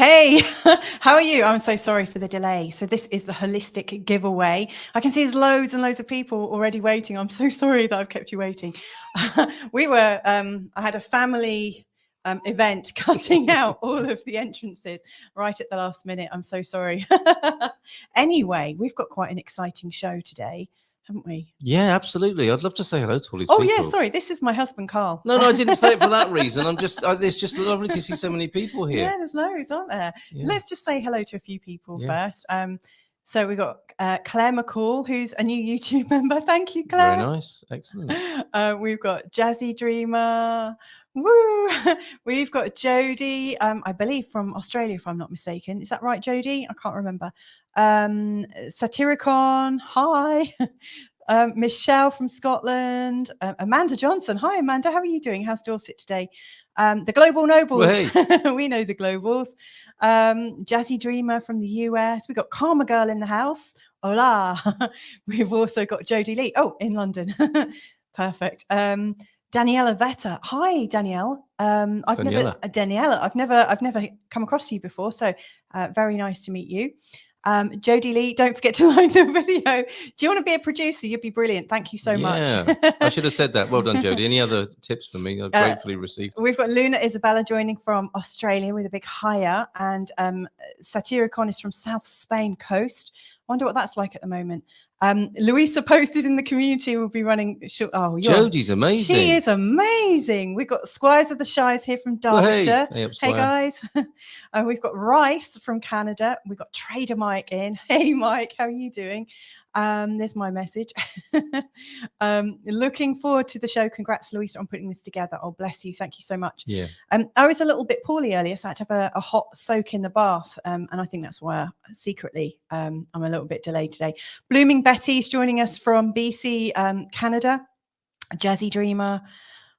Hey, how are you? I'm so sorry for the delay. So this is the holistic giveaway. I can see there's loads and loads of people already waiting. I'm so sorry that I've kept you waiting. I had a family event cutting out all of the entrances right at the last minute. I'm so sorry. Anyway, we've got quite an exciting show today, haven't we? Yeah, absolutely. I'd love to say hello to all these Oh, people. yeah, sorry. This is my husband, Carl. No, I didn't say it for that reason. It's just lovely to see so many people here. Yeah, there's loads, aren't there? Yeah. Let's just say hello to a few people first. So we've got Claire McCall, who's a new YouTube member. Thank you, Claire. Very nice. Excellent. We've got Jazzy Dreamer. Woo! We've got Jodie, I believe from Australia, if I'm not mistaken. Is that right, Jodie? I can't remember. Satyricon, hi. Michelle from Scotland. Amanda Johnson. Hi, Amanda. How are you doing? How's Dorset today? The Global Nobles. Well, hey. We know the Globals. Jazzy Dreamer from the US. We've got Karma Girl in the house. Hola. We've also got Jodie Lee. Oh, in London. Perfect. Daniela Vetta. Hi, Danielle. I've never come across you before, so very nice to meet you. Jodie Lee, don't forget to like the video. Do you want to be a producer? You'd be brilliant. Thank you so much. I should have said that. Well done, Jodie. Any other tips for me? I've gratefully received. We've got Luna Isabella joining from Australia with a big hiya, and Satyricon is from South Spain coast. Wonder what that's like at the moment. Louisa posted in the community we'll be running. Jodie's amazing. She is amazing. We've got Squires of the Shires here from Derbyshire. Well, hey guys. We've got Rice from Canada. We've got Trader Mike in. Hey Mike, how are you doing? There's my message. Looking forward to the show. Congrats, Louisa, on putting this together. Oh, bless you. Thank you so much. Yeah. I was a little bit poorly earlier, so I had to have a hot soak in the bath. And I think that's why secretly I'm a little bit delayed today. Blooming Betty's joining us from BC, Canada. Jazzy Dreamer.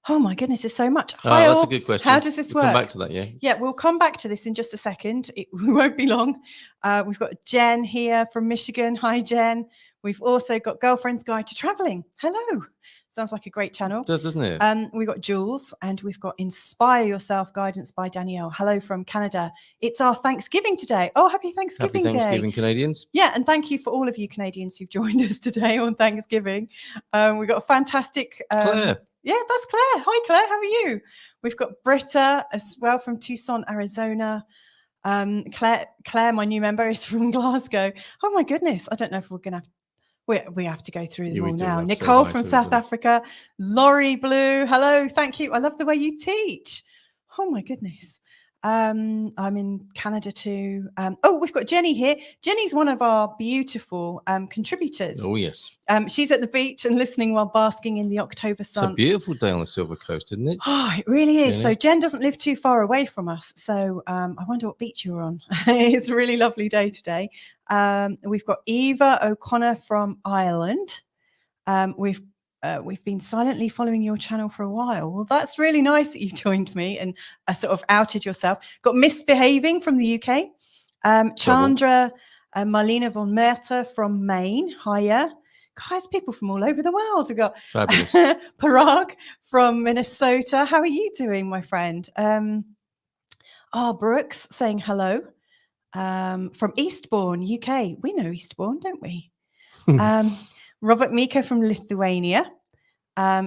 Oh my goodness, there's so much. Hi, that's a good question. How does this work? Come back to that, yeah. Yeah, we'll come back to this in just a second. We won't be long. We've got Jen here from Michigan. Hi, Jen. We've also got Girlfriend's Guide to Traveling. Hello. Sounds like a great channel. It does, doesn't it? We've got Jules, and we've got Inspire Yourself Guidance by Danielle. Hello from Canada. It's our Thanksgiving today. Oh, happy Thanksgiving Day. Happy Thanksgiving, Canadians. Yeah, and thank you for all of you Canadians who've joined us today on Thanksgiving. We've got a fantastic... Claire. Yeah, that's Claire. Hi, Claire. How are you? We've got Britta as well from Tucson, Arizona. Claire, my new member, is from Glasgow. Oh, my goodness. I don't know if we're going to have... We have to go through them all now. Nicole from South Africa. Laurie Blue. Hello. Thank you. I love the way you teach. Oh, my goodness. I'm in Canada too. We've got Jenny here. Jenny's one of our beautiful contributors. Oh, yes. She's at the beach and listening while basking in the October sun. It's a beautiful day on the Silver Coast, isn't it? Oh, it really is. Jenny? So Jen doesn't live too far away from us. So I wonder what beach you're on. It's a really lovely day today. We've got Eva O'Connor from Ireland. We've been silently following your channel for a while. Well, that's really nice that you've joined me and sort of outed yourself. Got Misbehaving from the UK. Chandra Marlena von Merta from Maine. Hiya. Guys, people from all over the world. We've got Fabulous. Parag from Minnesota. How are you doing, my friend? Brooks saying hello. From Eastbourne, UK. We know Eastbourne, don't we? Robert Mika from Lithuania.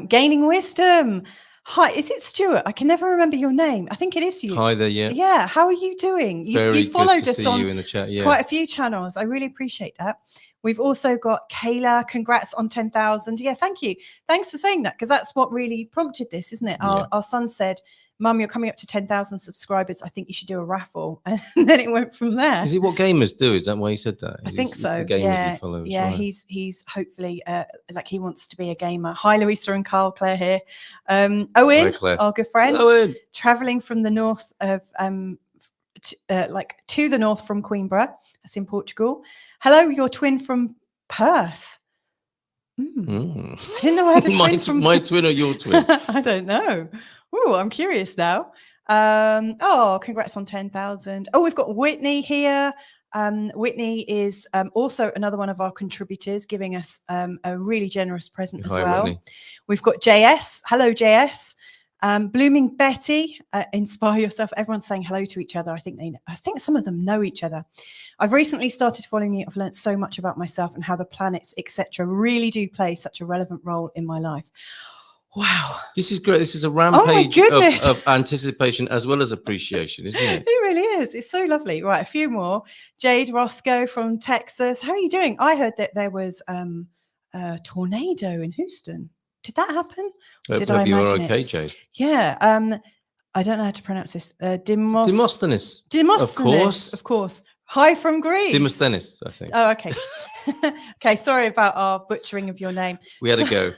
Gaining Wisdom. Hi, is it Stuart? I can never remember your name. I think it is you. Hi there, yeah. Yeah, how are you doing? You followed us on you in the chat, yeah. quite a few channels. I really appreciate that. We've also got Kayla. Congrats on 10,000. Yeah, thank you. Thanks for saying that, because that's what really prompted this, isn't it? Our son said, Mum, you're coming up to 10,000 subscribers. I think you should do a raffle. And then it went from there. Is it what gamers do? Is that why he said that? I think so. The gamers he follows. Yeah, right. He's hopefully like he wants to be a gamer. Hi, Louisa and Carl. Claire here. Owen, our good friend. Owen. Traveling from the north of to the north from Coimbra. That's in Portugal. Hello, your twin from Perth. I didn't know I had a twin from... My twin or your twin? I don't know. Oh, I'm curious now. Congrats on 10,000. Oh, we've got Whitney here. Whitney is also another one of our contributors, giving us a really generous present as well. Whitney. We've got JS. Hello, JS. Blooming Betty, inspire yourself. Everyone's saying hello to each other. I think some of them know each other. I've recently started following you. I've learned so much about myself and how the planets, etc., really do play such a relevant role in my life. Wow. This is great. This is a rampage goodness. of anticipation as well as appreciation, isn't it? It really is. It's so lovely. Right, a few more. Jade Roscoe from Texas. How are you doing? I heard that there was a tornado in Houston. Did that happen? Hope you are okay, Jade. Yeah. I don't know how to pronounce this. Demosthenes. Demosthenes. Of course. Hi from Greece. Demosthenes, I think. Oh, okay. Okay, sorry about our butchering of your name. We had a go.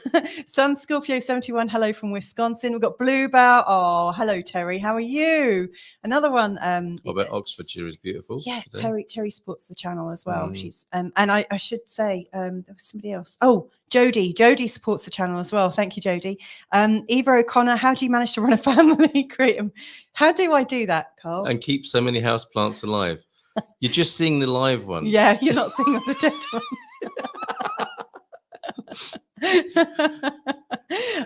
Sun Scorpio 71, hello from Wisconsin. We've got Bluebell. Oh, hello, Terry. How are you? Another one. I bet Oxfordshire is beautiful. Yeah, today. Terry supports the channel as well. She's and I should say there was somebody else. Oh, Jody supports the channel as well. Thank you, Jody. Eva O'Connor, how do you manage to run a family? How do I do that, Carl? And keep so many houseplants alive. You're just seeing the live ones. Yeah, you're not seeing all the dead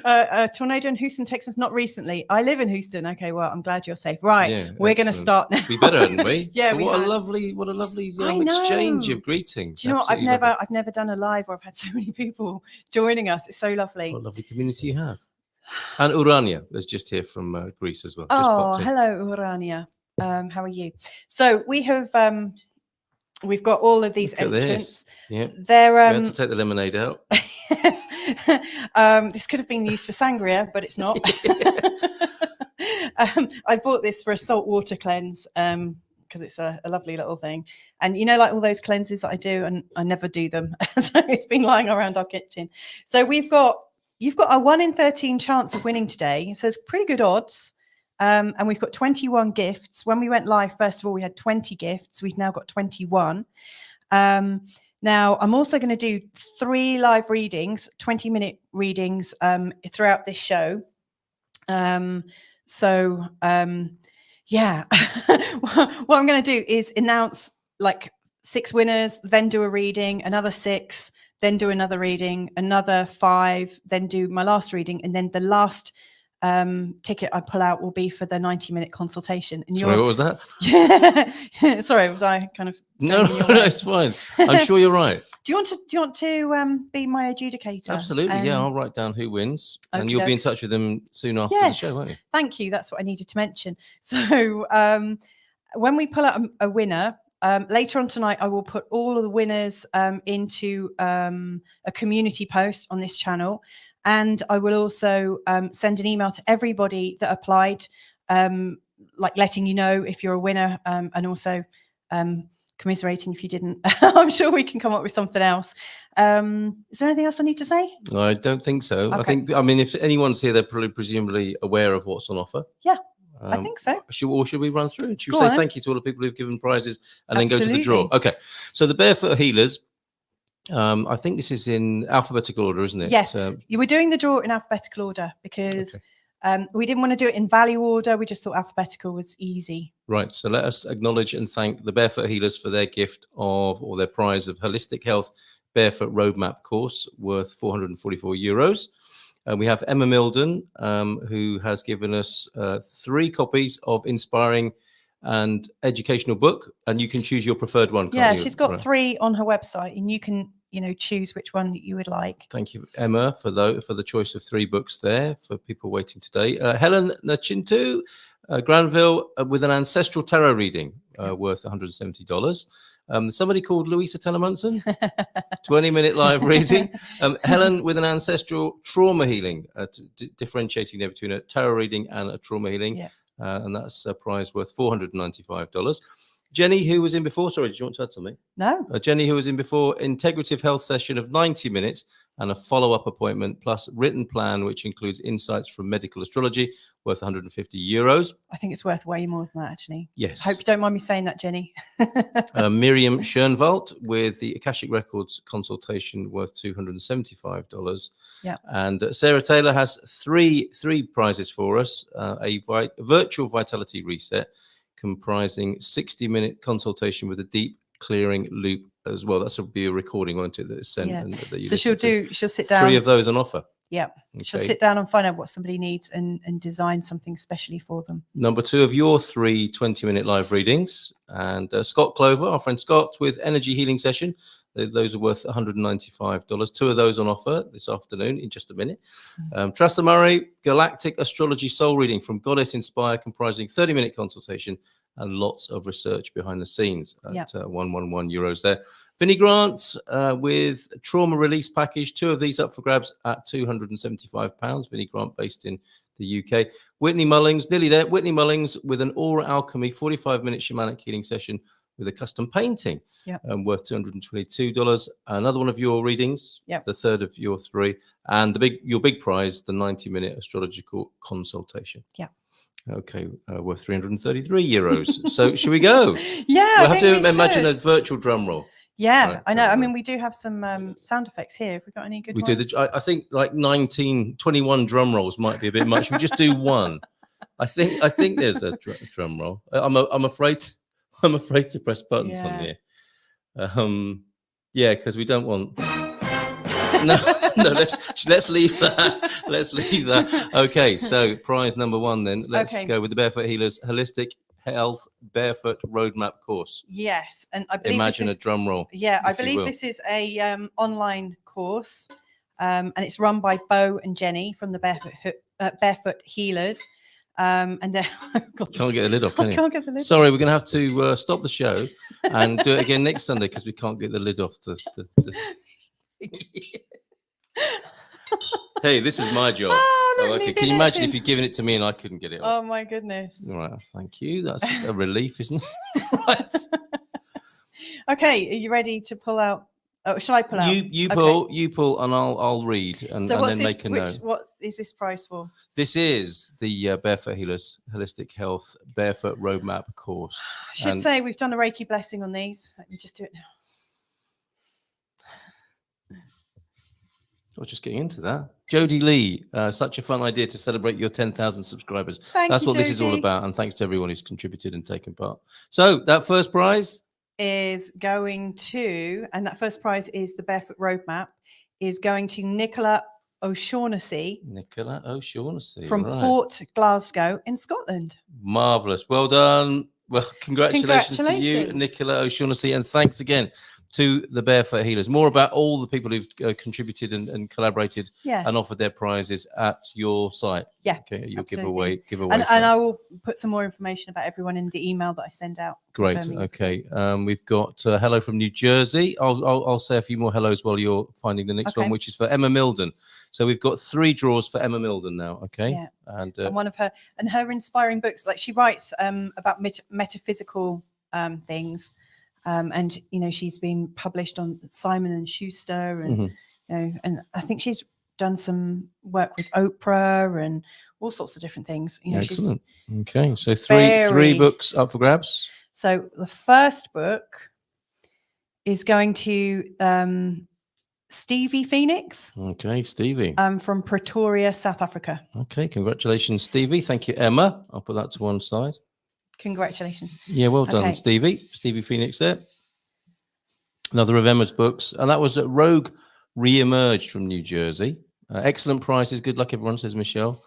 ones. Tornado in Houston, Texas, not recently. I live in Houston. Okay, well, I'm glad you're safe. Right, yeah, we're going to start now. We better, hadn't we? Yeah, what a lovely exchange of greetings. Do you know what? I've never done a live where I've had so many people joining us. It's so lovely. What a lovely community you have. And Urania is just here from Greece as well. Oh, hello, Urania. How are you? So we have we've got all of these entrants. Yeah, they're we had to take the lemonade out. Yes. This could have been used for sangria, but it's not. I bought this for a saltwater cleanse because it's a lovely little thing. And you know, like all those cleanses that I do, and I never do them. So it's been lying around our kitchen. So you've got a 1 in 13 chance of winning today. So it's pretty good odds. And we've got 21 gifts. When we went live, first of all, we had 20 gifts. We've now got 21. Now, I'm also going to do 3 live readings, 20-minute readings throughout this show. Yeah. What I'm going to do is announce like 6 winners, then do a reading, another 6, then do another reading, another 5, then do my last reading, and then the last ticket I pull out will be for the 90-minute consultation. And sorry, what was that? Yeah. Sorry, was I kind of no, it's fine. I'm sure you're right. Do you want to be my adjudicator? Absolutely. Yeah, I'll write down who wins, and you'll be in touch with them soon after the show, won't you? Thank you. That's what I needed to mention. So when we pull out a winner, later on tonight, I will put all of the winners into a community post on this channel. And I will also send an email to everybody that applied, like letting you know if you're a winner, and also commiserating if you didn't. I'm sure we can come up with something else. Is there anything else I need to say? I don't think so. Okay. I mean, if anyone's here, they're probably presumably aware of what's on offer. Yeah, I think so. Should we run through? Should we say thank you to all the people who've given prizes and then go to the draw? Okay. So the Barefoot Healers. I think this is in alphabetical order, isn't it? Yes, you were doing the draw in alphabetical order because we didn't want to do it in value order. We just thought alphabetical was easy. Right. So let us acknowledge and thank the Barefoot Healers for their gift or their prize of Holistic Health Barefoot Roadmap course worth €444. We have Emma Milden, who has given us 3 copies of inspiring and educational book, and you can choose your preferred one. Yeah, she's got 3 on her website, and you can choose which one you would like. Thank you, Emma, for the choice of 3 books there for people waiting today. Helen Nachintu, Granville, with an ancestral tarot reading worth $170. Somebody called Louisa Telemunson, 20-minute live reading. Helen with an ancestral trauma healing, differentiating there between a tarot reading and a trauma healing. Yeah. And that's a prize worth $495. Jenny, who was in before, sorry, did you want to add something? No. Jenny, who was in before, integrative health session of 90 minutes and a follow-up appointment plus written plan, which includes insights from medical astrology worth €150. I think it's worth way more than that, actually. Yes. Hope you don't mind me saying that, Jenny. Miriam Schoenwald with the Akashic Records consultation worth $275. Yeah. And Sarah Taylor has three prizes for us. A virtual vitality reset comprising 60-minute consultation with a deep clearing loop as well. That will be a recording, won't it? That is sent. Yeah. And that you so she'll sit down. 3 of those on offer. Yeah. She'll Okay. sit down and find out what somebody needs and design something specially for them. Number 2 of your 3 20-minute live readings. And Scott Clover, our friend Scott, with Energy Healing Session. Those are worth $195. 2 of those on offer this afternoon in just a minute. Tressa Murray, Galactic Astrology Soul Reading from Goddess Inspire, comprising 30-minute consultation and lots of research behind the scenes at €111 there. Vinnie Grant with Trauma Release Package. 2 of these up for grabs at £275. Vinnie Grant based in the UK. Whitney Mullings, nearly there. Whitney Mullings with an Aura Alchemy 45-minute shamanic healing session with a custom painting worth $222. Another one of your readings, the 3rd of your 3. And your big prize, the 90-minute astrological consultation. Yeah. Okay, worth €333. So should we go? Yeah, We'll have to imagine a virtual drum roll. Yeah, right, I know. I mean, we do have some sound effects here. Have we got any good we ones? do. I think like 21 drum rolls might be a bit much. We just do one. I think there's a drum roll. I'm afraid to press buttons on here. Yeah, because we don't want. No, let's leave that. Let's leave that. Okay, so prize number 1 then. Let's go with the Barefoot Healers Holistic Health Barefoot Roadmap course. Yes, and I believe imagine a drum roll. Yeah, I believe this is a online course, and it's run by Bo and Jenny from the Barefoot Healers. And then can't get the lid off, can you? Can't get the lid. Sorry, we're going to have to stop the show and do it again next Sunday because we can't get the lid off the Hey, this is my job. Okay. Can you imagine if you'd given it to me and I couldn't get it off? Oh my goodness. All right, thank you. That's a relief, isn't it? Right. Okay, are you ready to pull out? Oh, shall I pull out? You pull, and I'll read and then make a note. What is this prize for? This is the Barefoot Healers Holistic Health Barefoot Roadmap course. I should say we've done a Reiki blessing on these. Let me just do it now. I was just getting into that. Jodie Lee, such a fun idea to celebrate your 10,000 subscribers. That's what this is all about. And thanks to everyone who's contributed and taken part. So that first prize is going to, and that first prize is the Barefoot Roadmap, is going to Nicola O'Shaughnessy. Nicola O'Shaughnessy. From Port Glasgow in Scotland. Marvellous. Well done. Well, congratulations to you, Nicola O'Shaughnessy. And thanks again to the Barefoot Healers. More about all the people who've contributed and collaborated and offered their prizes at your site. Yeah. Okay, your giveaway. And I will put some more information about everyone in the email that I send out. Great. Okay. We've got hello from New Jersey. I'll say a few more hellos while you're finding the next one, which is for Emma Milden. So we've got 3 draws for Emma Milden now. Okay. Yeah. And one of her inspiring books, like she writes about metaphysical things. And she's been published on Simon and Schuster, and and I think she's done some work with Oprah and all sorts of different things. Excellent. Okay, so three books up for grabs. So the first book is going to Stevie Phoenix. Okay, Stevie. From Pretoria, South Africa. Okay, congratulations, Stevie. Thank you, Emma. I'll put that to one side. Congratulations. Yeah, well done, Stevie. Stevie Phoenix there. Another of Emma's books. And that was Rogue Re-Emerged from New Jersey. Excellent prizes. Good luck, everyone, says Michelle.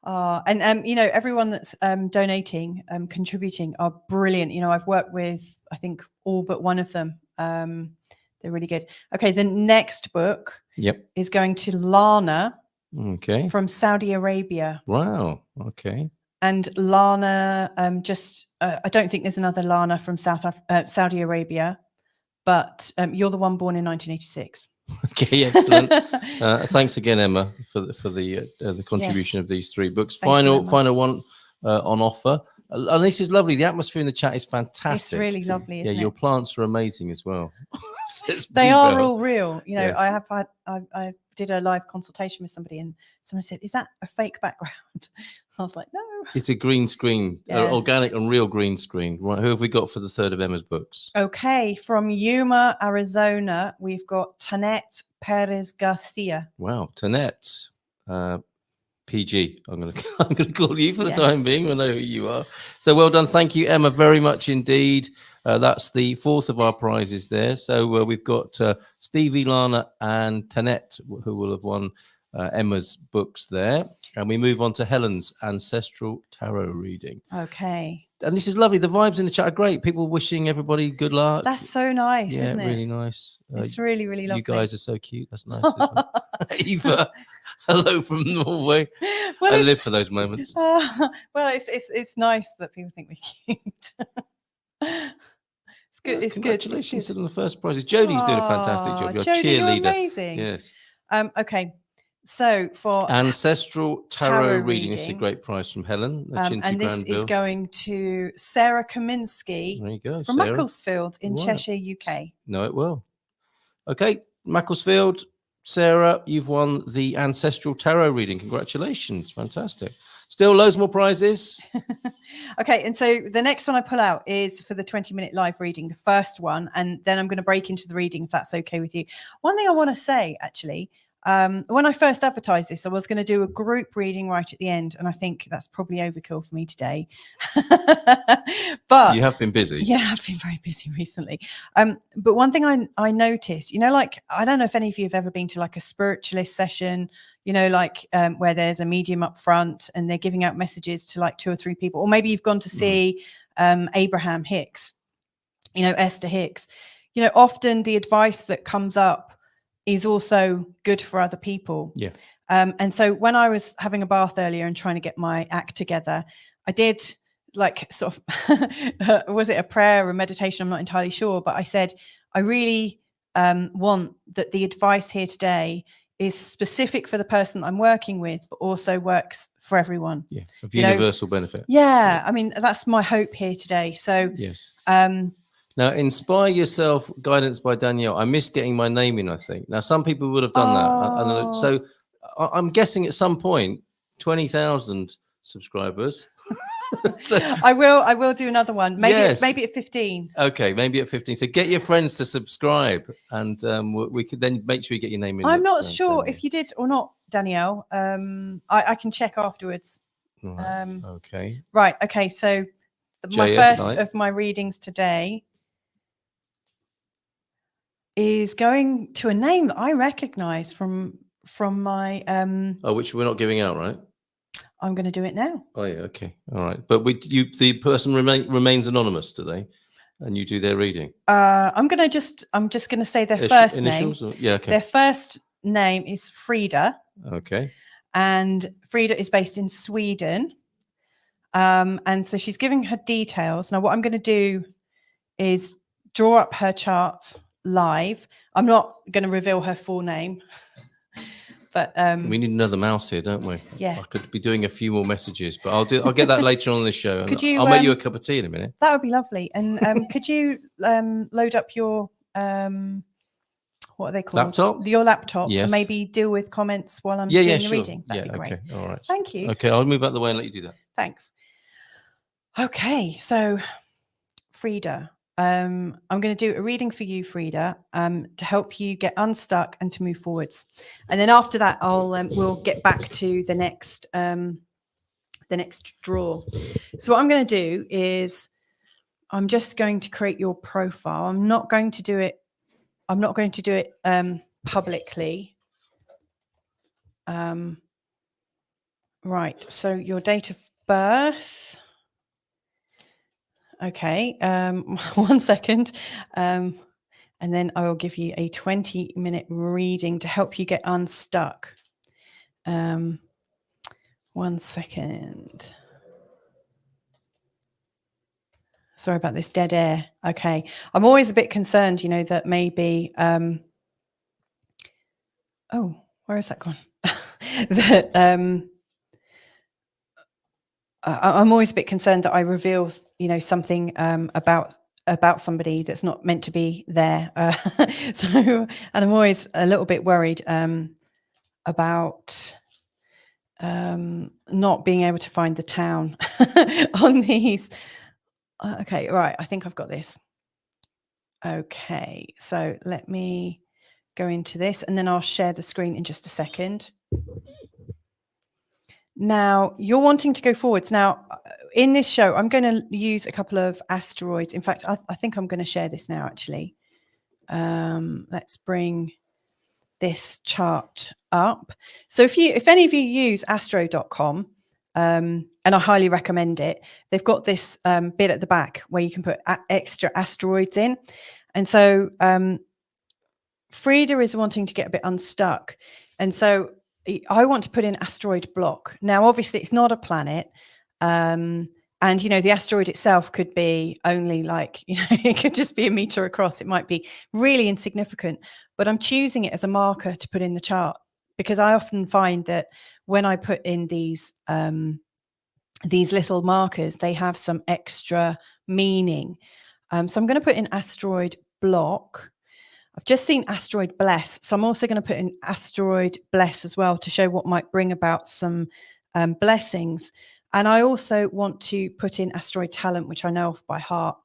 And everyone that's donating, contributing are brilliant. I've worked with, I think, all but one of them. They're really good. Okay, the next book is going to Lana from Saudi Arabia. Wow. Okay. And Lana, I don't think there's another Lana from Saudi Arabia, but you're the one born in 1986. Okay, excellent. Thanks again, Emma, for the contribution of these 3 books. Final one on offer. And this is lovely. The atmosphere in the chat is fantastic. It's really lovely, isn't it? Your plants are amazing as well. They are all real. I did a live consultation with somebody and someone said, "Is that a fake background?" I was like, "No, it's a green screen, organic and real green screen." Right, who have we got for the 3rd of Emma's books? Okay, from Yuma, Arizona, we've got Tanette Perez Garcia. Wow, Tanette, PG. I'm gonna call you for the time being. I know who you are. So well done, thank you, Emma, very much indeed. That's the fourth of our prizes there. So we've got Stevie, Lana, and Tanette, who will have won Emma's books there. And we move on to Helen's Ancestral Tarot reading. Okay. And this is lovely. The vibes in the chat are great. People wishing everybody good luck. That's so nice, isn't it? Really nice. It's really, really lovely. You guys are so cute. That's nice. Eva, hello from Norway. Well, I live for those moments. well, it's nice that people think we're cute. It's good. It's good. Congratulations on the first prizes. Jodie's doing a fantastic job. You're a Jodie, cheerleader. you're amazing. Yes. Okay. So for Ancestral Tarot reading, it's a great prize from Helen. And this is going to Sarah Kaminsky there you go, from Sarah. Macclesfield in Cheshire, UK. No, it will. Okay, Macclesfield, Sarah, you've won the Ancestral Tarot reading. Congratulations. Fantastic. Still loads more prizes. Okay, and so the next one I pull out is for the 20-minute live reading, the first one, and then I'm going to break into the reading if that's okay with you. One thing I want to say, actually, when I first advertised this, I was going to do a group reading right at the end, and I think that's probably overkill for me today. But you have been busy. Yeah, I've been very busy recently. But one thing I noticed, you know, like, I don't know if any of you have ever been to like a spiritualist session, you know, like where there's a medium up front and they're giving out messages to like 2 or 3 people, or maybe you've gone to see Abraham Hicks, you know, Esther Hicks. You know, often the advice that comes up is also good for other people. Yeah. And so when I was having a bath earlier and trying to get my act together, I did like sort of, was it a prayer or meditation? I'm not entirely sure, but I said, I really want that the advice here today is specific for the person I'm working with, but also works for everyone. Yeah, of universal benefit. Yeah, I mean, that's my hope here today. So yes. Now, Inspire Yourself, Guidance by Danielle. I missed getting my name in, I think. Now, some people would have done that. So I'm guessing at some point, 20,000 subscribers. So, I will do another one. Maybe at 15. Okay, maybe at 15. So get your friends to subscribe, and we could then make sure you get your name in. I'm not sure if you did or not, Danielle. I can check afterwards. Right. Okay. Right. Okay. So my first of my readings today is going to a name that I recognize from my which we're not giving out, right? I'm going to do it now. Oh yeah, okay, all right. But the person remains anonymous today, and you do their reading. I'm just going to say their first name. Yeah, okay. Their first name is Frida. Okay. And Frida is based in Sweden. And so she's giving her details. Now, what I'm going to do is draw up her chart live. I'm not going to reveal her full name, but we need another mouse here, don't we? Yeah, I could be doing a few more messages, but I'll get that later on in the show. Could you? I'll make you a cup of tea in a minute. That would be lovely. And could you load up your what are they called? Laptop. Your laptop. Yes. And maybe deal with comments while I'm doing the reading. That'd be great. Okay. All right. Thank you. Okay, I'll move out of the way and let you do that. Thanks. Okay, so Frida, I'm going to do a reading for you, Frida, to help you get unstuck and to move forwards. And then after that, we'll get back to the next draw. So what I'm going to do is I'm just going to create your profile. I'm not going to do it publicly. Right. So your date of birth. Okay. 1 second. And then I will give you a 20-minute reading to help you get unstuck. 1 second. Sorry about this dead air. Okay. I'm always a bit concerned, you know, that maybe, oh, where is that gone? That I'm always a bit concerned that I reveal, you know, something about somebody that's not meant to be there. And I'm always a little bit worried about not being able to find the town on these. Okay, right. I think I've got this. Okay, so let me go into this and then I'll share the screen in just a second. Now, you're wanting to go forwards. Now, in this show, I'm going to use a couple of asteroids. In fact, I think I'm going to share this now, actually. Let's bring this chart up. So if any of you use astro.com, and I highly recommend it, they've got this bit at the back where you can put extra asteroids in. And so Frida is wanting to get a bit unstuck. And so I want to put in asteroid block. Now, obviously, it's not a planet. And, you know, the asteroid itself could be only like, you know, it could just be a meter across. It might be really insignificant. But I'm choosing it as a marker to put in the chart, because I often find that when I put in these little markers, they have some extra meaning. So I'm going to put in asteroid block. I've just seen asteroid bless, so I'm also going to put in asteroid bless as well to show what might bring about some blessings. And I also want to put in asteroid talent, which I know off by heart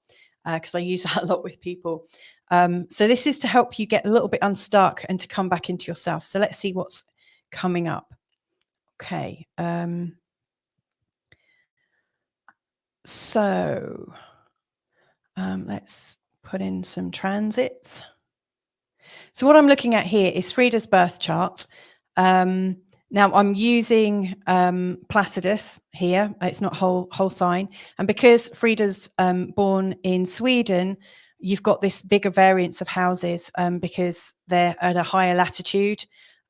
because I use that a lot with people. So this is to help you get a little bit unstuck and to come back into yourself. So let's see what's coming up. Okay. So let's put in some transits. So what I'm looking at here is Frida's birth chart. Now I'm using Placidus here. It's not whole sign. And because Frida's born in Sweden, you've got this bigger variance of houses because they're at a higher latitude.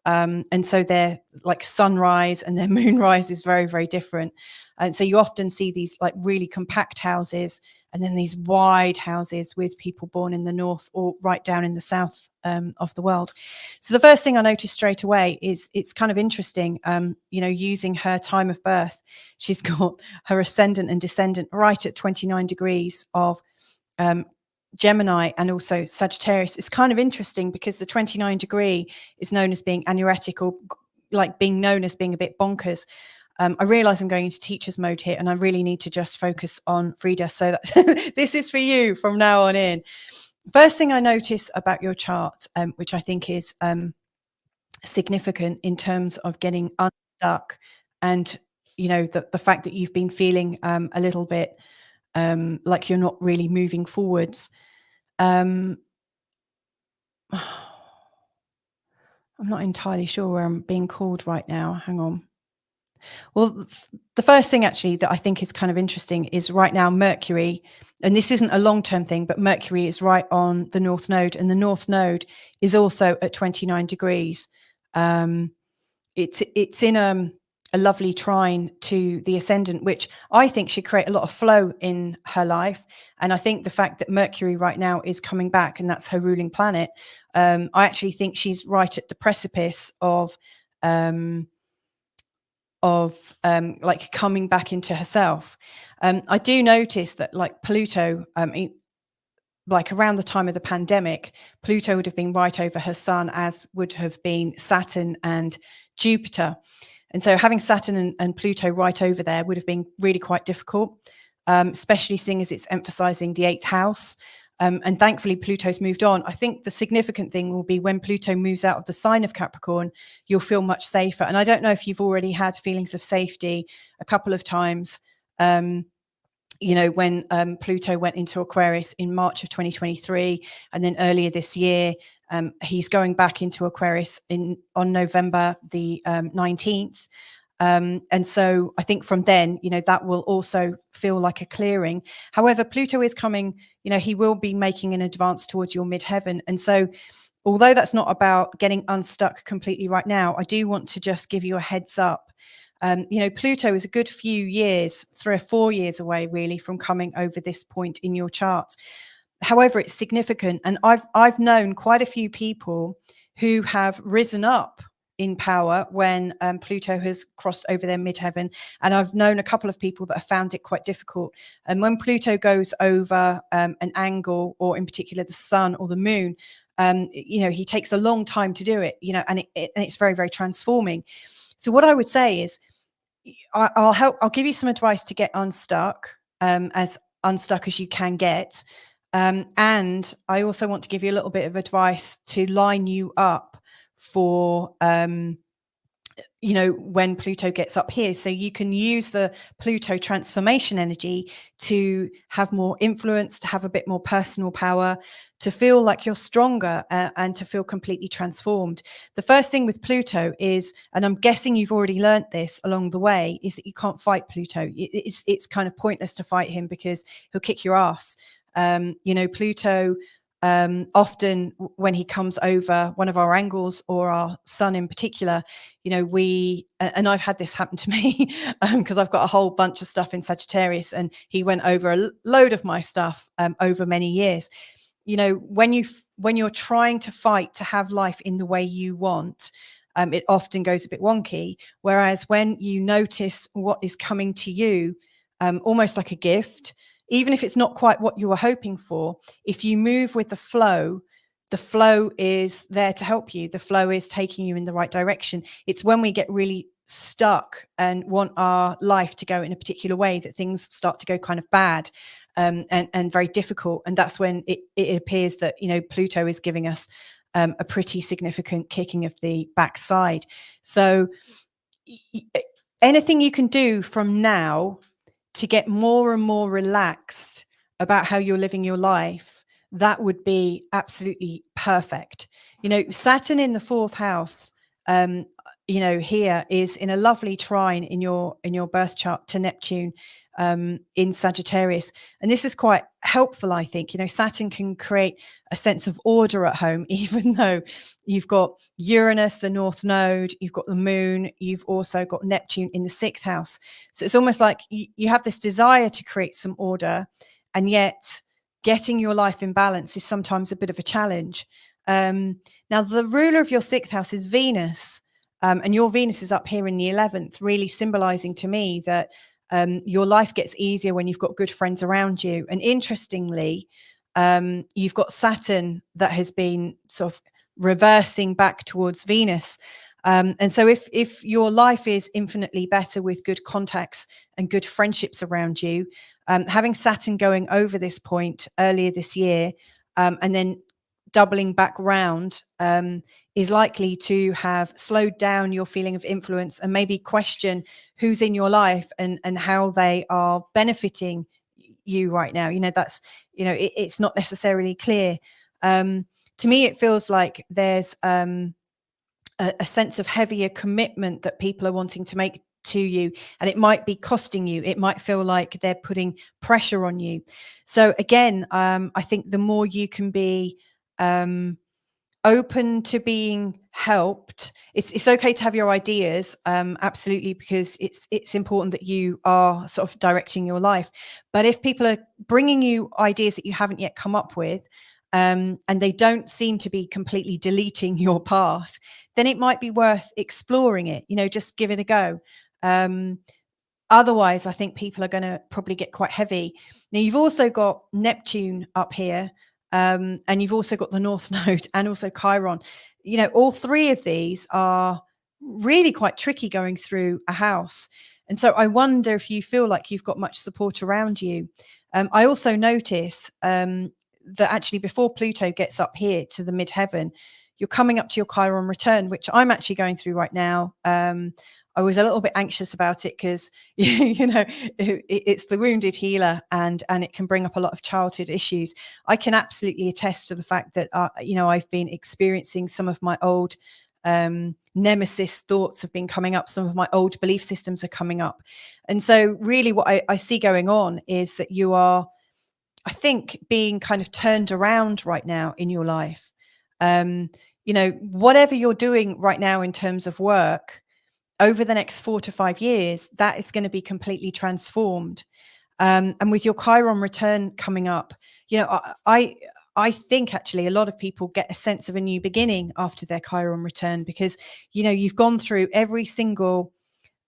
And so their like sunrise and their moonrise is very, very different. And so you often see these like really compact houses and then these wide houses with people born in the north or right down in the south of the world. So the first thing I noticed straight away is it's kind of interesting, you know, using her time of birth. She's got her ascendant and descendant right at 29 degrees of Gemini and also Sagittarius. It's kind of interesting because the 29 degree is known as being anuretic, or like being known as being a bit bonkers. I realize I'm going into teacher's mode here and I really need to just focus on Frida. So that this is for you from now on in. First thing I notice about your chart, which I think is significant in terms of getting unstuck and, you know, the fact that you've been feeling a little bit like you're not really moving forwards. I'm not entirely sure where I'm being called right now. Hang on. Well, the first thing actually that I think is kind of interesting is right now Mercury, and this isn't a long-term thing, but Mercury is right on the North Node, and the North Node is also at 29 degrees. It's in a lovely trine to the ascendant, which I think should create a lot of flow in her life. And I think the fact that Mercury right now is coming back, and that's her ruling planet, I actually think she's right at the precipice of like coming back into herself. I do notice that like Pluto, like around the time of the pandemic, Pluto would have been right over her sun, as would have been Saturn and Jupiter. And so having Saturn and Pluto right over there would have been really quite difficult, especially seeing as it's emphasizing the 8th house. And thankfully, Pluto's moved on. I think the significant thing will be when Pluto moves out of the sign of Capricorn, you'll feel much safer. And I don't know if you've already had feelings of safety a couple of times, you know, when Pluto went into Aquarius in March of 2023, and then earlier this year, he's going back into Aquarius on November the 19th. And so I think from then, you know, that will also feel like a clearing. However, Pluto is coming, you know, he will be making an advance towards your midheaven. And so although that's not about getting unstuck completely right now, I do want to just give you a heads up. You know, Pluto is a good few years, 3 or 4 years away, really, from coming over this point in your chart. However, it's significant. And I've known quite a few people who have risen up in power when Pluto has crossed over their midheaven. And I've known a couple of people that have found it quite difficult. And when Pluto goes over an angle, or in particular the sun or the moon, you know, he takes a long time to do it, you know, and it's very, very transforming. So what I would say is I'll give you some advice to get unstuck, as unstuck as you can get. And I also want to give you a little bit of advice to line you up for when Pluto gets up here. So you can use the Pluto transformation energy to have more influence, to have a bit more personal power, to feel like you're stronger, and to feel completely transformed. The first thing with Pluto is, and I'm guessing you've already learnt this along the way, is that you can't fight Pluto. It's kind of pointless to fight him because he'll kick your ass. Pluto, often when he comes over one of our angles, or our sun in particular, and I've had this happen to me because I've got a whole bunch of stuff in Sagittarius, and he went over a load of my stuff over many years. When you're trying to fight to have life in the way you want, it often goes a bit wonky. Whereas when you notice what is coming to you, almost like a gift, even if it's not quite what you were hoping for, if you move with the flow is there to help you. The flow is taking you in the right direction. It's when we get really stuck and want our life to go in a particular way that things start to go kind of bad, and very difficult. And that's when it appears that, Pluto is giving us a pretty significant kicking of the backside. So anything you can do from now to get more and more relaxed about how you're living your life, that would be absolutely perfect. Saturn in the 4th house, here is in a lovely trine in your birth chart to Neptune, in Sagittarius. And this is quite helpful, I think. Saturn can create a sense of order at home, even though you've got Uranus, the North Node, you've got the Moon, you've also got Neptune in the 6th house. So it's almost like you have this desire to create some order, and yet getting your life in balance is sometimes a bit of a challenge. Now, the ruler of your 6th house is Venus, and your Venus is up here in the 11th, really symbolizing to me that your life gets easier when you've got good friends around you. And interestingly, you've got Saturn that has been sort of reversing back towards Venus. And so if your life is infinitely better with good contacts and good friendships around you, having Saturn going over this point earlier this year, and then doubling back round, is likely to have slowed down your feeling of influence, and maybe question who's in your life and how they are benefiting you right now. That's, it's not necessarily clear. To me, it feels like there's a sense of heavier commitment that people are wanting to make to you, and it might be costing you. It might feel like they're putting pressure on you. So again, I think the more you can be open to being helped, it's okay to have your ideas, absolutely, because it's important that you are sort of directing your life. But if people are bringing you ideas that you haven't yet come up with, and they don't seem to be completely deleting your path, then it might be worth exploring it. Just give it a go. Otherwise, I think people are going to probably get quite heavy. Now, you've also got Neptune up here, and you've also got the North Node and also Chiron. All three of these are really quite tricky going through a house. And so I wonder if you feel like you've got much support around you. I also notice that actually before Pluto gets up here to the midheaven, you're coming up to your Chiron return, which I'm actually going through right now. I was a little bit anxious about it because, it's the wounded healer, and it can bring up a lot of childhood issues. I can absolutely attest to the fact that, I've been experiencing some of my old nemesis thoughts have been coming up. Some of my old belief systems are coming up. And so really what I see going on is that you are, I think, being kind of turned around right now in your life. Whatever you're doing right now in terms of work, over the next 4 to 5 years, that is going to be completely transformed. And with your Chiron return coming up, I think actually a lot of people get a sense of a new beginning after their Chiron return, because, you've gone through every single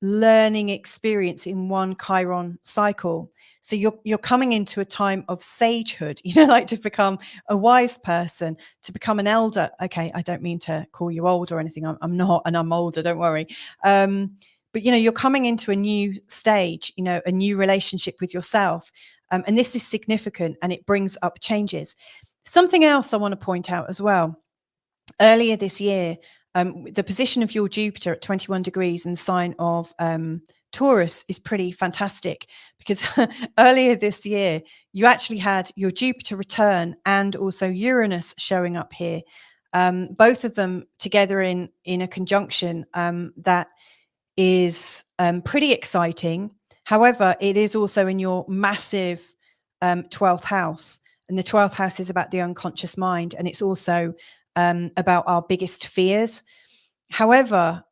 learning experience in one Chiron cycle. So you're coming into a time of sagehood, like to become a wise person, to become an elder. Okay, I don't mean to call you old or anything. I'm not, and I'm older, don't worry. But you're coming into a new stage, a new relationship with yourself. And this is significant, and it brings up changes. Something else I want to point out as well. Earlier this year, the position of your Jupiter at 21 degrees in the sign of Taurus is pretty fantastic, because earlier this year you actually had your Jupiter return and also Uranus showing up here, both of them together in a conjunction that is pretty exciting. However, it is also in your massive 12th house, and the 12th house is about the unconscious mind, and it's also about our biggest fears. However,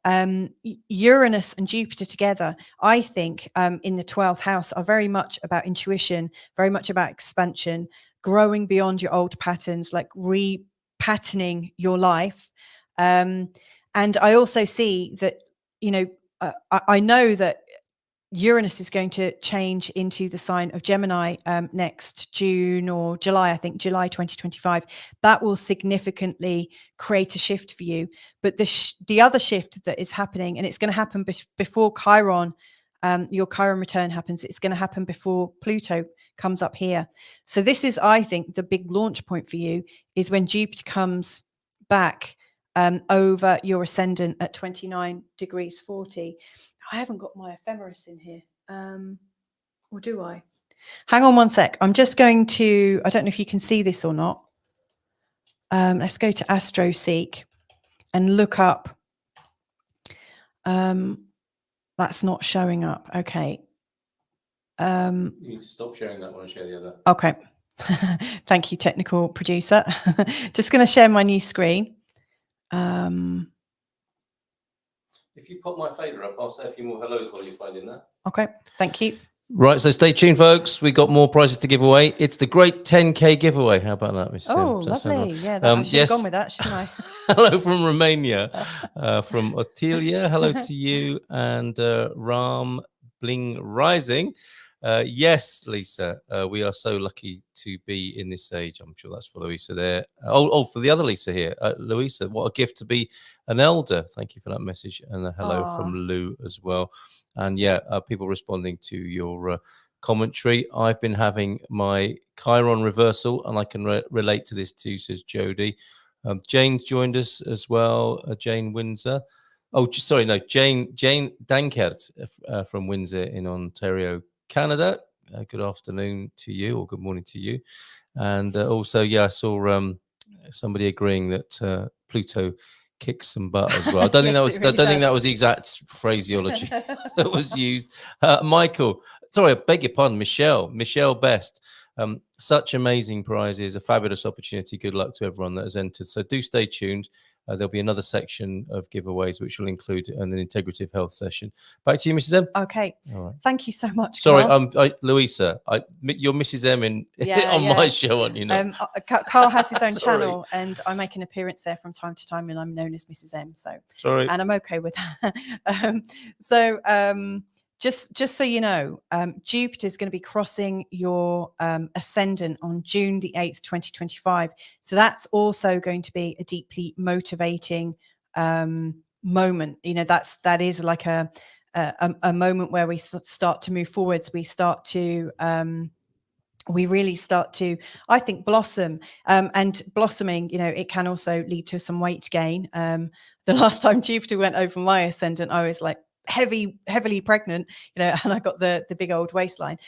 Uranus and Jupiter together, I think, in the 12th house are very much about intuition, very much about expansion, growing beyond your old patterns, like repatterning your life. And I also see that, I know that Uranus is going to change into the sign of Gemini next June or July, I think July 2025. That will significantly create a shift for you. But the other shift that is happening, and it's going to happen before Chiron, your Chiron return happens. It's going to happen before Pluto comes up here. So this is, I think, the big launch point for you is when Jupiter comes back over your ascendant at 29 degrees 40. I haven't got my ephemeris in here. Or do I? Hang on one sec. I'm just going to, I don't know if you can see this or not. Let's go to AstroSeek and look up. That's not showing up. Okay. You need to stop sharing that one and share the other. Okay. Thank you, technical producer. Just going to share my new screen. If you put my fader up, I'll say a few more hellos while you're finding that. Okay, thank you. Right, so stay tuned, folks. We got more prizes to give away. It's the great 10K giveaway. How about that, Mrs. Oh, lovely. Yeah, I should have gone with that, shouldn't I? Hello from Romania, from Ottilia. Hello to you, and Ram Bling Rising. Yes, Lisa, we are so lucky to be in this age. I'm sure that's for Louisa there. For the other Lisa here. Louisa, what a gift to be an elder. Thank you for that message. And a hello from Lou as well. And yeah, people responding to your commentary. I've been having my Chiron reversal, and I can relate to this too, says Jody. Jane's joined us as well. Jane Windsor. Oh, sorry, no, Jane Dankert from Windsor in Ontario, Canada. Good afternoon to you, or good morning to you. And also, yeah, I saw somebody agreeing that Pluto kicks some butt as well. I don't think that was. Really I don't think that was the exact phraseology that was used. Michael, sorry, I beg your pardon. Michelle Best. Such amazing prizes, a fabulous opportunity. Good luck to everyone that has entered. So do stay tuned. There'll be another section of giveaways, which will include an integrative health session. Back to you, Mrs. M. Okay. All right. Thank you so much. Sorry, Louisa. You're Mrs. M on my show, aren't you? Carl has his own channel, and I make an appearance there from time to time, and I'm known as Mrs. M. So sorry, and I'm okay with that. Just so you know, Jupiter is going to be crossing your ascendant on June the 8th, 2025. So that's also going to be a deeply motivating moment. You know, that is like a moment where we start to move forwards. We really start to, I think, blossom. And blossoming, you know, it can also lead to some weight gain. The last time Jupiter went over my ascendant, I was like, heavily pregnant, you know, and I got the big old waistline.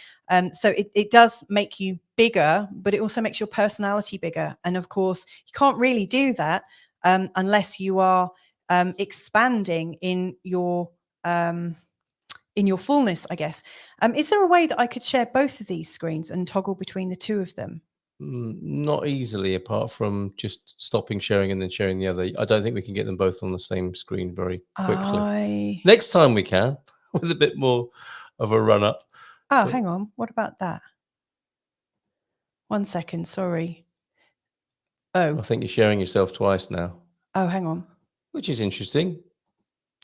So it does make you bigger, but it also makes your personality bigger. And of course, you can't really do that unless you are expanding in your fullness, I guess. Is there a way that I could share both of these screens and toggle between the two of them? Not easily, apart from just stopping sharing and then sharing the other. I don't think we can get them both on the same screen very quickly. Next time we can, with a bit more of a run up. Oh, hang on. What about that? 1 second. Sorry. Oh. I think you're sharing yourself twice now. Oh, hang on. Which is interesting.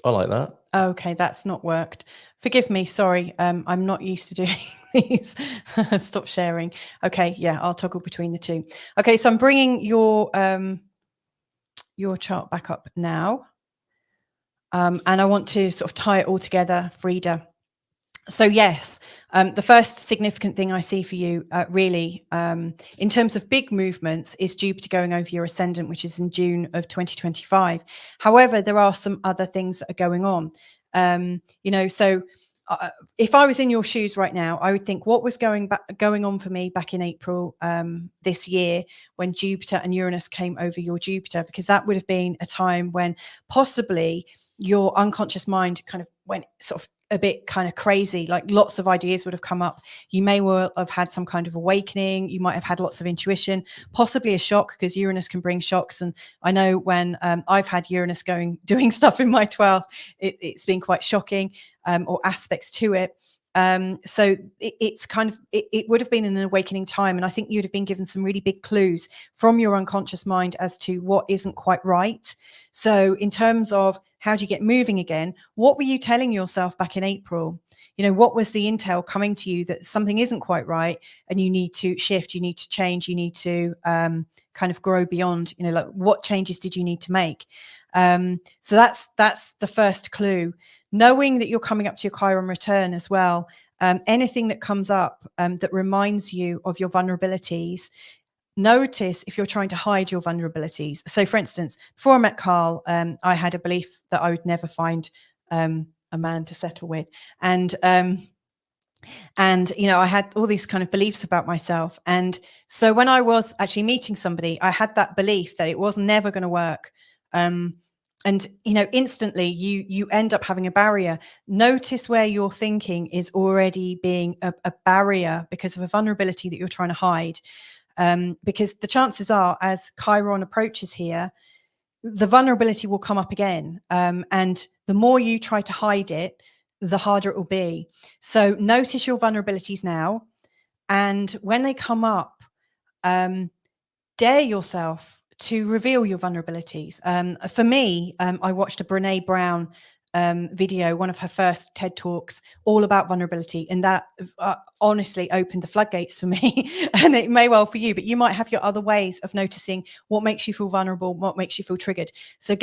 I like that. Okay, that's not worked. Forgive me. Sorry. I'm not used to doing these. Stop sharing. Okay, yeah, I'll toggle between the two. Okay, so I'm bringing your chart back up now. And I want to sort of tie it all together, Frida. So yes, the first significant thing I see for you really in terms of big movements is Jupiter going over your ascendant, which is in June of 2025. However, there are some other things that are going on. So if I was in your shoes right now, I would think what was going on for me back in April this year when Jupiter and Uranus came over your Jupiter, because that would have been a time when possibly your unconscious mind kind of went sort of a bit kind of crazy, like lots of ideas would have come up. You may well have had some kind of awakening. You might have had lots of intuition, possibly a shock, because Uranus can bring shocks. And I know when I've had Uranus doing stuff in my 12th, it's been quite shocking, or aspects to it. So it's kind of, it would have been an awakening time. And I think you'd have been given some really big clues from your unconscious mind as to what isn't quite right. So in terms of how do you get moving again, what were you telling yourself back in April? What was the intel coming to you that something isn't quite right and you need to shift, you need to change, you need to kind of grow beyond, like what changes did you need to make? So that's the first clue. Knowing that you're coming up to your Chiron return as well. Anything that comes up that reminds you of your vulnerabilities, notice if you're trying to hide your vulnerabilities. So for instance, before I met Carl, I had a belief that I would never find a man to settle with. And I had all these kind of beliefs about myself. And so when I was actually meeting somebody, I had that belief that it was never going to work. And instantly you end up having a barrier. Notice where your thinking is already being a barrier because of a vulnerability that you're trying to hide. Because the chances are, as Chiron approaches here, the vulnerability will come up again. And the more you try to hide it, the harder it will be. So notice your vulnerabilities now. And when they come up, dare yourself to reveal your vulnerabilities. For me, I watched a Brene Brown video, one of her first TED Talks, all about vulnerability. And that honestly opened the floodgates for me. And it may well for you, but you might have your other ways of noticing what makes you feel vulnerable, what makes you feel triggered. So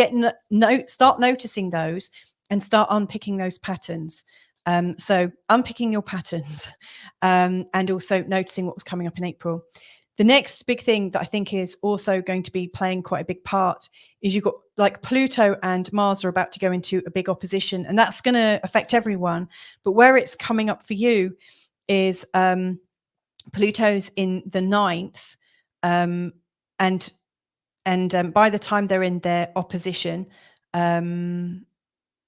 start noticing those and start unpicking those patterns. So unpicking your patterns and also noticing what was coming up in April. The next big thing that I think is also going to be playing quite a big part is you've got like Pluto and Mars are about to go into a big opposition, and that's going to affect everyone. But where it's coming up for you is Pluto's in the 9th, and by the time they're in their opposition,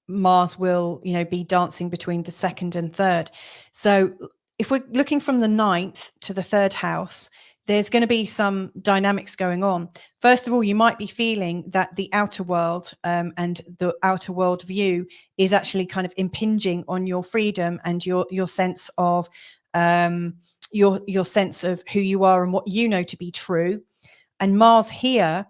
Mars will, be dancing between the 2nd and 3rd. So if we're looking from the 9th to the 3rd house, there's going to be some dynamics going on. First of all, you might be feeling that the outer world and the outer world view is actually kind of impinging on your freedom and your sense of your sense of who you are and what you know to be true. And Mars here,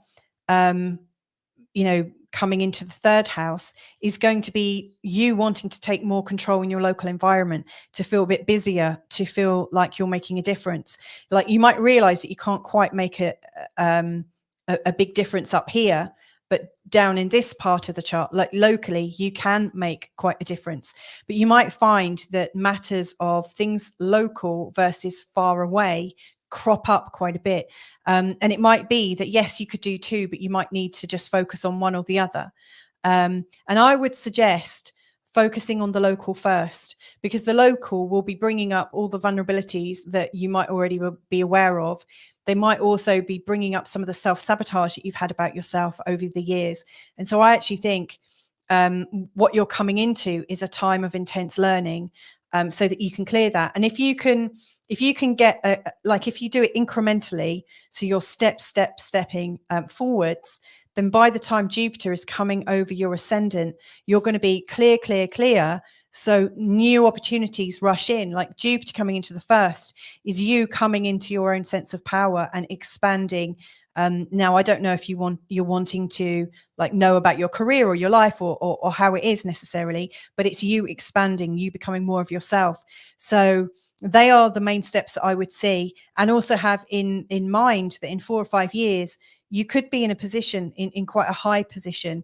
coming into the 3rd house is going to be you wanting to take more control in your local environment, to feel a bit busier, to feel like you're making a difference. Like you might realize that you can't quite make a big difference up here, but down in this part of the chart, like locally, you can make quite a difference. But you might find that matters of things local versus far away crop up quite a bit. And it might be that, yes, you could do two, but you might need to just focus on one or the other. And I would suggest focusing on the local first, because the local will be bringing up all the vulnerabilities that you might already be aware of. They might also be bringing up some of the self-sabotage that you've had about yourself over the years. And so I actually think what you're coming into is a time of intense learning, so that you can clear that. And if you can get if you do it incrementally, so you're stepping forwards, then by the time Jupiter is coming over your ascendant, you're going to be clear. So new opportunities rush in. Like Jupiter coming into the 1st is you coming into your own sense of power and expanding. Now, I don't know if you're wanting to know about your career or your life or how it is necessarily, but it's you expanding, you becoming more of yourself. So they are the main steps that I would see, and also have in mind that in 4 or 5 years, you could be in a position, in quite a high position,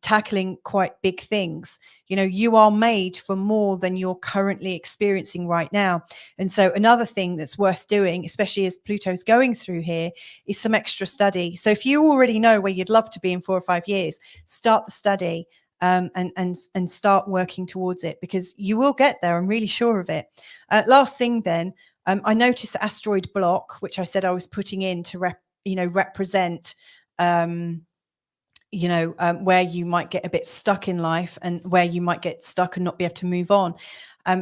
tackling quite big things. You know, you are made for more than you're currently experiencing right now. And so another thing that's worth doing, especially as Pluto's going through here, is some extra study. So if you already know where you'd love to be in 4 or 5 years, start the study. And start working towards it, because you will get there. I'm really sure of it. Last thing then, I noticed the asteroid block, which I said I was putting in to represent where you might get a bit stuck in life and where you might get stuck and not be able to move on.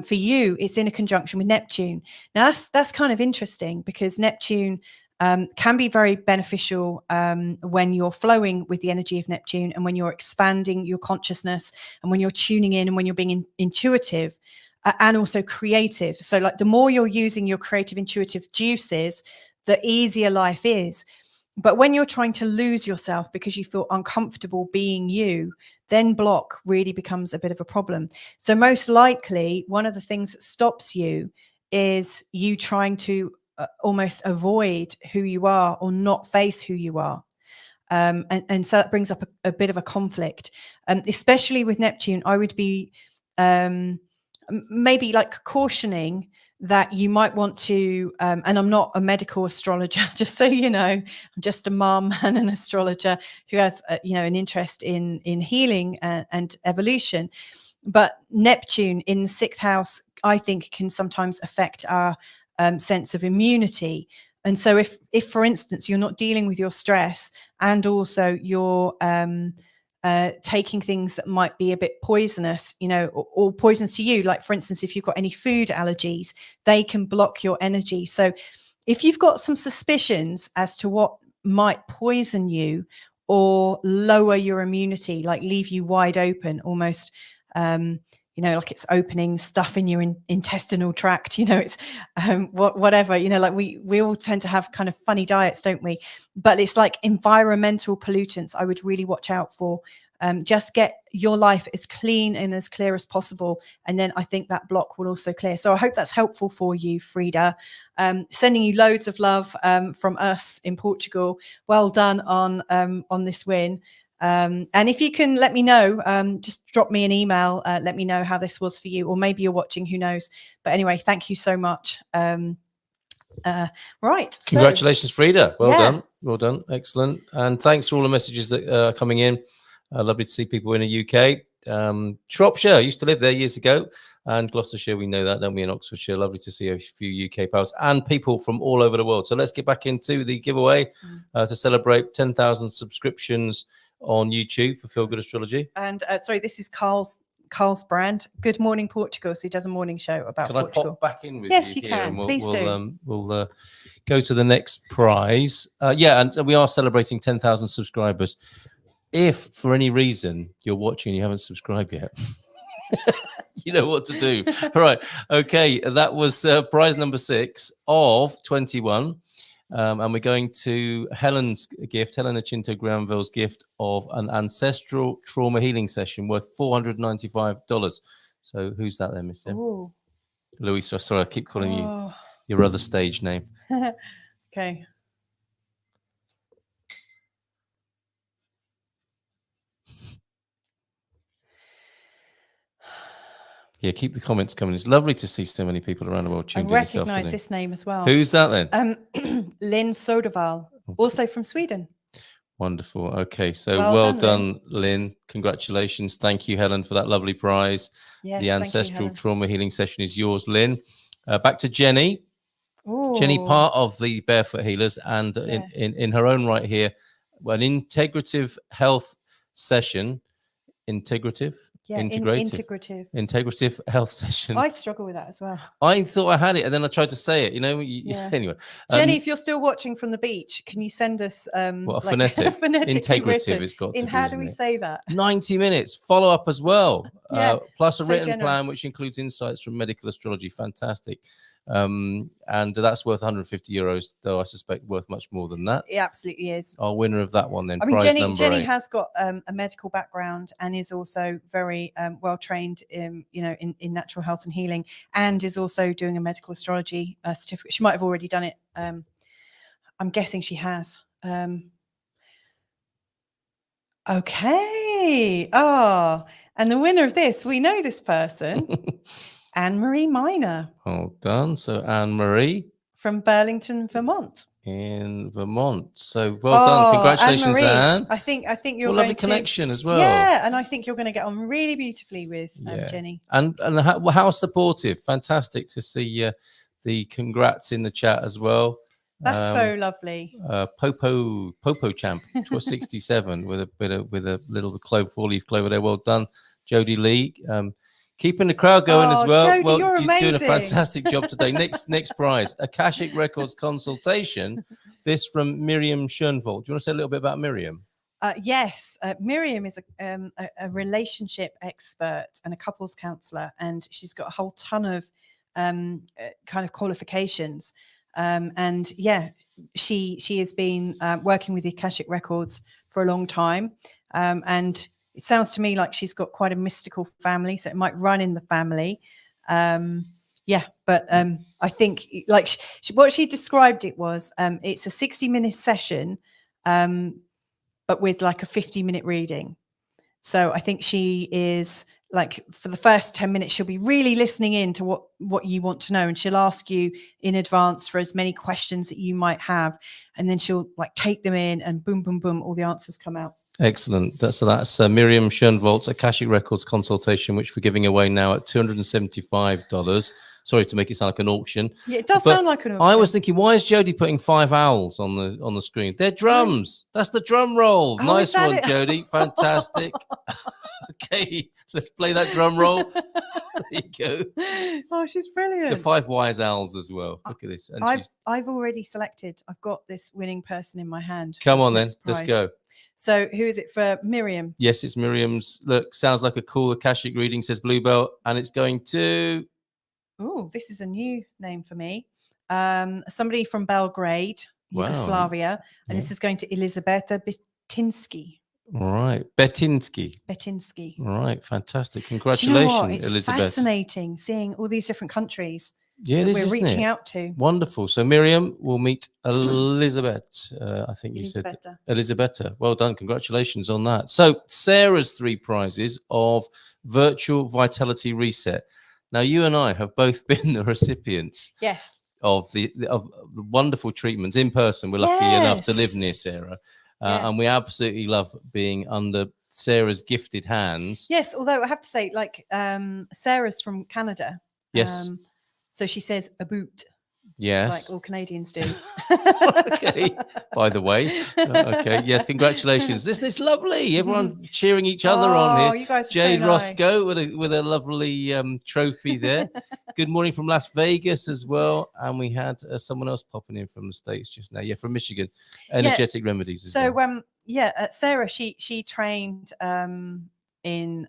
For you, it's in a conjunction with Neptune. Now that's kind of interesting, because Neptune can be very beneficial when you're flowing with the energy of Neptune, and when you're expanding your consciousness, and when you're tuning in, and when you're being intuitive and also creative. So like the more you're using your creative intuitive juices, the easier life is. But when you're trying to lose yourself because you feel uncomfortable being you, then block really becomes a bit of a problem. So most likely one of the things that stops you is you trying to almost avoid who you are, or not face who you are. And so that brings up a bit of a conflict, especially with Neptune. I would be maybe like cautioning that you might want to, and I'm not a medical astrologer, just so you know, I'm just a mom and an astrologer who has, an interest in healing and evolution. But Neptune in the 6th house, I think, can sometimes affect our sense of immunity. And so if for instance, you're not dealing with your stress, and also you're taking things that might be a bit poisonous, or poisonous to you, like for instance, if you've got any food allergies, they can block your energy. So if you've got some suspicions as to what might poison you or lower your immunity, like leave you wide open, almost like it's opening stuff in your intestinal tract, it's whatever, like we all tend to have kind of funny diets, don't we? But it's like environmental pollutants I would really watch out for. Just get your life as clean and as clear as possible, and then I think that block will also clear. So I hope that's helpful for you, Frida. Sending you loads of love from us in Portugal. Well done on this win. And if you can let me know, just drop me an email, let me know how this was for you, or maybe you're watching, who knows. But anyway, thank you so much. Right. Congratulations, Frida. Well done. Excellent. And thanks for all the messages that are coming in. Lovely to see people in the UK. Shropshire, I used to live there years ago, and Gloucestershire, we know that, don't we, in Oxfordshire. Lovely to see a few UK pals and people from all over the world. So let's get back into the giveaway to celebrate 10,000 subscriptions on YouTube for Feel Good Astrology. And sorry, this is Carl's brand. Good Morning Portugal. So he does a morning show about Portugal. Can I pop back in with yes, you? Yes, you can. Please do. We'll go to the next prize. And we are celebrating 10,000 subscribers. If for any reason you're watching and you haven't subscribed yet, you know what to do. All right. Okay. That was prize number 6 of 21. And we're going to Helen's gift, Helena Chinto Granville's gift of an ancestral trauma healing session worth $495. So who's that then, Miss Sim? Louise, sorry, I keep calling you your other stage name. Okay. Yeah, keep the comments coming. It's lovely to see so many people around the world tuned in this afternoon. I recognise this name as well. Who's that then? Lynn Soderval, also from Sweden. Wonderful. Okay, so well done, Lynn. Congratulations. Thank you, Helen, for that lovely prize. Yes, the ancestral trauma healing session is yours, Lynn. Back to Jenny. Ooh. Jenny, part of the Barefoot Healers, and in her own right here, an integrative health session. Integrative health session. I struggle with that as well. I thought I had it, and then I tried to say it. Anyway. Jenny, if you're still watching from the beach, can you send us phonetic integrative? It's got to be. How do we say that? 90 minutes follow up as well. Plus a written plan, which includes insights from medical astrology. Fantastic. And that's worth €150, though I suspect worth much more than that. It absolutely is. Our winner of that one then. I mean, Jenny has got a medical background and is also very well trained in natural health and healing, and is also doing a medical astrology certificate. She might have already done it. I'm guessing she has. Okay. Jenny. Oh, and the winner of this, we know this person, Anne-Marie Miner Well done. So Anne-Marie from Burlington, Vermont. in Vermont. So well done. Congratulations, Anne-Marie. Anne. I think you're What a going lovely to connection as well. Yeah, and I think you're going to get on really beautifully with Yeah. Jenny. And how supportive. Fantastic to see the congrats in the chat as well. That's so lovely. Popo Champ 67 with a little four-leaf clover there. Well done, Jody Lee. Keeping the crowd going as well. Jody, well, you're amazing. doing a fantastic job today. Next prize, Akashic Records consultation. This from Miriam Schoenvold. Do you want to say a little bit about Miriam? Yes, Miriam is a relationship expert and a couples counselor, and she's got a whole ton of kind of qualifications. And yeah, she has been working with the Akashic Records for a long time, and it sounds to me like she's got quite a mystical family, so it might run in the family. But I think like what she described it was it's a 60-minute session, but with like a 50-minute reading. So I think she is like, for the first 10 minutes, she'll be really listening in to what you want to know. And she'll ask you in advance for as many questions that you might have. And then she'll like take them in and boom, boom, boom, all the answers come out. Excellent. That's Miriam Schoenvold's Akashic Records consultation, which we're giving away now at $275. Sorry to make it sound like an auction. Yeah, it does sound like an auction. I was thinking, why is Jody putting 5 owls on the screen? They're drums. That's the drum roll. Nice one, Jody. Fantastic. Okay, let's play that drum roll. There you go. Oh, she's brilliant. The 5 wise owls as well. Look at this. And I've already selected. I've got this winning person in my hand. Come on then, let's go. So who is it for Miriam? Yes, it's Miriam's. Look, sounds like a cool Akashic reading, says Bluebell, and it's going to... Oh, this is a new name for me. Somebody from Belgrade, Yugoslavia, and this is going to Elizabeta Betinsky. All right, Betinsky. All right, fantastic. Congratulations, it's Elizabeth. Fascinating seeing all these different countries. Yeah, we're reaching out to. Wonderful. So Miriam will meet Elizabeth. I think you said Elizabeta. Well done. Congratulations on that. So Sarah's 3 prizes of Virtual Vitality Reset. Now you and I have both been the recipients. Yes. Of the wonderful treatments in person. We're lucky enough to live near Sarah, and we absolutely love being under Sarah's gifted hands. Yes, although I have to say, like Sarah's from Canada. Yes. So she says a boot. Yes. Like all Canadians do. Okay. By the way. Okay. Yes. Congratulations. Isn't this lovely? Everyone cheering each other on here. You guys are Jade so nice. Roscoe with a lovely trophy there. Good morning from Las Vegas as well. And we had someone else popping in from the States just now. Yeah, from Michigan. Energetic Remedies as well. So Sarah, she trained in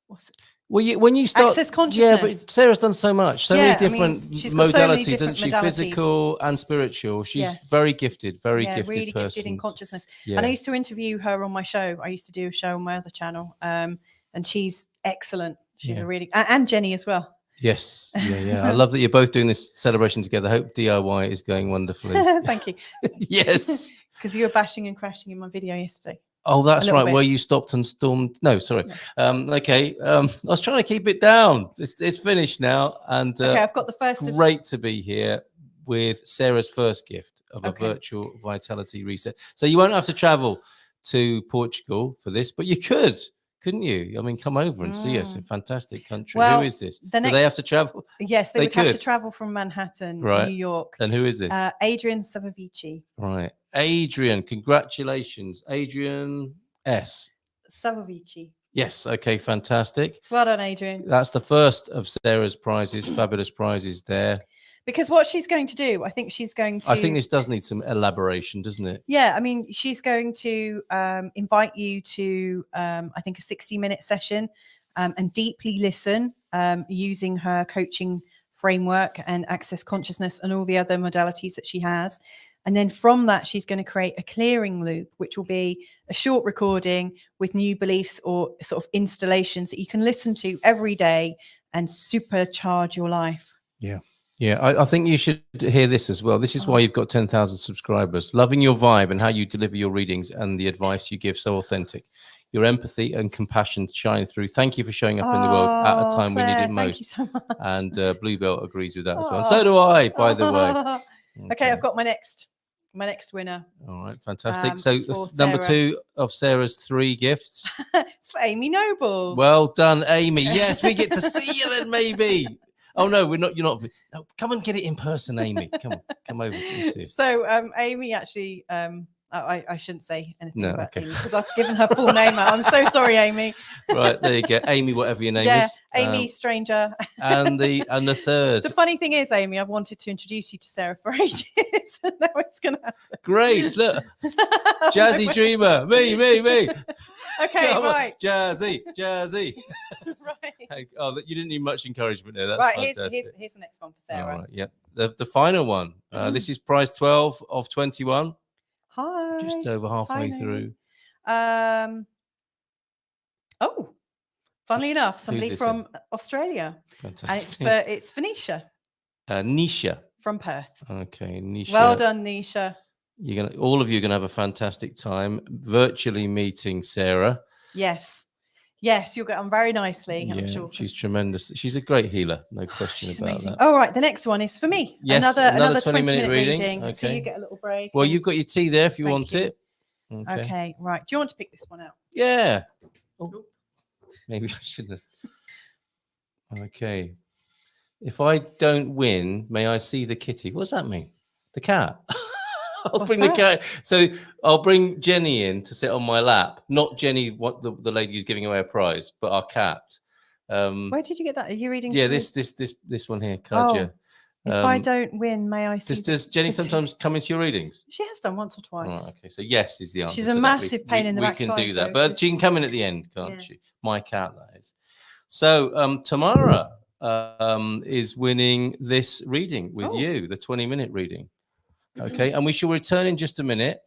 what's it? Well, when you start access consciousness, but Sarah's done so much, so many different modalities, isn't she? Modalities. Physical and spiritual. She's very gifted, very gifted really person. Gifted in consciousness. Yeah. And I used to interview her on my show. I used to do a show on my other channel, and she's excellent. She's a really and Jenny as well. Yes, yeah. I love that you're both doing this celebration together. I hope DIY is going wonderfully. Thank you. Yes, because you were bashing and crashing in my video yesterday. Oh, that's right. Where you stopped and stormed. No, sorry. Okay. I was trying to keep it down. It's finished now. And okay, I've got the first. Great to be here with Sarah's first gift of a virtual vitality reset. So you won't have to travel to Portugal for this, but you could, couldn't you? I mean, come over and see us. A fantastic country. Well, who is this? Do they have to travel? Yes, they would have to travel from Manhattan, New York. And who is this? Adrian Savavici. Right. Adrian, congratulations. Adrian S. Savavici. Yes. Okay. Fantastic. Well done, Adrian. That's the first of Sarah's prizes. Fabulous prizes there. Because what she's going to do, I think she's going to... I think this does need some elaboration, doesn't it? Yeah. I mean, she's going to invite you to, I think, a 60-minute session and deeply listen using her coaching framework and access consciousness and all the other modalities that she has. And then from that, she's going to create a clearing loop, which will be a short recording with new beliefs or sort of installations that you can listen to every day and supercharge your life. Yeah. Yeah, I think you should hear this as well. This is why you've got 10,000 subscribers. Loving your vibe and how you deliver your readings and the advice you give, so authentic. Your empathy and compassion shine through. Thank you for showing up in the world at a time Claire, we need it thank you most. so much. And Bluebell agrees with that as well. And Oh. so do I, by the way. Okay, I've got my next winner. All right, fantastic. So for number Sarah. 2 of Sarah's 3 gifts. It's for Amy Noble. Well done, Amy. Yes, we get to see you then, maybe. Oh no, we're not. You're not. No, come and get it in person, Amy. Come over. And see us. So Amy actually, I shouldn't say anything about okay. Amy because I've given her full name out. I'm so sorry, Amy. Right, there you go, Amy. Whatever your name is. Amy Stranger. And the third. The funny thing is, Amy, I've wanted to introduce you to Sarah for ages, and now it's going to happen. Great. Look, Jazzy Dreamer. Me. Okay, Come on, right. Jazzy. Right. Oh, you didn't need much encouragement there. That's Right, fantastic. here's the next one for Sarah. All right, yeah. The final one. This is prize 12 of 21. Hi. Just over halfway through. Oh, funnily enough, somebody from Australia. Fantastic. And it's Venetia. Nisha From Perth. Okay, Nisha. Well done, Nisha. All of you are gonna have a fantastic time virtually meeting Sarah. Yes, you'll get on very nicely. I'm sure. She's tremendous. She's a great healer, no question about amazing. that. Oh, right, the next one is for me. Yes, another 20-minute reading. Okay. So you get a little break. Well, you've got your tea there if you want it. Okay, right. Do you want to pick this one out? Yeah. Oh, maybe I shouldn't have. Okay. If I don't win, may I see the kitty? What does that mean? The cat. I'll bring the cat. So I'll bring Jenny in to sit on my lap. Not Jenny, what the lady who's giving away a prize, but our cat. Where did you get that? Are you reading? Yeah, this one here, Kaja. If I don't win, may I see? Does Jenny sometimes come into your readings? She has done once or twice. Oh, okay, so yes is the answer. She's a massive pain in the backside. We can do that, but she can come in at the end, can't she? My cat, that is. So Tamara is winning this reading with you, the 20-minute reading. Okay, and we shall return in just a minute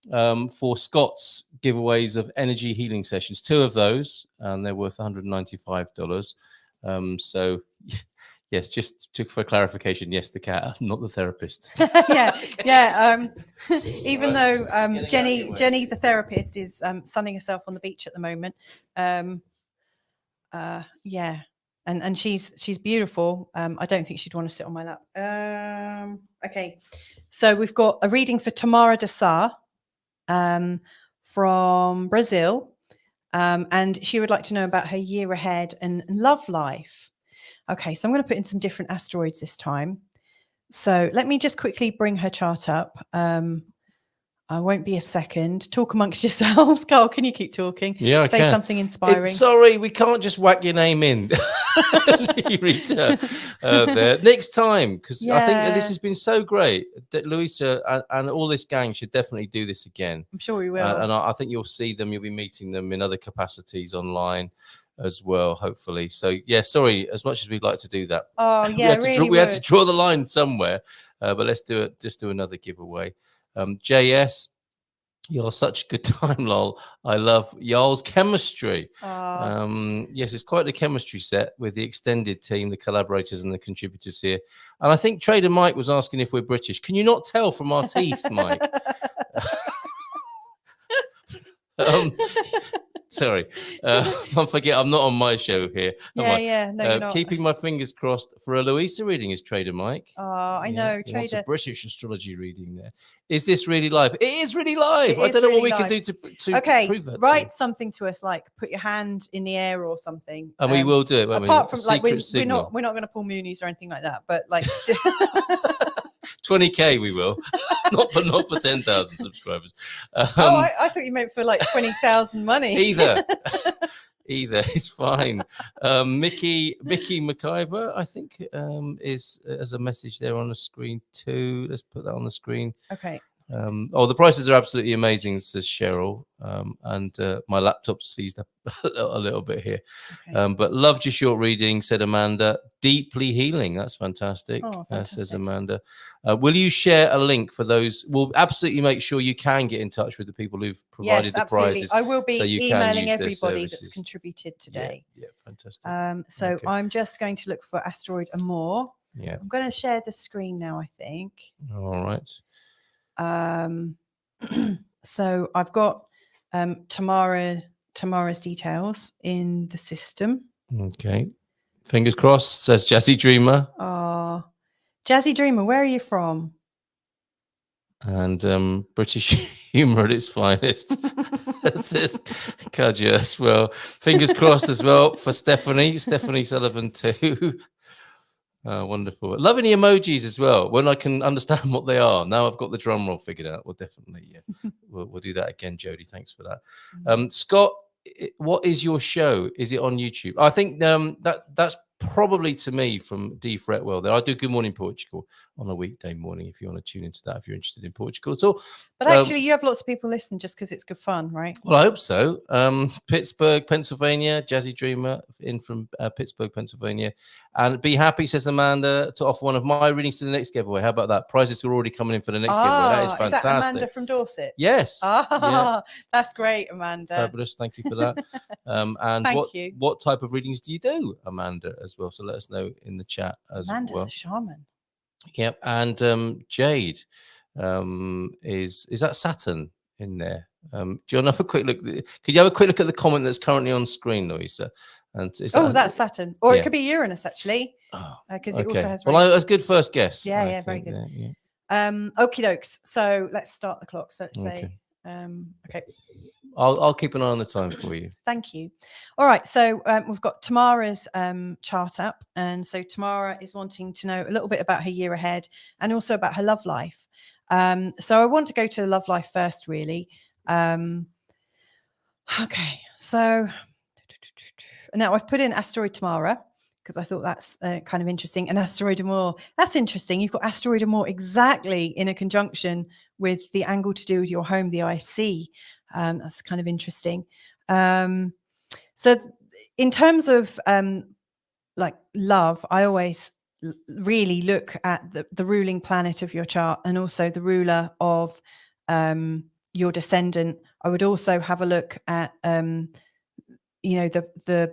for Scott's giveaways of energy healing sessions. 2 of those, and they're worth $195. So, yes, just for clarification, yes, the cat, not the therapist. Even though Jenny, the therapist, is sunning herself on the beach at the moment. And she's beautiful. I don't think she'd want to sit on my lap. Okay, so we've got a reading for Tamara de Sá from Brazil, and she would like to know about her year ahead and love life. Okay, so I'm going to put in some different asteroids this time. So let me just quickly bring her chart up. I won't be a second. Talk amongst yourselves. Carl, can you keep talking? Yeah, I Say can. something inspiring. Sorry, we can't just whack your name in. Rita, there. Next time, because I think this has been so great. That Louisa and all this gang should definitely do this again. I'm sure we will. And I think you'll see them. You'll be meeting them in other capacities online as well, hopefully. So, yeah, sorry, as much as we'd like to do that. Oh, yeah, we had to draw the line somewhere. But let's do it. Just do another giveaway. JS, you're such a good time, lol. I love y'all's chemistry. Yes, it's quite the chemistry set with the extended team, the collaborators and the contributors here. And I think Trader Mike was asking if we're British. Can you not tell from our teeth, Mike? Sorry, I forget I'm not on my show here. No, you're not. Keeping my fingers crossed for a Louisa reading is Trader Mike. I know, He Trader. wants a British astrology reading there. Is this really live? It is really live. I don't know really what we live. can do to prove that. Write something to us, like put your hand in the air or something. And we will do it. Apart from like we're signal. not going to pull Moonies or anything like that, but like 20K we will. not for 10,000 subscribers. I thought you meant for like 20,000 money. Either is fine. Mickey McIver, I think, is as a message there on the screen too. Let's put that on the screen. Okay. The prices are absolutely amazing, says Cheryl. And my laptop seized up a little bit here. Okay. But loved your short reading, said Amanda. Deeply healing. That's fantastic. Says Amanda. Will you share a link for those? We'll absolutely make sure you can get in touch with the people who've provided the prizes. I will be emailing everybody that's contributed today. Yeah, fantastic. So I'm just going to look for Asteroid Amor. Yeah. I'm going to share the screen now, I think. All right. So I've got Tamara's details in the system. Okay. Fingers crossed, says Jazzy Dreamer. Oh, Jazzy Dreamer, where are you from? And British humour at its finest. Says Kajus. Well, fingers crossed as well for Stephanie Sullivan too. Wonderful. Loving the emojis as well. When I can understand what they are. Now I've got the drum roll figured out. We'll definitely, we'll do that again, Jodie. Thanks for that. Scott, what is your show? Is it on YouTube? I think that's probably to me from D Fretwell there. I do Good Morning Portugal on a weekday morning if you want to tune into that, if you're interested in Portugal at all. But actually, you have lots of people listen just because it's good fun, right? Well, I hope so. Pittsburgh, Pennsylvania, Jazzy Dreamer in from Pittsburgh, Pennsylvania. And be happy, says Amanda, to offer one of my readings to the next giveaway. How about that? Prizes are already coming in for the next giveaway. That is fantastic. Is that Amanda from Dorset? Yes. Yeah. That's great, Amanda. Fabulous. Thank you for that. And what type of readings do you do, Amanda, as well? So let us know in the chat as Amanda's well. A shaman. Yep. And Jade, is that Saturn in there? Do you want to have a quick look? Could you have a quick look at the comment that's currently on screen, Louisa? And that's Saturn, or it could be Uranus actually, because it also has. Well, that's a good first guess. Yeah, very good. Okie dokes. So let's start the clock. So let's say, okay. I'll keep an eye on the time for you. Thank you. All right. So we've got Tamara's chart up, and so Tamara is wanting to know a little bit about her year ahead and also about her love life. So I want to go to the love life first, really. Okay, so now I've put in asteroid Tamara because I thought that's kind of interesting. And asteroid Amor, that's interesting. You've got asteroid Amor exactly in a conjunction with the angle to do with your home, the IC. That's kind of interesting. So in terms of like love, I always really look at the ruling planet of your chart and also the ruler of your descendant. I would also have a look at the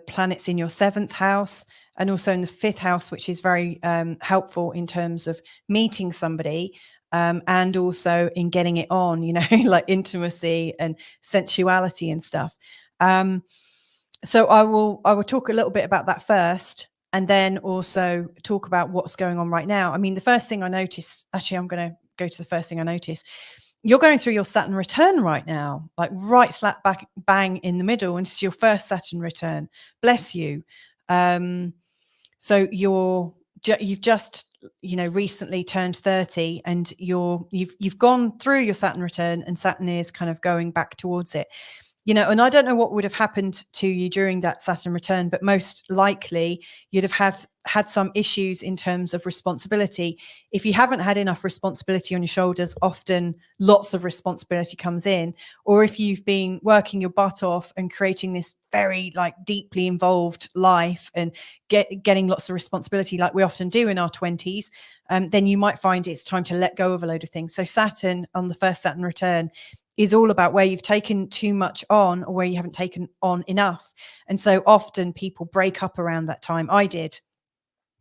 planets in your 7th house and also in the 5th house, which is very helpful in terms of meeting somebody and also in getting it on, like intimacy and sensuality and stuff. So I will talk a little bit about that first, and then also talk about what's going on right now. I mean, the first thing I noticed, actually, I'm going to go to the first thing I noticed. You're going through your Saturn return right now, like right slap back bang in the middle, and it's your first Saturn return. Bless you. So you've just recently turned 30, and you've gone through your Saturn return, and Saturn is kind of going back towards it. And I don't know what would have happened to you during that Saturn return, but most likely you'd have had some issues in terms of responsibility. If you haven't had enough responsibility on your shoulders, often lots of responsibility comes in. Or if you've been working your butt off and creating this very deeply involved life and getting lots of responsibility like we often do in our 20s, then you might find it's time to let go of a load of things. So Saturn on the first Saturn return is all about where you've taken too much on or where you haven't taken on enough. And so often people break up around that time. I did.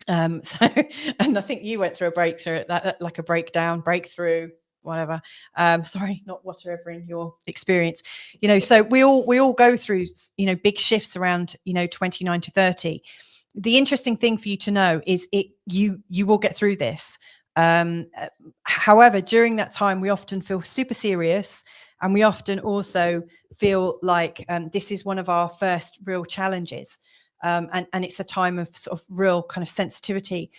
And I think you went through a breakthrough, like a breakdown, breakthrough, whatever. Sorry, not whatever in your experience. So we all go through, big shifts around, 29 to 30. The interesting thing for you to know is you will get through this. However, during that time, we often feel super serious, and we often also feel like this is one of our first real challenges. And it's a time of sort of real kind of sensitivity.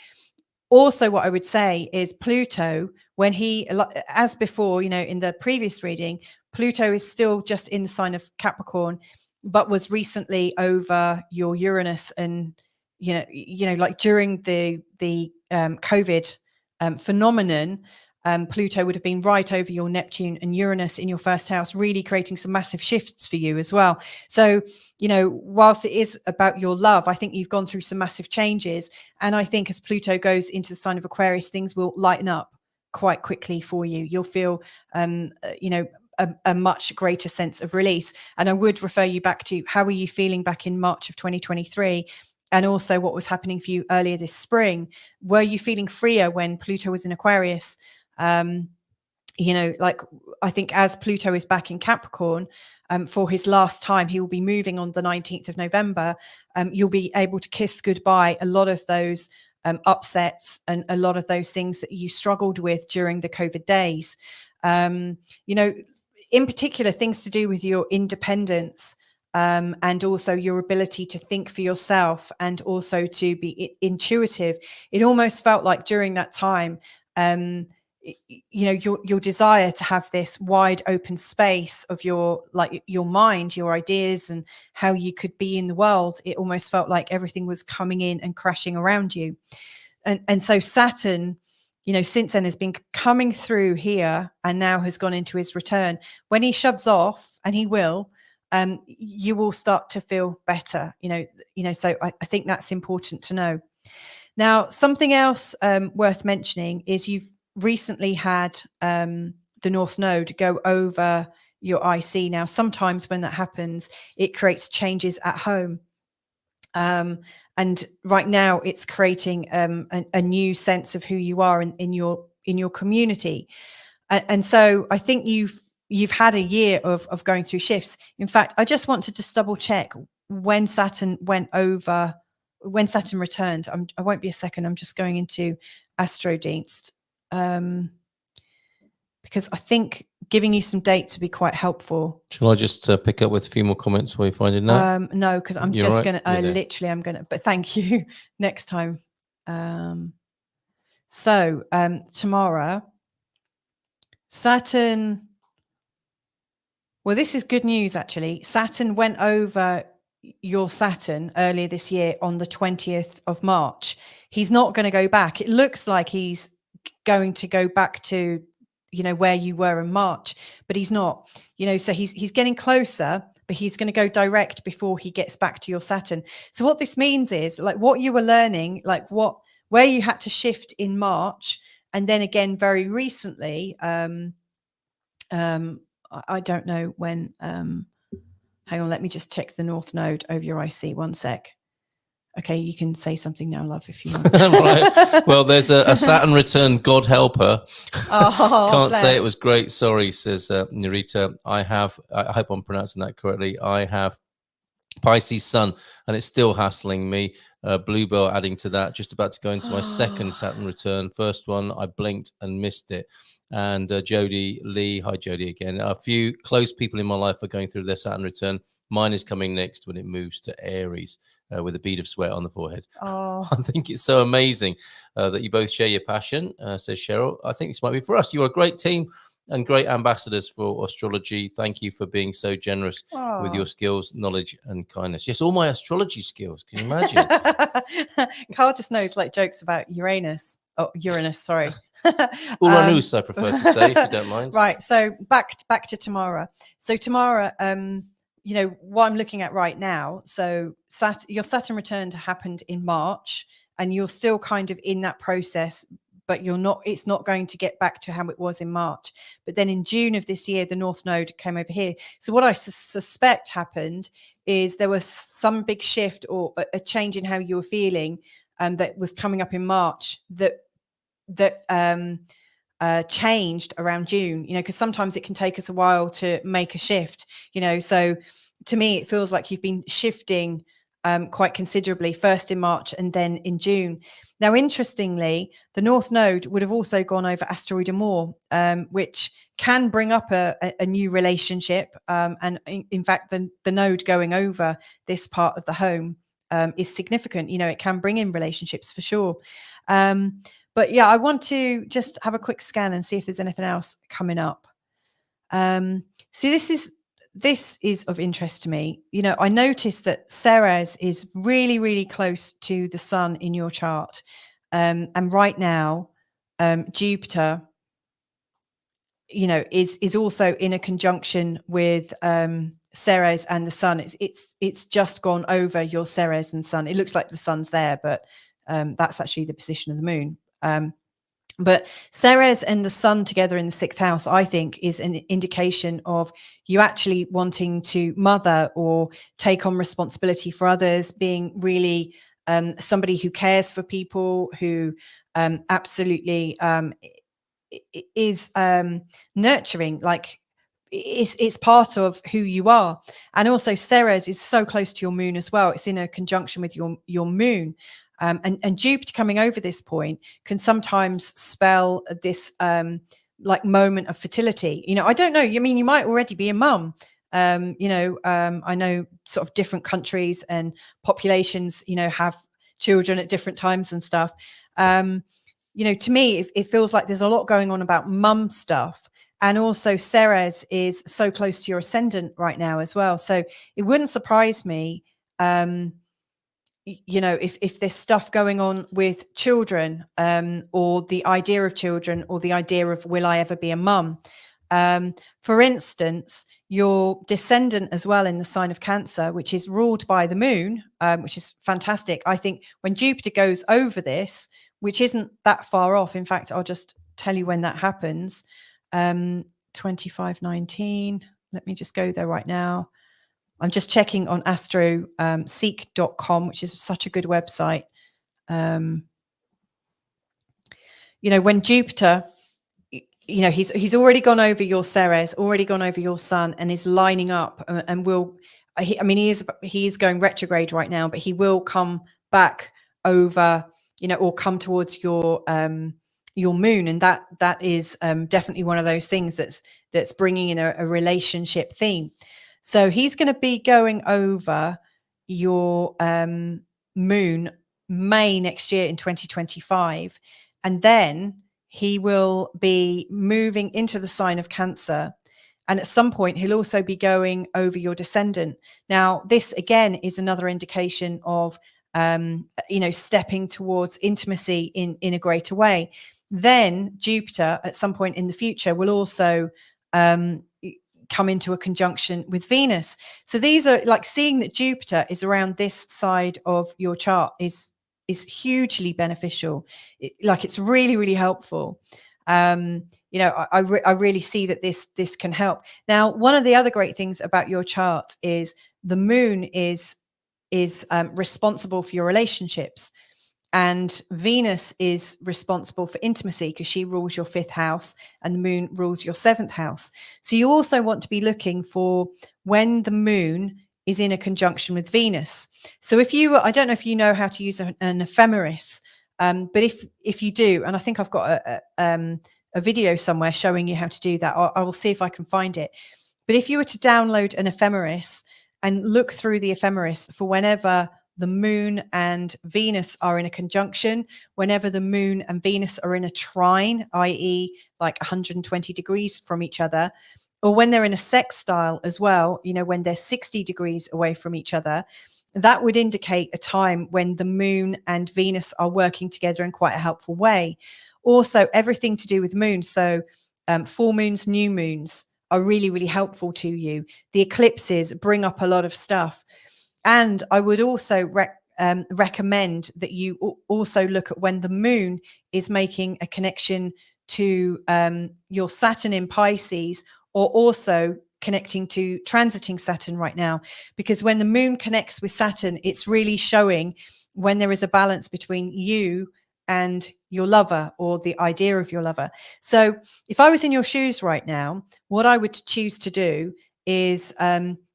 Also, what I would say is Pluto, when he, as before, in the previous reading, Pluto is still just in the sign of Capricorn, but was recently over your Uranus, and like during the COVID phenomenon, Pluto would have been right over your Neptune and Uranus in your first house, really creating some massive shifts for you as well. So, whilst it is about your love, I think you've gone through some massive changes. And I think as Pluto goes into the sign of Aquarius, things will lighten up quite quickly for you. You'll feel, a much greater sense of release. And I would refer you back to how were you feeling back in March of 2023? and also what was happening for you earlier this spring. Were you feeling freer when Pluto was in Aquarius? Like I think as Pluto is back in Capricorn for his last time, he will be moving on the 19th of November. You'll be able to kiss goodbye a lot of those upsets and a lot of those things that you struggled with during the COVID days. In particular, things to do with your independence and also your ability to think for yourself and also to be intuitive. It almost felt like during that time, your desire to have this wide open space of your mind, your ideas, and how you could be in the world. It almost felt like everything was coming in and crashing around you. And so Saturn, since then has been coming through here and now has gone into his return. When he shoves off, and he will, you will start to feel better, so I think that's important to know. Now, something else worth mentioning is you've recently had the North Node go over your IC. Now, sometimes when that happens, it creates changes at home. And right now it's creating a new sense of who you are in your community. And so I think you've had a year of going through shifts. In fact, I just wanted to just double check when Saturn returned. I won't be a second. I'm just going into Astrodienst. Because I think giving you some dates would be quite helpful. Shall I just pick up with a few more comments while you're finding that? No, because I'm You're just right. I'm going to, but thank you. Next time. Tomorrow, Saturn. Well, this is good news, actually. Saturn went over your Saturn earlier this year on the 20th of March. He's not going to go back. It looks like he's going to go back to where you were in March, but he's not, so he's getting closer, but he's going to go direct before he gets back to your Saturn. So what this means is, like, what you were learning, like where you had to shift in March, and then again very recently, I don't know when, hang on, let me just check the North Node over your IC, one sec. Okay, you can say something now, love, if you want. Right. Well, there's a Saturn return, God help her. Oh, Can't bless. say it was great. Sorry, says Narita. I hope I'm pronouncing that correctly. I have Pisces Sun, and it's still hassling me. Bluebell adding to that, just about to go into my second Saturn return. First one, I blinked and missed it. And Jodie Lee, hi Jodie again. A few close people in my life are going through their Saturn return. Mine is coming next when it moves to Aries with a bead of sweat on the forehead. Oh. I think it's so amazing that you both share your passion, says Cheryl. I think this might be for us. You're a great team and great ambassadors for astrology. Thank you for being so generous with your skills, knowledge, and kindness. Yes, all my astrology skills. Can you imagine? Carl just knows like jokes about Uranus. Oh, Uranus, sorry. Uranus, I prefer to say, if you don't mind. Right. So back to Tamara. So Tamara, what I'm looking at right now. So your Saturn return happened in March, and you're still kind of in that process, but it's not going to get back to how it was in March. But then in June of this year, the North Node came over here. So what I suspect happened is there was some big shift or a change in how you were feeling that was coming up in March that changed around June, because sometimes it can take us a while to make a shift, so to me, it feels like you've been shifting quite considerably, first in March and then in June. Now, interestingly, the North Node would have also gone over asteroid Amor, which can bring up a new relationship. And in fact, the node going over this part of the home is significant. It can bring in relationships for sure. But yeah, I want to just have a quick scan and see if there's anything else coming up. See, this is of interest to me. I noticed that Ceres is really, really close to the sun in your chart. And right now, Jupiter, is also in a conjunction with Ceres and the sun. It's just gone over your Ceres and sun. It looks like the sun's there, but that's actually the position of the moon. But Ceres and the sun together in the 6th house, I think, is an indication of you actually wanting to mother or take on responsibility for others, being really somebody who cares for people, who absolutely is nurturing, like it's part of who you are. And also Ceres is so close to your moon as well. It's in a conjunction with your moon. And Jupiter coming over this point can sometimes spell this like moment of fertility. You know, I don't know. I mean, you might already be a mum. You know, I know sort of different countries and populations, you know, have children at different times and stuff. You know, to me, it feels like there's a lot going on about mum stuff. And also Ceres is so close to your ascendant right now as well. So it wouldn't surprise me, you know, if there's stuff going on with children, or the idea of children, or the idea of will I ever be a mum? For instance, your descendant as well in the sign of Cancer, which is ruled by the moon, which is fantastic. I think when Jupiter goes over this, which isn't that far off. In fact, I'll just tell you when that happens. 2519. Let me just go there right now. I'm just checking on astroseek.com, which is such a good website. You know, when Jupiter, you know, he's already gone over your Ceres, already gone over your Sun, and is lining up, and will. I mean, he is going retrograde right now, but he will come back over, you know, or come towards your moon, and that is definitely one of those things that's bringing in a relationship theme. So he's going to be going over your moon May next year in 2025, and then he will be moving into the sign of Cancer. And at some point, he'll also be going over your descendant. Now, this again is another indication of, you know, stepping towards intimacy in a greater way. Then Jupiter at some point in the future will also come into a conjunction with Venus. So these are like, seeing that Jupiter is around this side of your chart is hugely beneficial. It's really, really helpful. You know, I really see that this can help. Now, one of the other great things about your chart is the moon is responsible for your relationships, and Venus is responsible for intimacy because she rules your 5th house and the moon rules your 7th house. So you also want to be looking for when the moon is in a conjunction with Venus. So I don't know if you know how to use an ephemeris, but if you do, and I think I've got a video somewhere showing you how to do that. I will see if I can find it. But if you were to download an ephemeris and look through the ephemeris for whenever the moon and Venus are in a conjunction, whenever the moon and Venus are in a trine, i.e. like 120 degrees from each other, or when they're in a sextile as well, you know, when they're 60 degrees away from each other, that would indicate a time when the moon and Venus are working together in quite a helpful way. Also, everything to do with moon. So full moons, new moons are really, really helpful to you. The eclipses bring up a lot of stuff. And I would also recommend that you also look at when the moon is making a connection to your Saturn in Pisces, or also connecting to transiting Saturn right now. Because when the moon connects with Saturn, it's really showing when there is a balance between you and your lover, or the idea of your lover. So if I was in your shoes right now, what I would choose to do is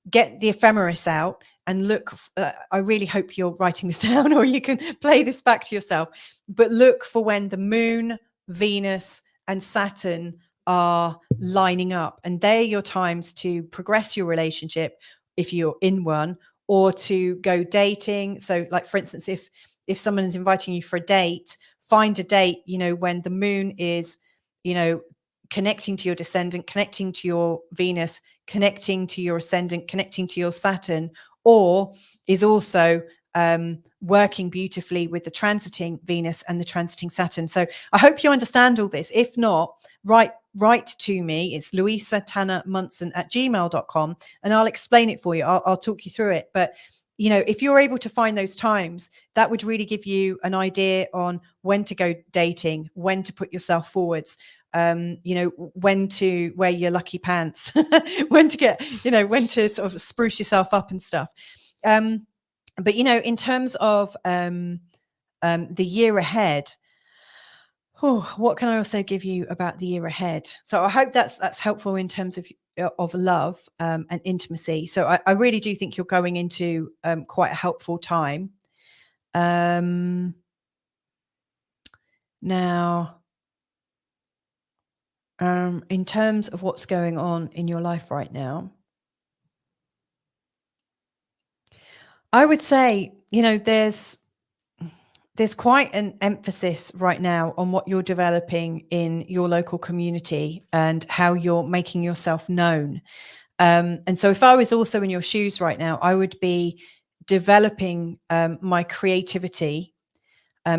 get the ephemeris out and look. I really hope you're writing this down, or you can play this back to yourself. But look for when the moon, Venus, and Saturn are lining up, and they're your times to progress your relationship if you're in one, or to go dating. So, like for instance, if someone is inviting you for a date, find a date, you know, when the moon is, you know, connecting to your descendant, connecting to your Venus, connecting to your ascendant, connecting to your Saturn, or is also working beautifully with the transiting Venus and the transiting Saturn. So I hope you understand all this. If not, write to me. It's louisatannermunson@gmail.com, and I'll explain it for you. I'll talk you through it. But you know, if you're able to find those times, that would really give you an idea on when to go dating, when to put yourself forwards, you know, when to wear your lucky pants, when to get, you know, when to sort of spruce yourself up and stuff. But, in terms of the year ahead, what can I also give you about the year ahead? So I hope that's helpful in terms of love and intimacy. So I really do think you're going into quite a helpful time. Now, in terms of what's going on in your life right now, I would say, there's quite an emphasis right now on what you're developing in your local community and how you're making yourself known. And so if I was also in your shoes right now, I would be developing my creativity,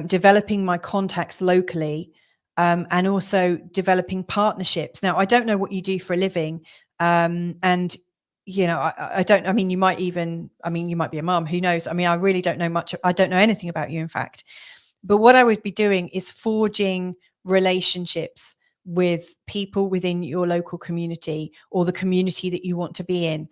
developing my contacts locally, and also developing partnerships. Now, I don't know what you do for a living. And I don't, you might be a mum, who knows? I really don't know much. I don't know anything about you, in fact. But what I would be doing is forging relationships with people within your local community or the community that you want to be in.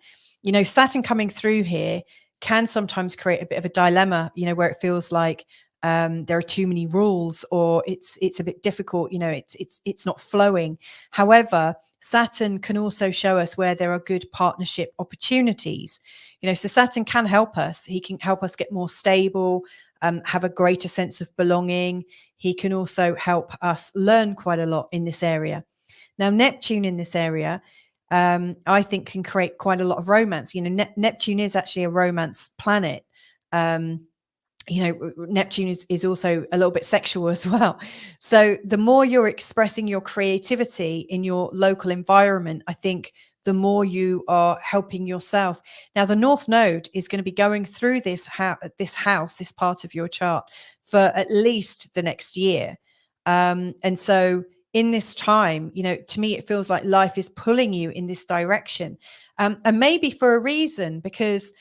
Saturn coming through here can sometimes create a bit of a dilemma, where it feels like there are too many rules, or it's a bit difficult, it's not flowing. However, Saturn can also show us where there are good partnership opportunities. So Saturn can help us. He can help us get more stable, have a greater sense of belonging. He can also help us learn quite a lot in this area. Now, Neptune in this area, I think, can create quite a lot of romance. Neptune is actually a romance planet. Neptune is also a little bit sexual as well. So the more you're expressing your creativity in your local environment, I think the more you are helping yourself. Now, the North Node is going to be going through this house, this part of your chart, for at least the next year. And so in this time, to me, it feels like life is pulling you in this direction. And maybe for a reason, because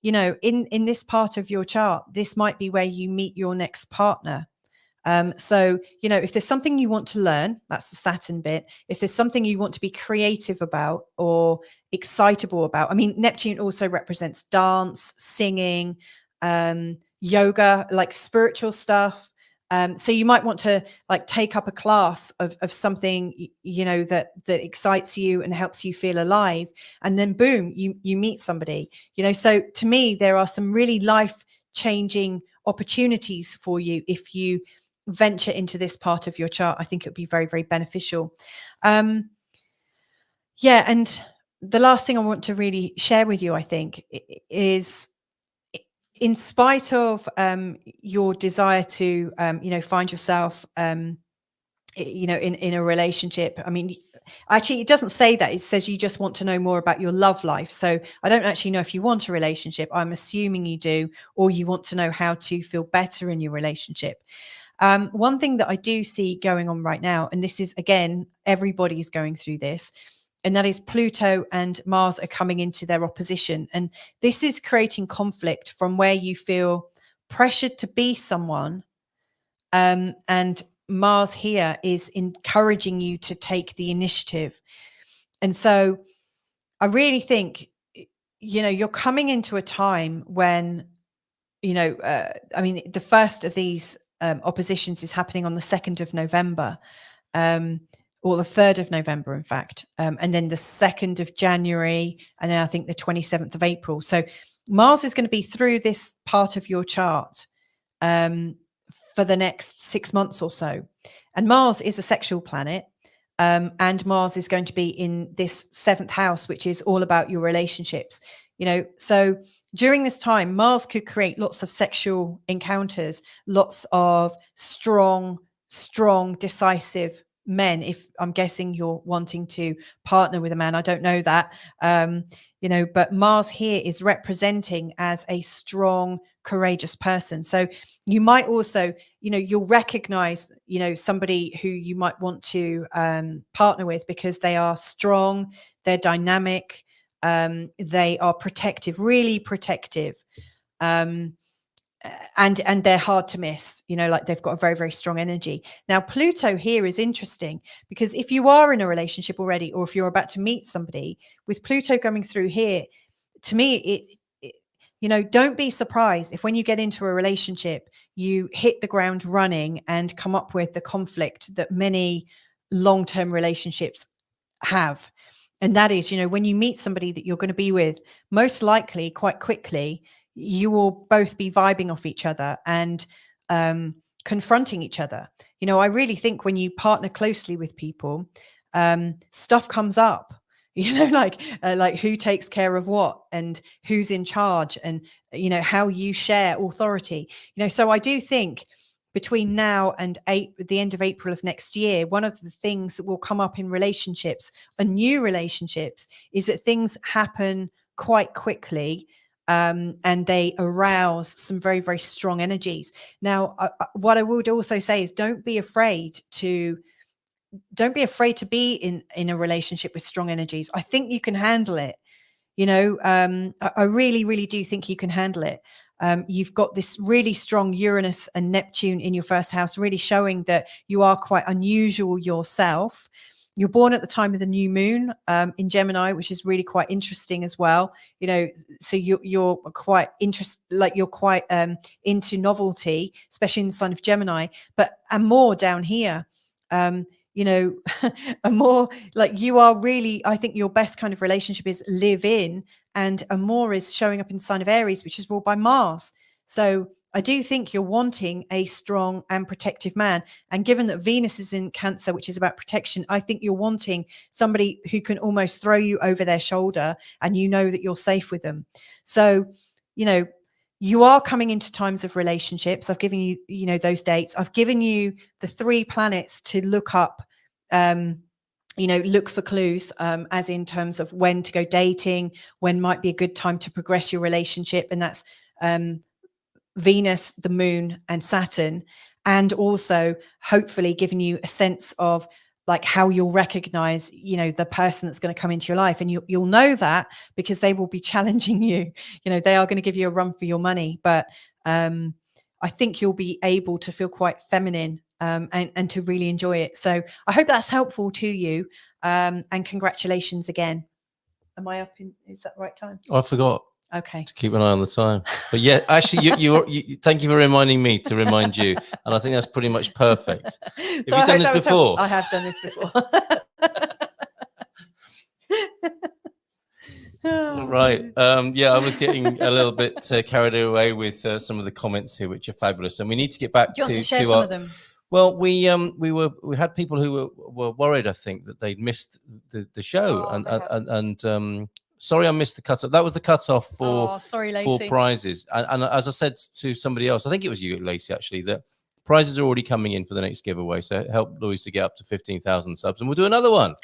in this part of your chart, this might be where you meet your next partner. So, if there's something you want to learn, that's the Saturn bit. If there's something you want to be creative about or excitable about, Neptune also represents dance, singing, yoga, like spiritual stuff. So you might want to take up a class of something, that excites you and helps you feel alive. And then boom, you meet somebody, so to me, there are some really life-changing opportunities for you if you venture into this part of your chart. I think it would be very, very beneficial. And the last thing I want to really share with you, I think, is, in spite of your desire to find yourself in a relationship, actually, it doesn't say that. It says you just want to know more about your love life. So I don't actually know if you want a relationship. I'm assuming you do, or you want to know how to feel better in your relationship. One thing that I do see going on right now, and this is, again, everybody is going through this, and that is Pluto and Mars are coming into their opposition. And this is creating conflict from where you feel pressured to be someone. And Mars here is encouraging you to take the initiative. And so I really think, you're coming into a time when, the first of these oppositions is happening on the 2nd of November. Or the 3rd of November, in fact, and then the 2nd of January, and then I think the 27th of April. So Mars is going to be through this part of your chart for the next 6 months or so. And Mars is a sexual planet, and Mars is going to be in this 7th house, which is all about your relationships. So during this time, Mars could create lots of sexual encounters, lots of strong, decisive men. If I'm guessing you're wanting to partner with a man, I don't know that, but Mars here is representing as a strong, courageous person. So you might also, you'll recognize, somebody who you might want to partner with, because they are strong, they're dynamic, they are protective, really protective. And they're hard to miss, they've got a very, very strong energy. Now, Pluto here is interesting, because if you are in a relationship already, or if you're about to meet somebody, with Pluto coming through here, to me, you know, don't be surprised if when you get into a relationship, you hit the ground running and come up with the conflict that many long-term relationships have. And that is, you know, when you meet somebody that you're going to be with, most likely quite quickly, you will both be vibing off each other and confronting each other. You know, I really think when you partner closely with people, stuff comes up. You know, like who takes care of what and who's in charge, and you know how you share authority. You know, so I do think between now and the end of April of next year, one of the things that will come up in relationships and new relationships is that things happen quite quickly, and they arouse some very, very strong energies. Now, what I would also say is don't be afraid to be in a relationship with strong energies. I think you can handle it. You know, I really, really do think you can handle it. You've got this really strong Uranus and Neptune in your first house, really showing that you are quite unusual yourself. You're born at the time of the new moon in Gemini, which is really quite interesting as well. You know, so you're quite you're quite into novelty, especially in the sign of Gemini, and more down here. You know, a more like you are really, I think your best kind of relationship is live in, and Amor is showing up in the sign of Aries, which is ruled by Mars. So I do think you're wanting a strong and protective man. And given that Venus is in Cancer, which is about protection, I think you're wanting somebody who can almost throw you over their shoulder and you know that you're safe with them. So, you know, you are coming into times of relationships. I've given you, you know, those dates. I've given you the 3 planets to look up, you know, look for clues, as in terms of when to go dating, when might be a good time to progress your relationship. And that's Venus, the moon, and Saturn. And also hopefully giving you a sense of like how you'll recognize, you know, the person that's going to come into your life. And you'll know that because they will be challenging you. You know, they are going to give you a run for your money. But I think you'll be able to feel quite feminine and to really enjoy it. So I hope that's helpful to you. And congratulations again. Am I up in, is that the right time? I forgot. Okay. To keep an eye on the time. But yeah, actually, you thank you for reminding me to remind you. And I think that's pretty much perfect. Have you done this before? I have done this before. Right. Yeah, I was getting a little bit carried away with some of the comments here, which are fabulous. And we need to get back Do you want to share some of them? Well, we had people who were worried, I think, that they'd missed the show. Sorry, I missed the cutoff. That was the cutoff for prizes. And as I said to somebody else, I think it was you, Lacey, actually, that prizes are already coming in for the next giveaway. So help Louise to get up to 15,000 subs, and we'll do another one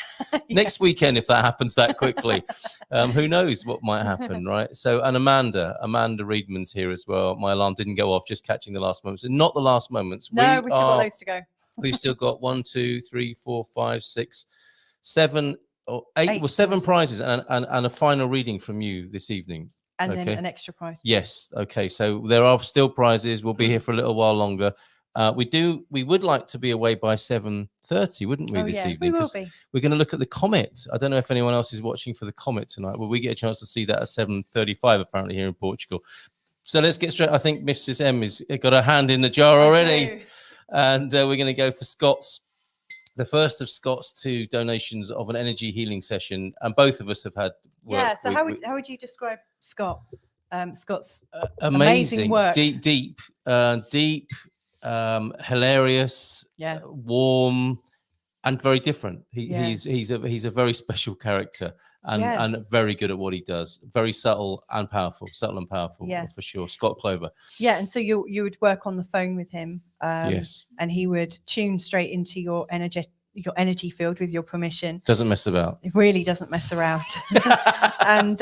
next weekend if that happens that quickly. Who knows what might happen, right? So, and Amanda Reedman's here as well. My alarm didn't go off, just catching the last moments. And not the last moments. No, we still got loads to go. We've still got 1, 2, 3, 4, 5, 6, 7, or 8. Well, 7 prizes and a final reading from you this evening. And then an extra prize. Yes. Okay. So there are still prizes. We'll be here for a little while longer. We would like to be away by 7:30, wouldn't we, this evening? We will be. We're going to look at the comet. I don't know if anyone else is watching for the comet tonight. Well, we get a chance to see that at 7:35, apparently, here in Portugal. So let's get straight. I think Mrs. M has got her hand in the jar already. And we're going to go for Scott's. The first of Scott's 2 donations of an energy healing session, and both of us have had work. Yeah. So how would you describe Scott? Scott's amazing work. Deep, hilarious, warm, and very different. He's a very special character, and very good at what he does. Very subtle and powerful, for sure. Scott Clover. Yeah, and so you would work on the phone with him. Yes, and he would tune straight into your energy field with your permission. Doesn't mess about. It really doesn't mess around, and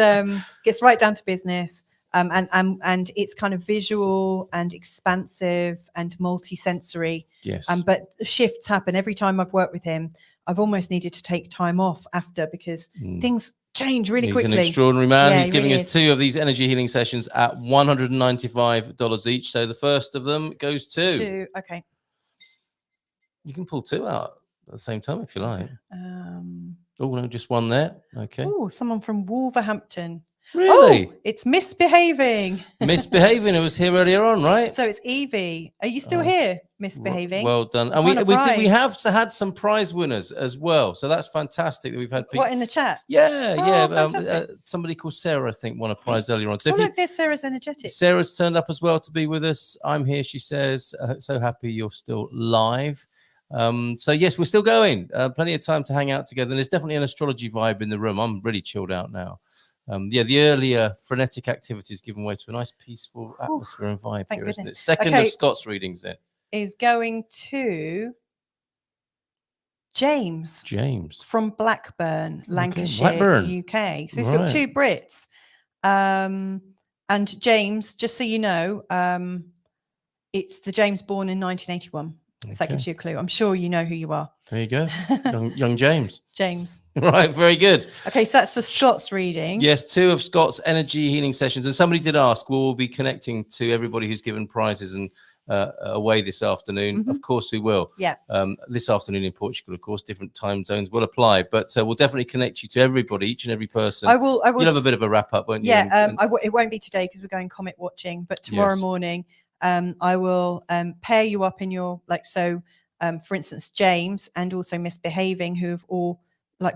gets right down to business. And it's kind of visual and expansive and multi-sensory. Yes. But shifts happen every time I've worked with him. I've almost needed to take time off after because things change really quickly. He's an extraordinary man. Yeah, he's giving us 2 of these energy healing sessions at $195 each. So the first of them goes to. Okay. You can pull 2 out at the same time if you like. Oh no, just one there. Okay. Oh, someone from Wolverhampton. Really? Oh, it's misbehaving. Misbehaving. It was here earlier on, right? So it's Evie. Are you still here, misbehaving? Well done. You've And won a we prize. have had some prize winners as well. So that's fantastic that we've had people. What, in the chat? Yeah, Oh, yeah. fantastic. Somebody called Sarah, I think, won a prize earlier on. So Oh, if you, look, there's Sarah's energetics. Sarah's turned up as well to be with us. I'm here, she says. So happy you're still live. So yes, we're still going. Plenty of time to hang out together. And there's definitely an astrology vibe in the room. I'm really chilled out now. Yeah, the earlier frenetic activities given way to a nice peaceful atmosphere and vibe here, isn't it? Second of Scott's readings then. Is going to James from Blackburn, Lancashire, UK. So he's got 2 Brits. And James, just so you know, it's the James born in 1981. If that gives you a clue. I'm sure you know who you are. There you go. young James. James. Right, very good. Okay, so that's for Scott's reading. Yes, 2 of Scott's energy healing sessions. And somebody did ask, we'll be connecting to everybody who's given prizes and away this afternoon. Of course we will. Yeah. This afternoon in Portugal, of course, different time zones will apply. But we'll definitely connect you to everybody, each and every person. I will. You'll have a bit of a wrap up, won't you? Yeah, it won't be today because we're going comet watching, but tomorrow morning I will pair you up in your, like, so for instance, James and also Misbehaving, who have all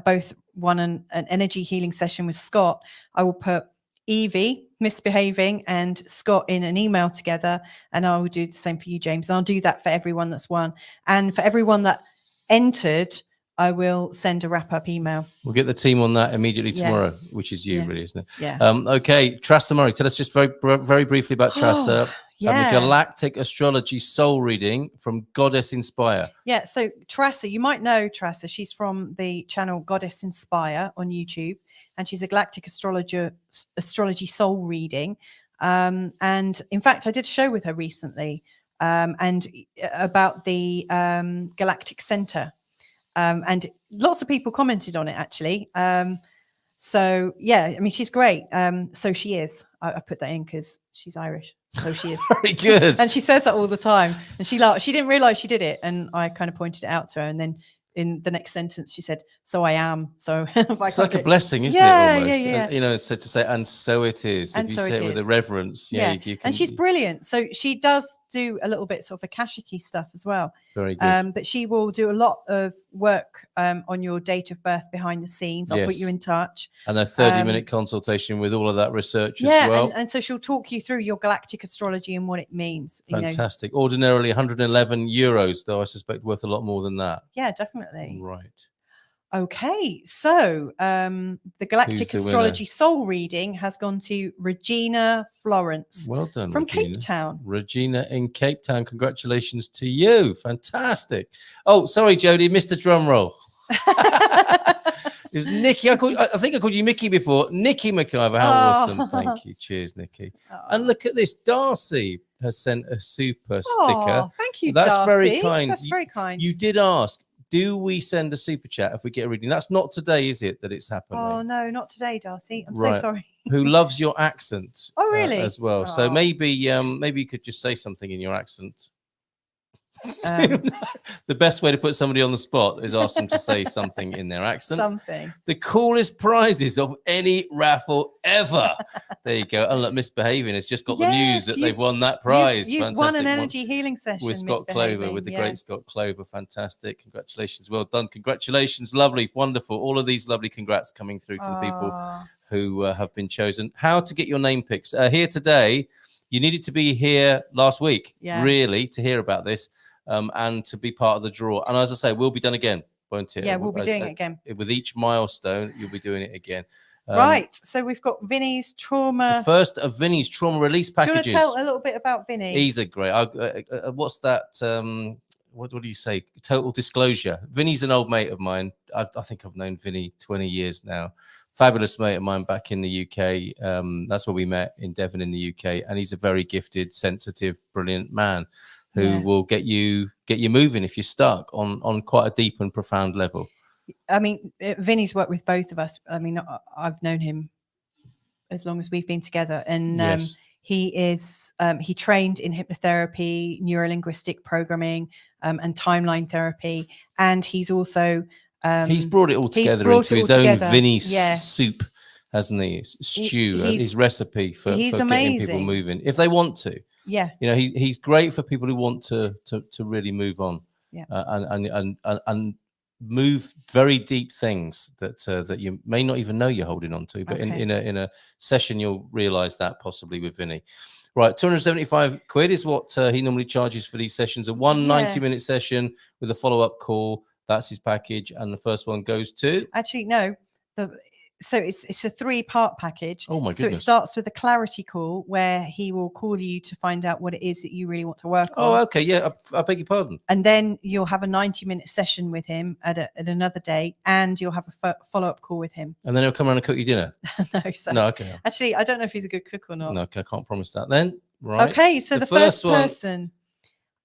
both won an energy healing session with Scott. I will put Evie, Misbehaving, and Scott in an email together, and I will do the same for you, James. And I'll do that for everyone that's won. And for everyone that entered, I will send a wrap-up email. We'll get the team on that immediately tomorrow, which is you, really, isn't it? Yeah. Okay, Trassa Murray, tell us just very briefly about Trassa. Yeah. The Galactic Astrology Soul Reading from Goddess Inspire. Yeah, so Trassa, you might know Trassa. She's from the channel Goddess Inspire on YouTube, and she's a Galactic Astrology Soul Reading. And in fact, I did a show with her recently and about the Galactic Center. And lots of people commented on it, actually. So, yeah, I mean, she's great. So she is. I put that in because she's Irish. So she is. Very good. And she says that all the time. And she didn't realize she did it. And I kind of pointed it out to her. And then in the next sentence, she said, "So I am." So it's like a blessing, isn't it? Almost. Yeah. And, so to say, and so it is. And if you so say it with a reverence, you can, and she's brilliant. So she does do a little bit sort of Akashic-y stuff as well. Very good. But she will do a lot of work on your date of birth behind the scenes. I'll put you in touch. And a 30-minute consultation with all of that research as well. And so she'll talk you through your galactic astrology and what it means. Fantastic. Ordinarily 111 euros, though I suspect worth a lot more than that. Yeah, definitely. Right. Okay, so the Galactic Astrology Soul Reading has gone to Regina Florence. Well done, from Regina. Cape Town. Regina in Cape Town. Congratulations to you. Fantastic. Oh, sorry, Jodie, missed the drum roll. It was Nikki. I think I called you Mickey before. Nikki McIver. How awesome. Thank you. Cheers, Nikki. And look at this. Darcy has sent a super sticker. Thank you, That's Darcy. very kind. That's very kind. You did ask, do we send a super chat if we get a reading? That's not today, is it, that it's happening? Oh, no, not today, Darcy. I'm so sorry. Who loves your accent. Oh, really? As well. So maybe you could just say something in your accent. The best way to put somebody on the spot is ask them to say something in their accent. Something. The coolest prizes of any raffle ever. There you go. And look, Misbehaving has just got the news that they've won that prize. You've won an energy healing session with Scott Clover, with the great Scott Clover. Fantastic. Congratulations. Well done. Congratulations. Lovely. Wonderful. All of these lovely congrats coming through to the people who have been chosen. How to get your name picks. Here today, you needed to be here last week, really, to hear about this. And to be part of the draw. And as I say, we'll be done again, won't it? Yeah, we'll be doing it again. With each milestone, you'll be doing it again. Right. So we've got Vinny's trauma. The first of Vinny's trauma release packages. Do you want to tell a little bit about Vinny? He's a great. What's that? What do you say? Total disclosure. Vinny's an old mate of mine. I think I've known Vinny 20 years now. Fabulous mate of mine back in the UK. That's where we met, in Devon in the UK. And he's a very gifted, sensitive, brilliant man who will get you moving if you're stuck on quite a deep and profound level. I mean, Vinny's worked with both of us. I mean, I've known him as long as we've been together, and he trained in hypnotherapy, neurolinguistic programming, and timeline therapy, and he's also he's brought it all together into his own Vinny soup hasn't he? Stu, he's his recipe for getting people amazing. moving if they want to. Yeah. You know, he's great for people who want to really move on. Yeah. And move very deep things that you may not even know you're holding on to. But Okay. in a session, you'll realize that possibly with Vinny. Right, 275 quid is what he normally charges for these sessions. A 90-minute session with a follow-up call. That's his package, and the first one goes to. Actually, no. So it's a 3-part package. Oh my So it goodness. starts with a clarity call where he will call you to find out what it is that you really want to work on. Oh, okay, yeah. I beg your pardon. And then you'll have a 90-minute session with him at another day, and you'll have a follow-up call with him. And then he'll come around and cook you dinner. No, okay. Actually, I don't know if he's a good cook or not. No, okay, I can't promise that. Then, right. Okay, so the first one, person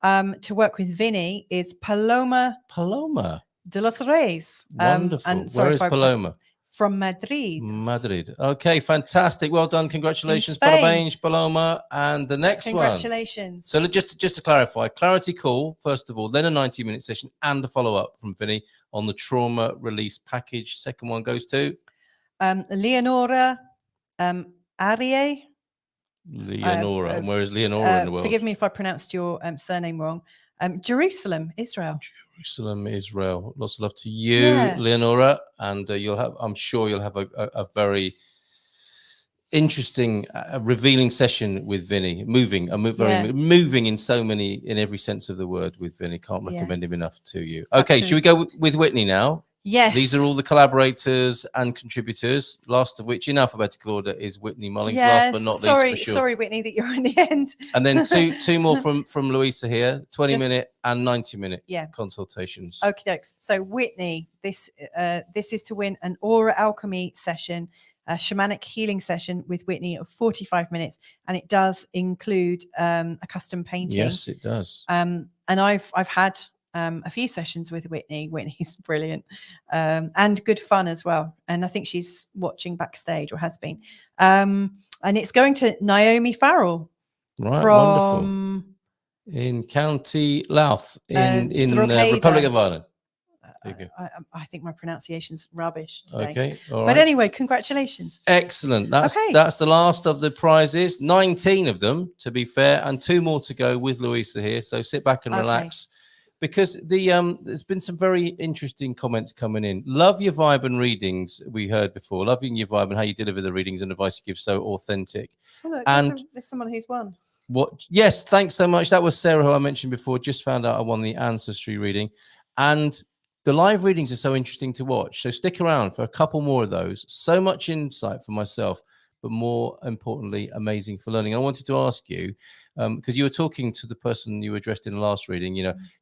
to work with Vinny is Paloma de los Reyes. Wonderful. And sorry, where is Paloma? From Madrid. Madrid. Okay, fantastic. Well done. Congratulations, Paloma. And the next Congratulations. So just to clarify, clarity call, first of all, then a 90-minute session and a follow-up from Vinny on the trauma release package. Second one goes to? Leonora Arie. Leonora. And where is Leonora in the world? Forgive me if I pronounced your surname wrong. Jerusalem, Israel. Jerusalem, Israel. Lots of love to you, Leonora, and I'm sure you'll have a very interesting, revealing session with Vinny. Moving in every sense of the word with Vinny. Can't recommend him enough to you. Okay, should we go with Whitney now? Yes. These are all the collaborators and contributors, last of which in alphabetical order is Whitney Mullings, yes. last but not least for sure. Sorry, Whitney, that you're in the end. And then two more from Louisa here, 20-minute and 90-minute consultations. Okay, dokes. So Whitney, this is to win an Aura Alchemy session, a shamanic healing session with Whitney of 45 minutes. And it does include a custom painting. Yes, it does. And I've had a few sessions with Whitney. Whitney's brilliant and good fun as well. And I think she's watching backstage or has been. And it's going to Naomi Farrell. Right, from wonderful. In County Louth, in Republic of Ireland. I think my pronunciation's rubbish today. Okay, all right. But anyway, congratulations. Excellent. That's the last of the prizes. 19 of them, to be fair, and 2 more to go with Louisa here. So sit back and relax. Because there's been some very interesting comments coming in. Love your vibe and readings we heard before. Loving your vibe and how you deliver the readings and advice you give, so authentic. Oh, look, there's someone who's won. What? Yes, thanks so much. That was Sarah, who I mentioned before. Just found out I won the ancestry reading. And the live readings are so interesting to watch. So stick around for a couple more of those. So much insight for myself, but more importantly, amazing for learning. I wanted to ask you, because you were talking to the person you addressed in the last reading,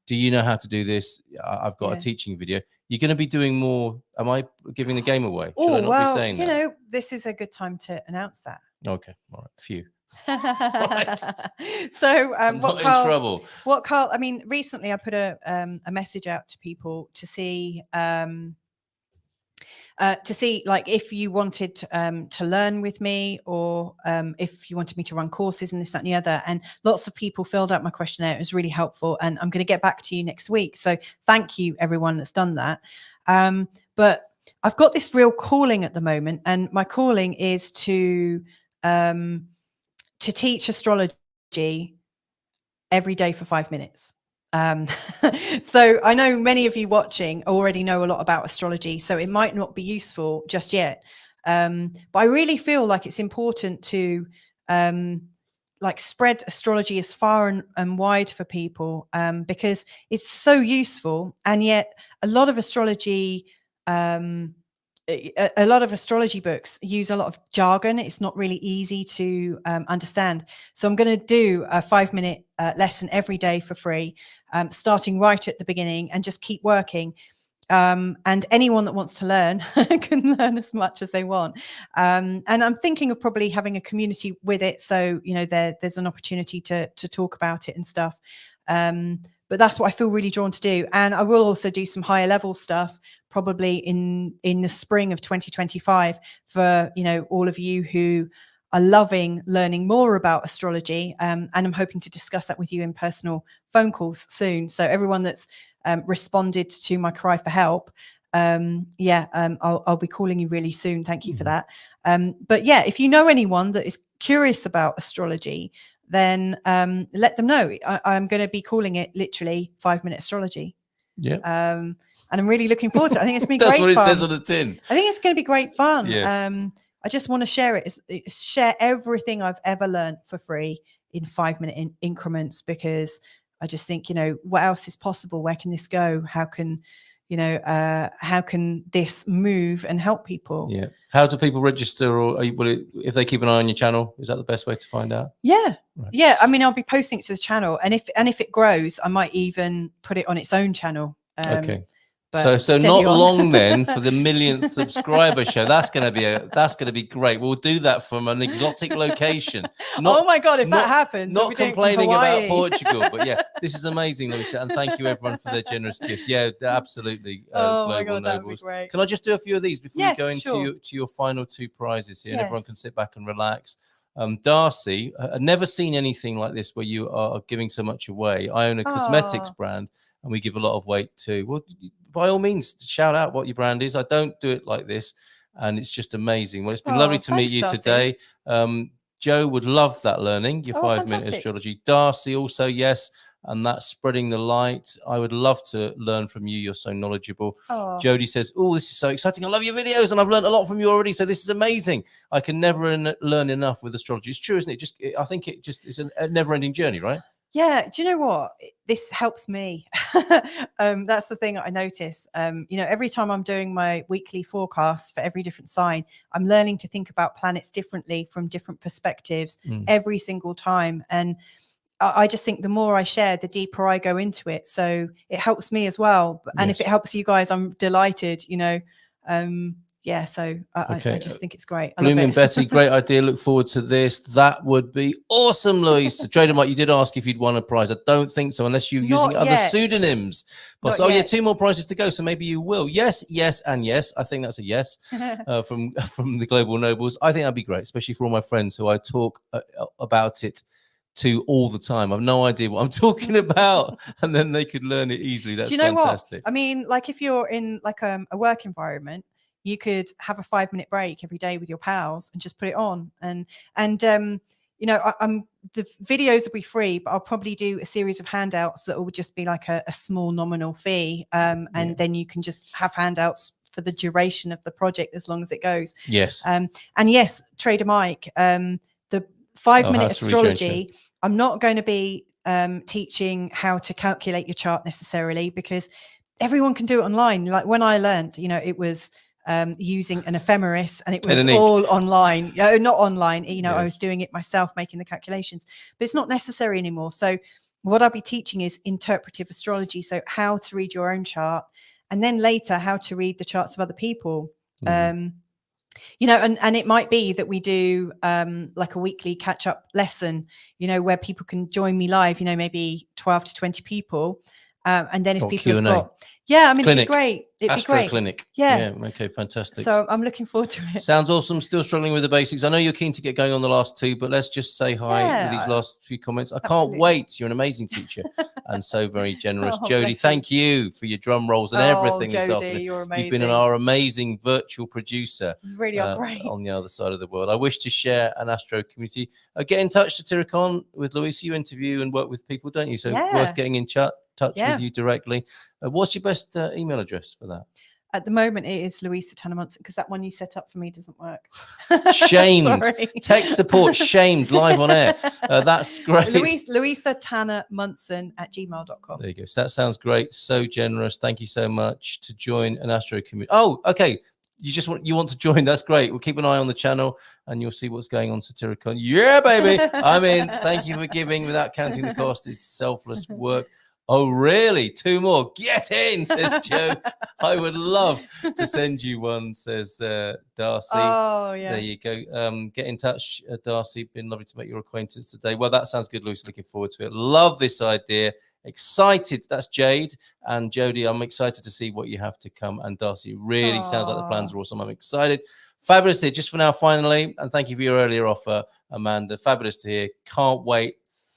do you know how to do this? I've got a teaching video. You're going to be doing more. Am I giving the game away? Should I not be saying that? This is a good time to announce that. Okay. All right. Phew. Right. So I'm not in trouble. What Carl, I mean, recently I put a message out to people to see like if you wanted to learn with me, or if you wanted me to run courses and this, that, and the other. And lots of people filled out my questionnaire. It was really helpful. And I'm going to get back to you next week. So thank you, everyone that's done that. But I've got this real calling at the moment. And my calling is to teach astrology every day for 5 minutes. So I know many of you watching already know a lot about astrology, so it might not be useful just yet. But I really feel like it's important to like spread astrology as far and wide for people, because it's so useful. And yet a lot of astrology books use a lot of jargon. It's not really easy to understand. So I'm going to do a 5-minute lesson every day for free, starting right at the beginning, and just keep working. And anyone that wants to learn can learn as much as they want. And I'm thinking of probably having a community with it. So, there's an opportunity to talk about it and stuff. But that's what I feel really drawn to do. And I will also do some higher level stuff probably in the spring of 2025 for, all of you who are loving learning more about astrology. And I'm hoping to discuss that with you in personal phone calls soon. So everyone that's responded to my cry for help, I'll be calling you really soon. Thank you for that. But yeah, if you know anyone that is curious about astrology, then let them know. I'm going to be calling it literally 5-minute astrology. Yeah. And I'm really looking forward to it. I think it's going to be That's great what it fun. says on the tin. I think it's going to be great fun. Yes. I just want to share it. Share everything I've ever learned for free in 5-minute increments, because I just think, what else is possible? Where can this go? How can this move and help people? Yeah. How do people register, or if they keep an eye on your channel, is that the best way to find out? Yeah. Right. Yeah. I mean, I'll be posting it to the channel, and if it grows, I might even put it on its own channel. Okay. But so not on. long then for the 1,000,000th subscriber show. That's going to be great. We'll do that from an exotic location. Oh my God, if that happens, not we'll be complaining about Hawaii. Portugal, but yeah, this is amazing, Lucia, and thank you everyone for their generous gifts. Yeah, absolutely. Oh my Global God, that would be Nobles. great. Can I just do a few of these before Yes, we go into sure. your final 2 prizes here, and everyone Yes. can sit back and relax. Darcy, I've never seen anything like this where you are giving so much away. I own a cosmetics brand, and we give a lot of weight too. Well, by all means, shout out what your brand is. I don't do it like this, and it's just amazing. Well, it's been lovely to meet you today. Joe would love that learning, your 5-minute astrology. Darcy also, yes, and that's spreading the light. I would love to learn from you. You're so knowledgeable. Jody says, oh, this is so exciting. I love your videos, and I've learned a lot from you already, so this is amazing. I can never learn enough with astrology. It's true, isn't it? I think it's a never-ending journey, right? Yeah. Do you know what? This helps me. That's the thing I notice. Every time I'm doing my weekly forecast for every different sign, I'm learning to think about planets differently from different perspectives every single time. And I just think the more I share, the deeper I go into it. So it helps me as well. And if it helps you guys, I'm delighted, yeah, so I just think it's great. Blooming Betty, great idea. Look forward to this. That would be awesome, Louise. Trader Mike, you did ask if you'd won a prize. I don't think so, unless you're using other pseudonyms. But yeah, 2 more prizes to go, so maybe you will. Yes, yes, and yes. I think that's a yes from the Global Nobles. I think that'd be great, especially for all my friends who I talk about it to all the time. I've no idea what I'm talking about, and then they could learn it easily. That's fantastic. What? I mean, like if you're in like a work environment, you could have a 5-minute break every day with your pals and just put it on. And the videos will be free, but I'll probably do a series of handouts that will just be like a small nominal fee. And then you can just have handouts for the duration of the project as long as it goes. Yes. And yes, Trader Mike, the 5-minute astrology, I'm not going to be teaching how to calculate your chart necessarily, because everyone can do it online. Like when I learned, it was using an ephemeris, and it was all online. Not online, I was doing it myself, making the calculations, but it's not necessary anymore. So what I'll be teaching is interpretive astrology. So how to read your own chart, and then later how to read the charts of other people. And it might be that we do like a weekly catch-up lesson, where people can join me live, maybe 12 to 20 people. And then if people have got, it'd be great. It'd be great. Clinic. Yeah. Okay, fantastic. So I'm looking forward to it. Sounds awesome. Still struggling with the basics. I know you're keen to get going on the last 2, but let's just say hi with these last few comments. I can't wait. You're an amazing teacher and so very generous. Jody, thank you for your drum rolls and everything this afternoon. You're amazing. You've been our amazing virtual producer. You really are great. On the other side of the world. I wish to share an Astro community. Get in touch, Satyricon, with Louise. You interview and work with people, don't you? So worth getting in touch with you directly. What's your best email address for that? At the moment, it is Louisa Tanner Munson, because that one you set up for me doesn't work. Shamed. Tech support shamed live on air. That's great. Louisa Tanner Munson at gmail.com. There you go. So that sounds great. So generous. Thank you so much to join an Astro community. Oh, okay. You want to join? That's great. We'll keep an eye on the channel and you'll see what's going on, Satyricon. Yeah, baby. I'm in. Thank you for giving without counting the cost. It's selfless work. Oh, really? 2 more. Get in, says Joe. I would love to send you one, says Darcy. Oh, yeah. There you go. Get in touch, Darcy. Been lovely to make your acquaintance today. Well, that sounds good, Lucy. Looking forward to it. Love this idea. Excited. That's Jade. And Jody, I'm excited to see what you have to come. And Darcy, really sounds like the plans are awesome. I'm excited. Fabulous to hear. Just for now, finally, and thank you for your earlier offer, Amanda. Fabulous to hear. Can't wait.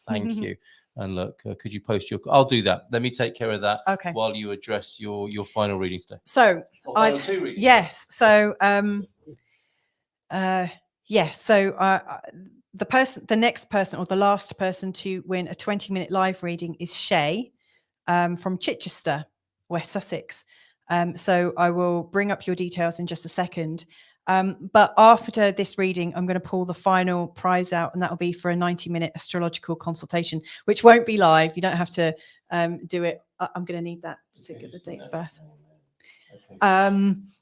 Thank you. and look, could you post your? I'll do that. Let me take care of that. Okay. While you address your final reading today. So Final two readings. yes. So yes. So the next person or the last person to win a 20-minute live reading is Shay from Chichester, West Sussex. So I will bring up your details in just a second. But after this reading, I'm going to pull the final prize out, and that will be for a 90-minute astrological consultation, which won't be live. You don't have to do it. I'm going to need that to get the date of birth. Okay.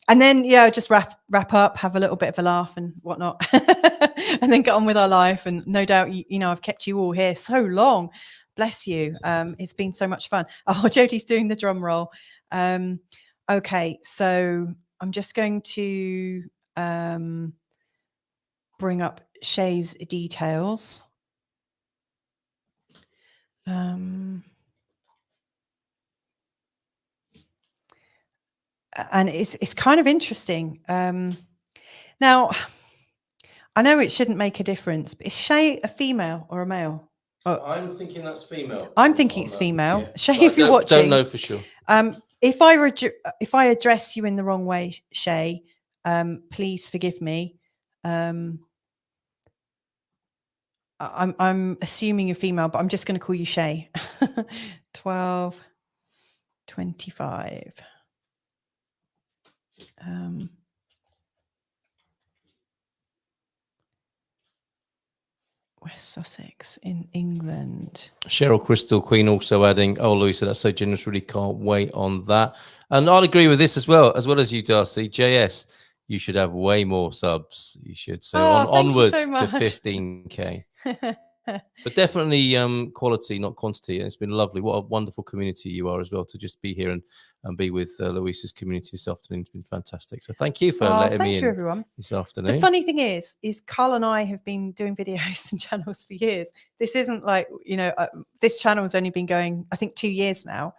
And then, just wrap up, have a little bit of a laugh and whatnot, and then get on with our life. And no doubt, you know, I've kept you all here so long. Bless you. It's been so much fun. Oh, Jodie's doing the drum roll. Okay, so I'm just going to bring up Shay's details. And it's kind of interesting. Now, I know it shouldn't make a difference, but is Shay a female or a male? Oh, I'm thinking that's female. I'm thinking it's female. Yeah. Shay, if you're watching, don't know for sure. If I address you in the wrong way, Shay, please forgive me. I'm assuming you're female, but I'm just going to call you Shay. 12:25. West Sussex in England. Cheryl Crystal Queen also adding, "Oh, Louisa, that's so generous. Really can't wait on that." And I'll agree with this as well as you, Darcy. JS, you should have way more subs. You should. So onwards to 15K. But definitely quality, not quantity. And it's been lovely. What a wonderful community you are as well, to just be here and be with Louisa's community this afternoon. It's been fantastic. So thank you for letting me in everyone. this afternoon. The funny thing is Carl and I have been doing videos and channels for years. This isn't like, you know, this channel has only been going, I think, 2 years now.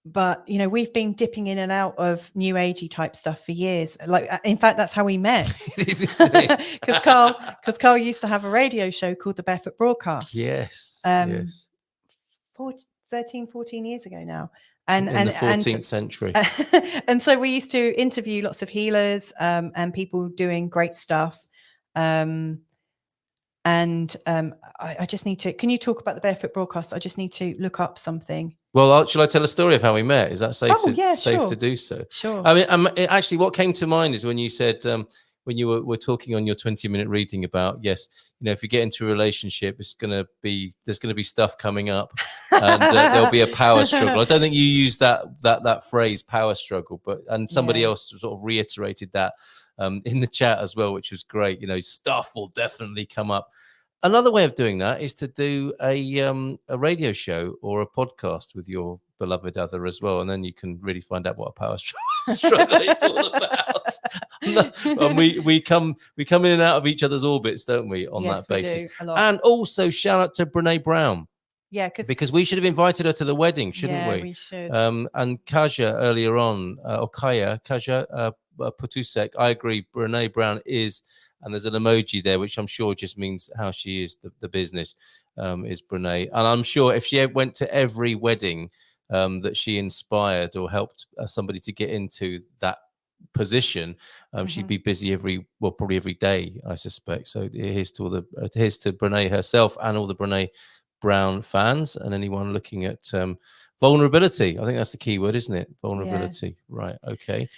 But, you know, we've been dipping in and out of new agey type stuff for years. Like, in fact, that's how we met. Because Carl used to have a radio show called The Barefoot Broadcast. Yes. 13, 14 years ago now. And in the 14th century. And so we used to interview lots of healers and people doing great stuff. I just need to, can you talk about The Barefoot Broadcast? I just need to look up something. Well, shall I tell a story of how we met? Is that safe? Sure. To do so? Sure. I mean, actually, what came to mind is when you said, when you were talking on your 20-minute reading about, yes, you know, if you get into a relationship, there's going to be stuff coming up, and there'll be a power struggle. I don't think you used that phrase, power struggle, and somebody else sort of reiterated that in the chat as well, which was great. You know, stuff will definitely come up. Another way of doing that is to do a radio show or a podcast with your beloved other as well, and then you can really find out what a power struggle is all about. And we come in and out of each other's orbits, don't we? On that basis, a lot. And also shout out to Brene Brown. Yeah, because we should have invited her to the wedding, shouldn't we? Yeah, we should. And Kaja earlier on, or Kaja Putusek, I agree. Brene Brown is. And there's an emoji there, which I'm sure just means how she is the business, is Brene. And I'm sure if she went to every wedding that she inspired or helped somebody to get into that position, she'd be busy probably every day, I suspect. So here's to Brene herself and all the Brene Brown fans and anyone looking at vulnerability. I think that's the key word, isn't it? Vulnerability. Yeah. Right. Okay.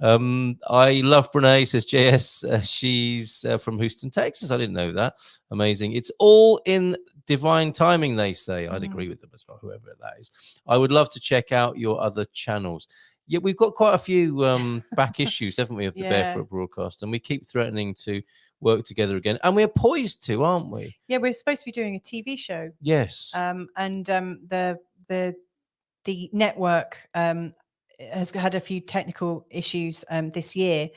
I love Brene, says JS. She's from Houston, Texas. I didn't know that. Amazing. It's all in divine timing, they say. I'd agree with them as well, whoever that is. I would love to check out your other channels. Yeah, we've got quite a few back issues, haven't we, of the Barefoot Broadcast, and we keep threatening to work together again. And we're poised to, aren't we? Yeah, we're supposed to be doing a TV show. Yes. The network has had a few technical issues this year.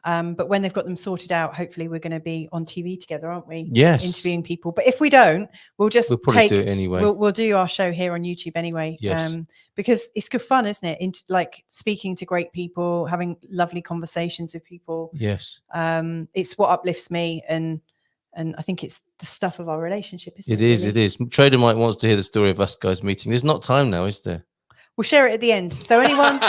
But when they've got them sorted out, hopefully we're going to be on TV together, aren't we? Yes. Interviewing people. But if we don't, we'll probably do it anyway. We'll do our show here on YouTube anyway. Yes. Because it's good fun, isn't it? Like speaking to great people, having lovely conversations with people. Yes. It's what uplifts me, and And I think it's the stuff of our relationship, isn't it? It is. really? It is. Trader Mike wants to hear the story of us guys meeting. There's not time now, is there? We'll share it at the end. So anyone?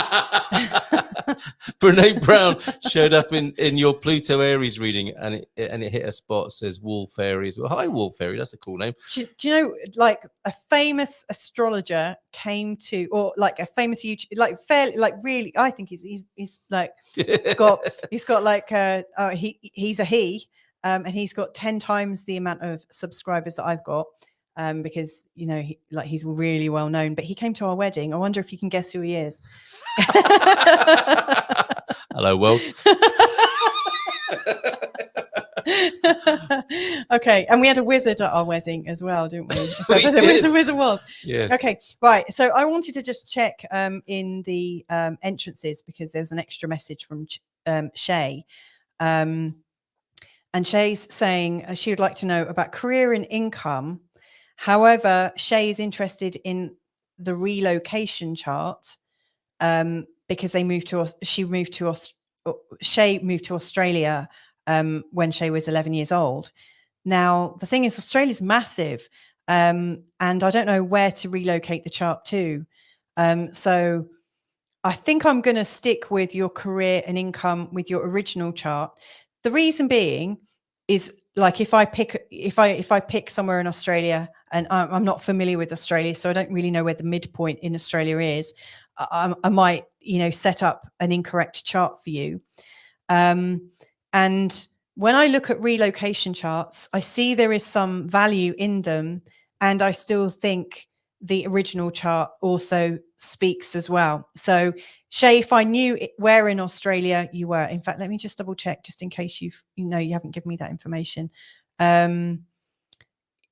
Brene Brown showed up in your Pluto Aries reading, and it hit a spot. It says Wool Fairy as well. Hi, Wool Fairy. That's a cool name. Do you know, like a famous astrologer came to, or like a famous YouTube, like fairly, like really, I think he's like he's got like he's a he, and he's got 10 times the amount of subscribers that I've got. Because you know, he's really well known, but he came to our wedding. I wonder if you can guess who he is. Hello, world. Okay, and we had a wizard at our wedding as well, didn't we? We The did. wizard was. Yes. Okay, right. So I wanted to just check in the entrances, because there was an extra message from Shay. And Shay's saying she would like to know about career and income. However, Shay is interested in the relocation chart because Shay moved to Australia when Shay was 11 years old. Now, the thing is, Australia's massive, and I don't know where to relocate the chart to. So I think I'm going to stick with your career and income with your original chart. The reason being is, like, if I pick somewhere in Australia, and I'm not familiar with Australia, so I don't really know where the midpoint in Australia is, I might, set up an incorrect chart for you. And when I look at relocation charts, I see there is some value in them, and I still think the original chart also speaks as well. So, Shay, if I knew where in Australia you were, in fact, let me just double check, just in case you haven't given me that information.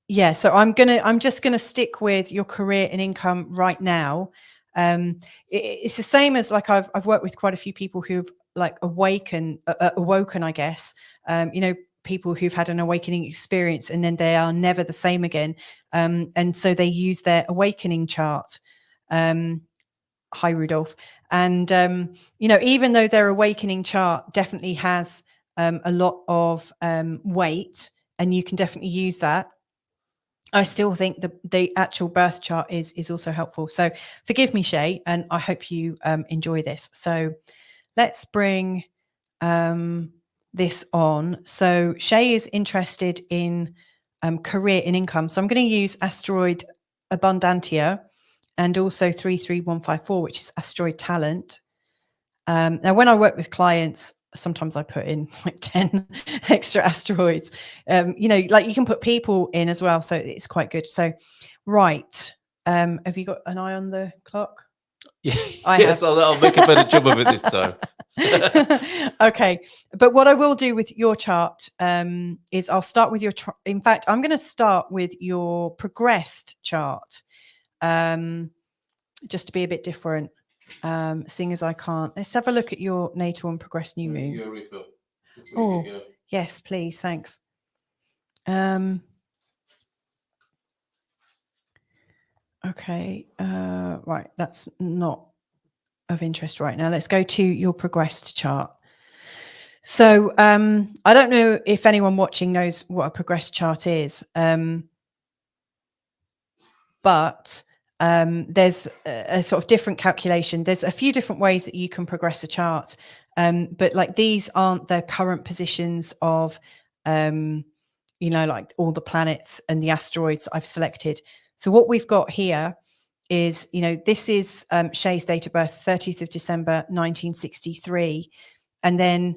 Yeah, so I'm just gonna stick with your career and income right now. It's the same as, like, I've worked with quite a few people who've like awoken, I guess. People who've had an awakening experience and then they are never the same again. And so they use their awakening chart. Hi, Rudolph. And, even though their awakening chart definitely has a lot of weight, and you can definitely use that, I still think the actual birth chart is also helpful. So forgive me, Shay, and I hope you enjoy this. So let's bring this on. So Shay is interested in career and income. So I'm going to use asteroid Abundantia and also 33154, which is asteroid talent. Now, when I work with clients, sometimes I put in like 10 extra asteroids. Like you can put people in as well, so it's quite good. So, right. Have you got an eye on the clock? Yeah, yes, I'll make a better job of it this time. Okay, but what I will do with your chart is I'll start with your. In fact, I'm going to start with your progressed chart, just to be a bit different. Seeing as I can't, let's have a look at your natal and progressed new moon. You a refill. Oh, yes, please, thanks. Okay, right, that's not of interest right now. Let's go to your progressed chart. So I don't know if anyone watching knows what a progressed chart is, but there's a sort of different calculation. There's a few different ways that you can progress a chart, but like these aren't the current positions of, like all the planets and the asteroids that I've selected. So what we've got here is, this is Shay's date of birth, 30th of December, 1963. And then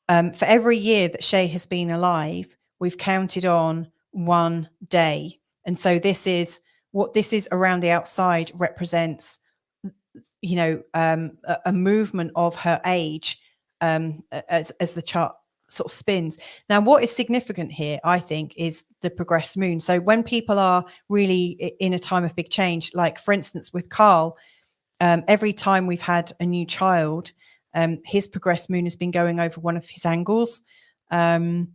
for every year that Shay has been alive, we've counted on one day. And so this is what this is around the outside represents, a movement of her age as the chart sort of spins. Now, what is significant here, I think, is the progressed moon. So when people are really in a time of big change, like for instance with Carl, every time we've had a new child, his progressed moon has been going over one of his angles. Often,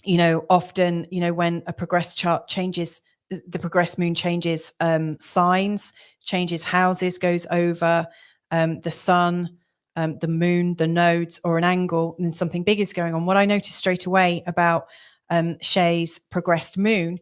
when a progressed chart changes, the progressed moon changes signs, changes houses, goes over the sun, the moon, the nodes, or an angle, and something big is going on. What I noticed straight away about Shay's progressed moon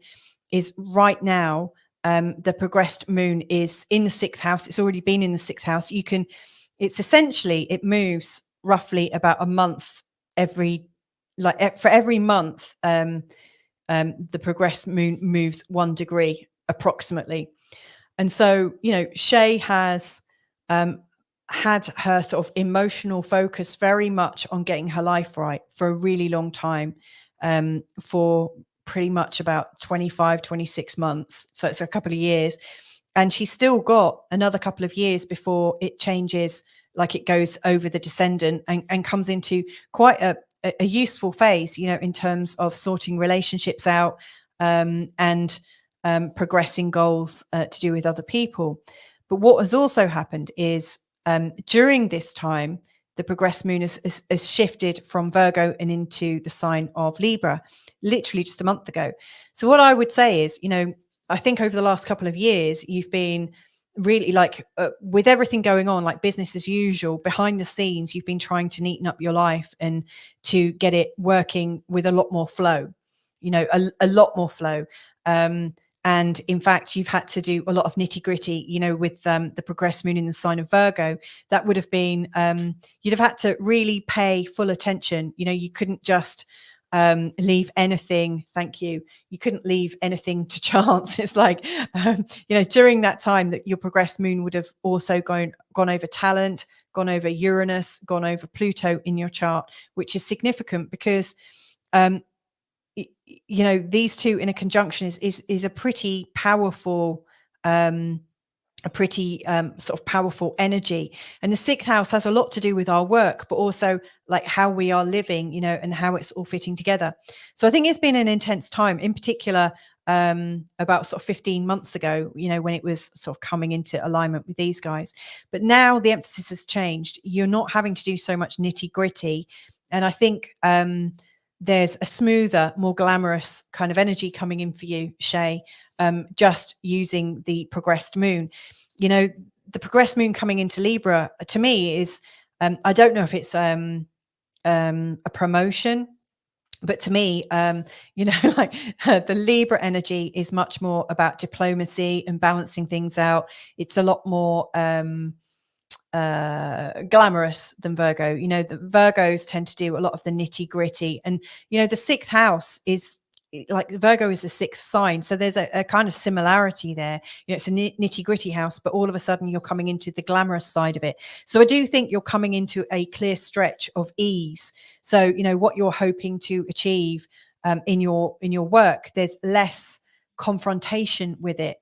is right now. The progressed moon is in the 6th house. It's already been in the 6th house. It's essentially, it moves roughly about a month for every month. The progressed moon moves 1 degree approximately. And so, Shay has had her sort of emotional focus very much on getting her life right for a really long time, for pretty much about 25, 26 months. So it's a couple of years. And she's still got another couple of years before it changes, like it goes over the descendant and comes into quite a useful phase, in terms of sorting relationships out, and progressing goals to do with other people. But what has also happened is, during this time, the progressed moon has shifted from Virgo and into the sign of Libra, literally just a month ago. So what I would say is, I think over the last couple of years, you've been really with everything going on, like business as usual, behind the scenes, you've been trying to neaten up your life and to get it working with a lot more flow, a lot more flow. And in fact, you've had to do a lot of nitty gritty, with the progressed moon in the sign of Virgo. That would have been, you'd have had to really pay full attention. You couldn't just leave anything. Thank you. You couldn't leave anything to chance. It's like, during that time that your progressed moon would have also gone over talent, gone over Uranus, gone over Pluto in your chart, which is significant because, these two in a conjunction is a pretty powerful, sort of powerful energy. And the 6th house has a lot to do with our work, but also like how we are living, and how it's all fitting together. So I think it's been an intense time, in particular, about sort of 15 months ago, when it was sort of coming into alignment with these guys. But now the emphasis has changed. You're not having to do so much nitty gritty. And I think, there's a smoother, more glamorous kind of energy coming in for you, Shay, just using the progressed moon. The progressed moon coming into Libra, to me, is, I don't know if it's a promotion, but to me, like the Libra energy is much more about diplomacy and balancing things out. It's a lot more glamorous than Virgo. The Virgos tend to do a lot of the nitty gritty, and the 6th house is like Virgo is the 6th sign, so there's a kind of similarity there. It's a nitty gritty house, but all of a sudden you're coming into the glamorous side of it. So I do think you're coming into a clear stretch of ease. So what you're hoping to achieve in your work, there's less confrontation with it.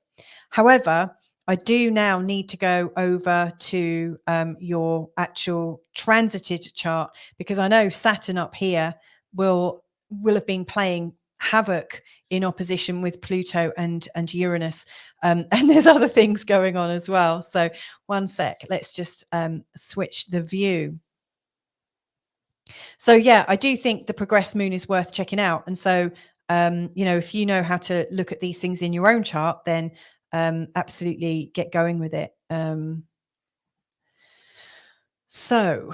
However, I do now need to go over to your actual transited chart, because I know Saturn up here will have been playing havoc in opposition with Pluto and Uranus, and there's other things going on as well. So one sec, let's just switch the view. So yeah, I do think the progressed moon is worth checking out. And so if you know how to look at these things in your own chart, then absolutely get going with it. So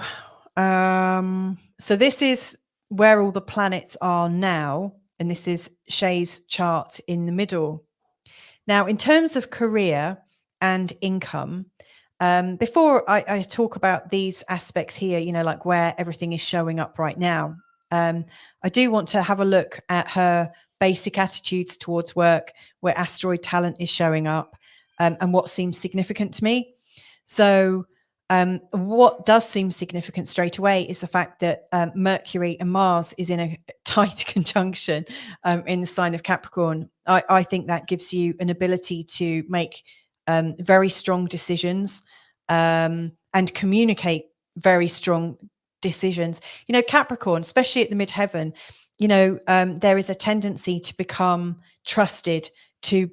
this is where all the planets are now, and this is Shay's chart in the middle. Now, in terms of career and income, before I talk about these aspects here, like where everything is showing up right now, I do want to have a look at her basic attitudes towards work, where asteroid talent is showing up, and what seems significant to me. So what does seem significant straight away is the fact that Mercury and Mars is in a tight conjunction in the sign of Capricorn. I think that gives you an ability to make very strong decisions and communicate very strong decisions. Capricorn, especially at the midheaven, there is a tendency to become trusted, to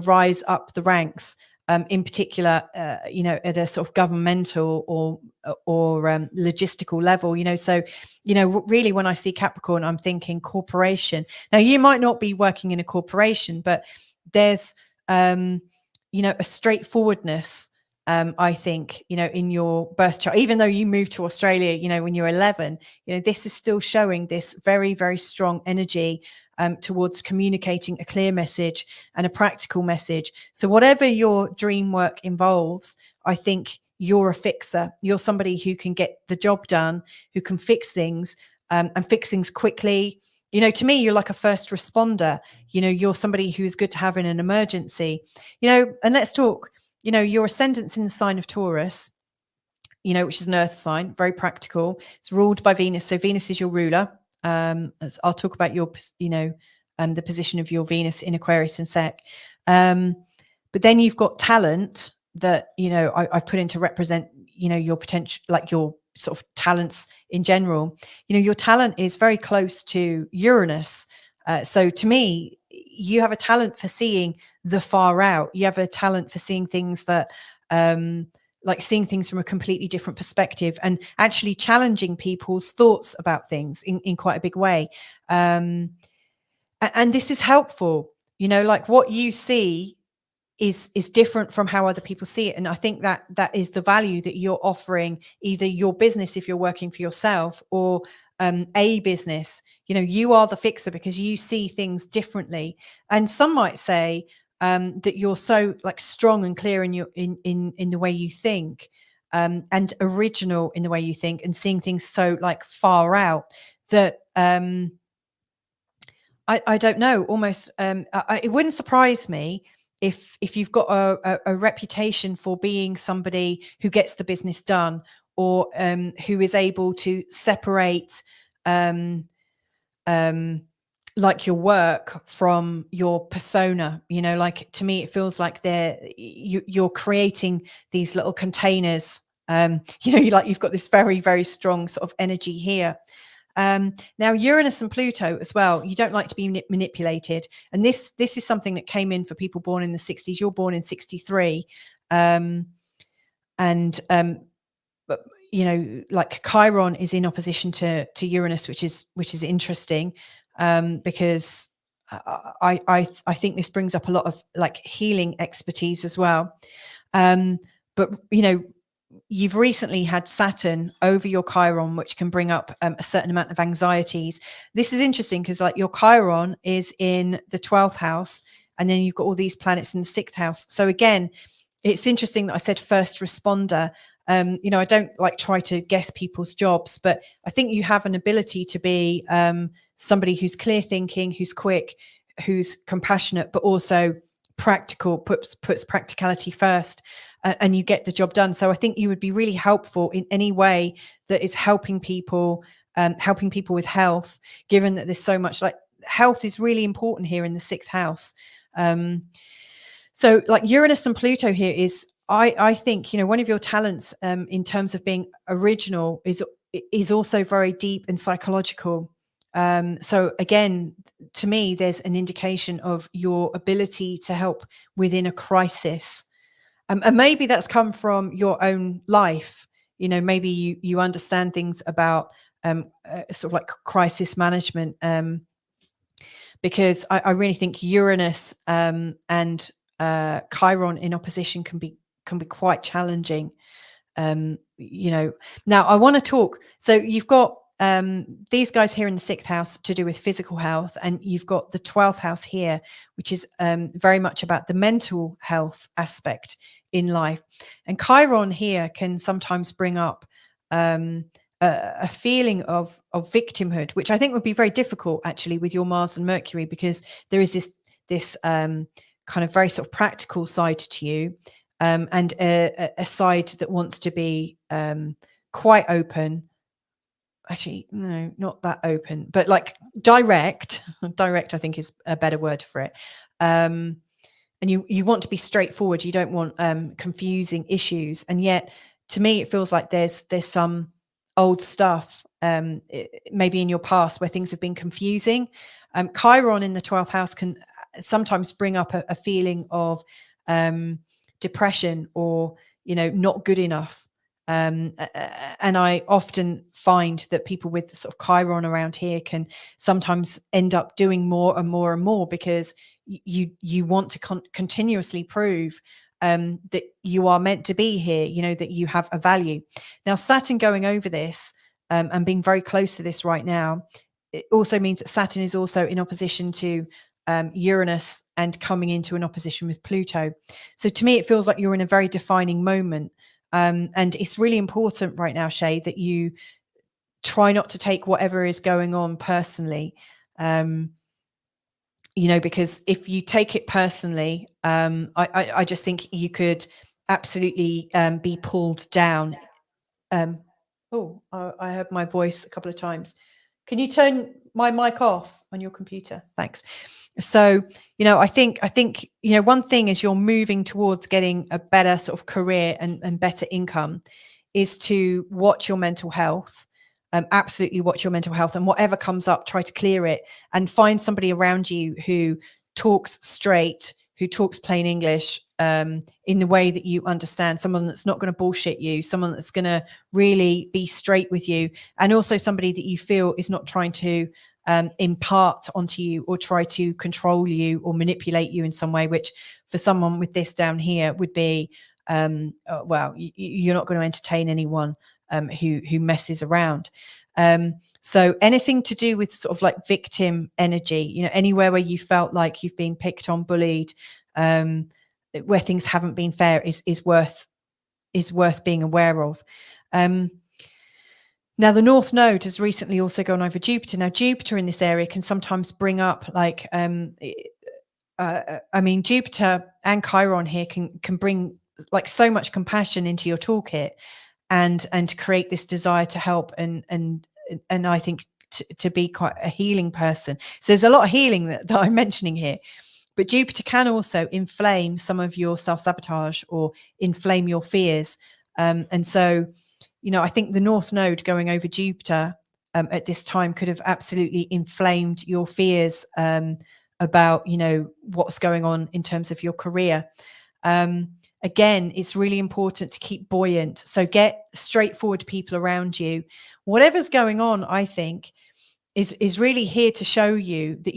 rise up the ranks, in particular, at a sort of governmental or logistical level. So really, when I see Capricorn, I'm thinking corporation. Now, you might not be working in a corporation, but there's a straightforwardness I think, in your birth chart, even though you moved to Australia, when you're 11, this is still showing this very, very strong energy towards communicating a clear message and a practical message. So whatever your dream work involves, I think you're a fixer. You're somebody who can get the job done, who can fix things and fix things quickly. To me, you're like a first responder. You're somebody who's good to have in an emergency, and let's talk, your ascendant's in the sign of Taurus, which is an earth sign, very practical. It's ruled by Venus. So Venus is your ruler. As I'll talk about your, the position of your Venus in Aquarius in a sec. But then you've got talent that, I've put in to represent, your potential, like your sort of talents in general. Your talent is very close to Uranus. So to me, you have a talent for seeing the far out. You have a talent for seeing things that, like seeing things from a completely different perspective and actually challenging people's thoughts about things in quite a big way. And this is helpful, like what you see is different from how other people see it. And I think that is the value that you're offering, either your business, if you're working for yourself, or a business. You are the fixer because you see things differently. And some might say that you're so like strong and clear in your in the way you think, and original in the way you think, and seeing things so like far out that I don't know, almost it wouldn't surprise me if you've got a reputation for being somebody who gets the business done, or who is able to separate like your work from your persona. Like to me it feels like you're creating these little containers. You've got this very, very strong sort of energy here. Now Uranus and Pluto as well, you don't like to be manipulated, and this is something that came in for people born in the 60s. You're born in 63, but like Chiron is in opposition to Uranus, which is interesting, because I think this brings up a lot of like healing expertise as well. But you've recently had Saturn over your Chiron, which can bring up a certain amount of anxieties. This is interesting because like your Chiron is in the 12th house, and then you've got all these planets in the 6th house. So again, it's interesting that I said first responder. I don't like try to guess people's jobs, but I think you have an ability to be somebody who's clear thinking, who's quick, who's compassionate, but also practical, puts practicality first, and you get the job done. So I think you would be really helpful in any way that is helping people with health, given that there's so much, like health is really important here in the 6th house. So like Uranus and Pluto here is, I think, one of your talents in terms of being original is also very deep and psychological. So again, to me, there's an indication of your ability to help within a crisis. And maybe that's come from your own life. Maybe you understand things about sort of like crisis management, because I really think Uranus and Chiron in opposition can be quite challenging. Now I want to talk. So you've got these guys here in the 6th house to do with physical health, and you've got the 12th house here, which is very much about the mental health aspect in life. And Chiron here can sometimes bring up a feeling of victimhood, which I think would be very difficult actually with your Mars and Mercury, because there is this kind of very sort of practical side to you, and a side that wants to be quite open. Actually, no, not that open, but like direct. Direct, I think, is a better word for it. And you want to be straightforward. You don't want confusing issues. And yet, to me, it feels like there's some old stuff, maybe in your past, where things have been confusing. Chiron in the 12th house can sometimes bring up a feeling of depression, or not good enough. And I often find that people with sort of Chiron around here can sometimes end up doing more and more and more, because you want to continuously prove that you are meant to be here, you know, that you have a value. Now, Saturn going over this and being very close to this right now, it also means that Saturn is also in opposition to Uranus and coming into an opposition with Pluto. So to me, it feels like you're in a very defining moment. And it's really important right now, Shay, that you try not to take whatever is going on personally. You know, because if you take it personally, I just think you could absolutely be pulled down. I heard my voice a couple of times. Can you turn my mic off on your computer? Thanks. So, you know, I think, you know, one thing is you're moving towards getting a better sort of career and better income is to watch your mental health. Absolutely watch your mental health, and whatever comes up, try to clear it and find somebody around you who talks straight, who talks plain English in the way that you understand, someone that's not going to bullshit you, someone that's going to really be straight with you, and also somebody that you feel is not trying to impart onto you or try to control you or manipulate you in some way, which for someone with this down here would be, well, you're not going to entertain anyone who messes around. So anything to do with sort of like victim energy, you know, anywhere where you felt like you've been picked on, bullied, where things haven't been fair is worth being aware of. Now, the North Node has recently also gone over Jupiter. Now, Jupiter in this area can sometimes bring up like, I mean, Jupiter and Chiron here can bring like so much compassion into your toolkit and create this desire to help and I think to be quite a healing person. So there's a lot of healing that I'm mentioning here. But Jupiter can also inflame some of your self-sabotage or inflame your fears. And so, you know, I think the North Node going over Jupiter at this time could have absolutely inflamed your fears about, you know, what's going on in terms of your career. Again, it's really important to keep buoyant. So get straightforward people around you. Whatever's going on, I think, is really here to show you that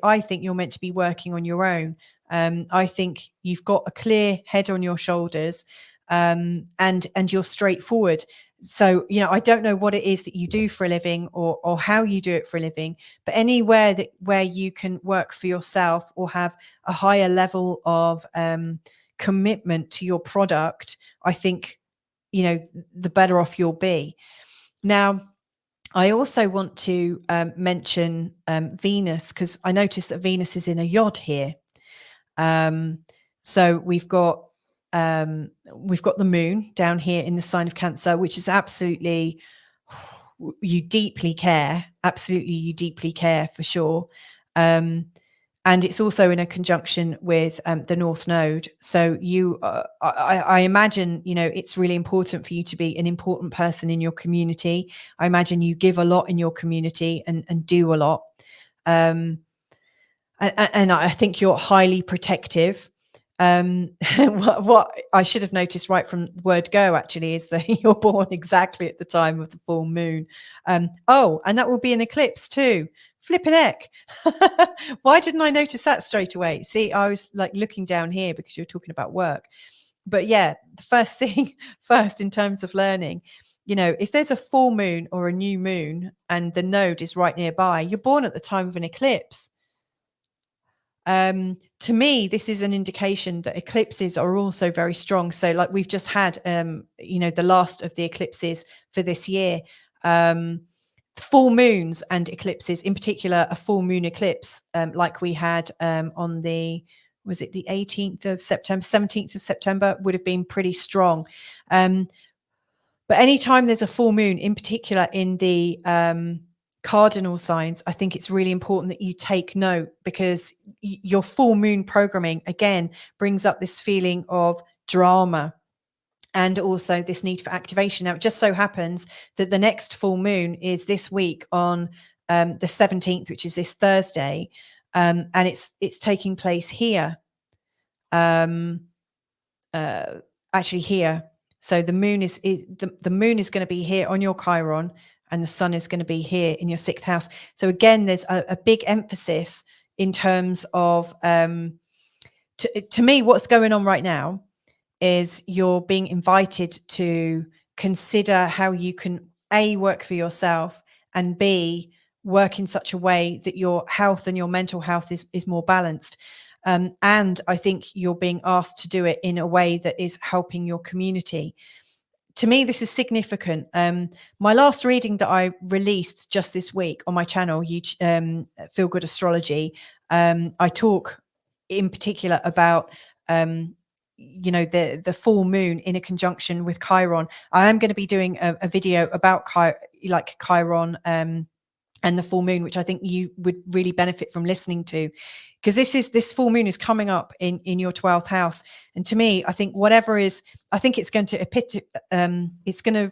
I think you're meant to be working on your own. I think you've got a clear head on your shoulders and you're straightforward. So, you know, I don't know what it is that you do for a living or how you do it for a living, but anywhere where you can work for yourself or have a higher level of commitment to your product, I think, you know, the better off you'll be. Now, I also want to mention Venus, because I noticed that Venus is in a yod here. So we've got the moon down here in the sign of Cancer, which is absolutely, you deeply care. Absolutely, you deeply care for sure. And it's also in a conjunction with the North Node. So I imagine, you know, it's really important for you to be an important person in your community. I imagine you give a lot in your community and do a lot. And I think you're highly protective. What I should have noticed right from the word go actually is that you're born exactly at the time of the full moon. And that will be an eclipse too. Flipping heck. Why didn't I notice that straight away? See, I was like looking down here because you're talking about work. But yeah, the first thing first in terms of learning, you know, if there's a full moon or a new moon and the node is right nearby, you're born at the time of an eclipse. To me, this is an indication that eclipses are also very strong. So like we've just had, you know, the last of the eclipses for this year, full moons and eclipses, in particular, a full moon eclipse, like we had on was it the 18th of September, 17th of September, would have been pretty strong. But anytime there's a full moon, in particular in the cardinal signs, I think it's really important that you take note, because your full moon programming again brings up this feeling of drama and also this need for activation. Now, it just so happens that the next full moon is this week on the 17th, which is this Thursday, and it's taking place here, actually here. So the moon is the moon is going to be here on your Chiron, and the sun is going to be here in your 6th house. So again, there's a big emphasis in terms of, to me, what's going on right now is you're being invited to consider how you can A, work for yourself, and B, work in such a way that your health and your mental health is more balanced. And I think you're being asked to do it in a way that is helping your community. To me, this is significant. My last reading that I released just this week on my channel, Feel Good Astrology, I talk in particular about the full moon in a conjunction with Chiron. I am going to be doing a video about Chiron and the full moon, which I think you would really benefit from listening to, because this full moon is coming up in your 12th house. And to me, I think I think it's going to it's going to,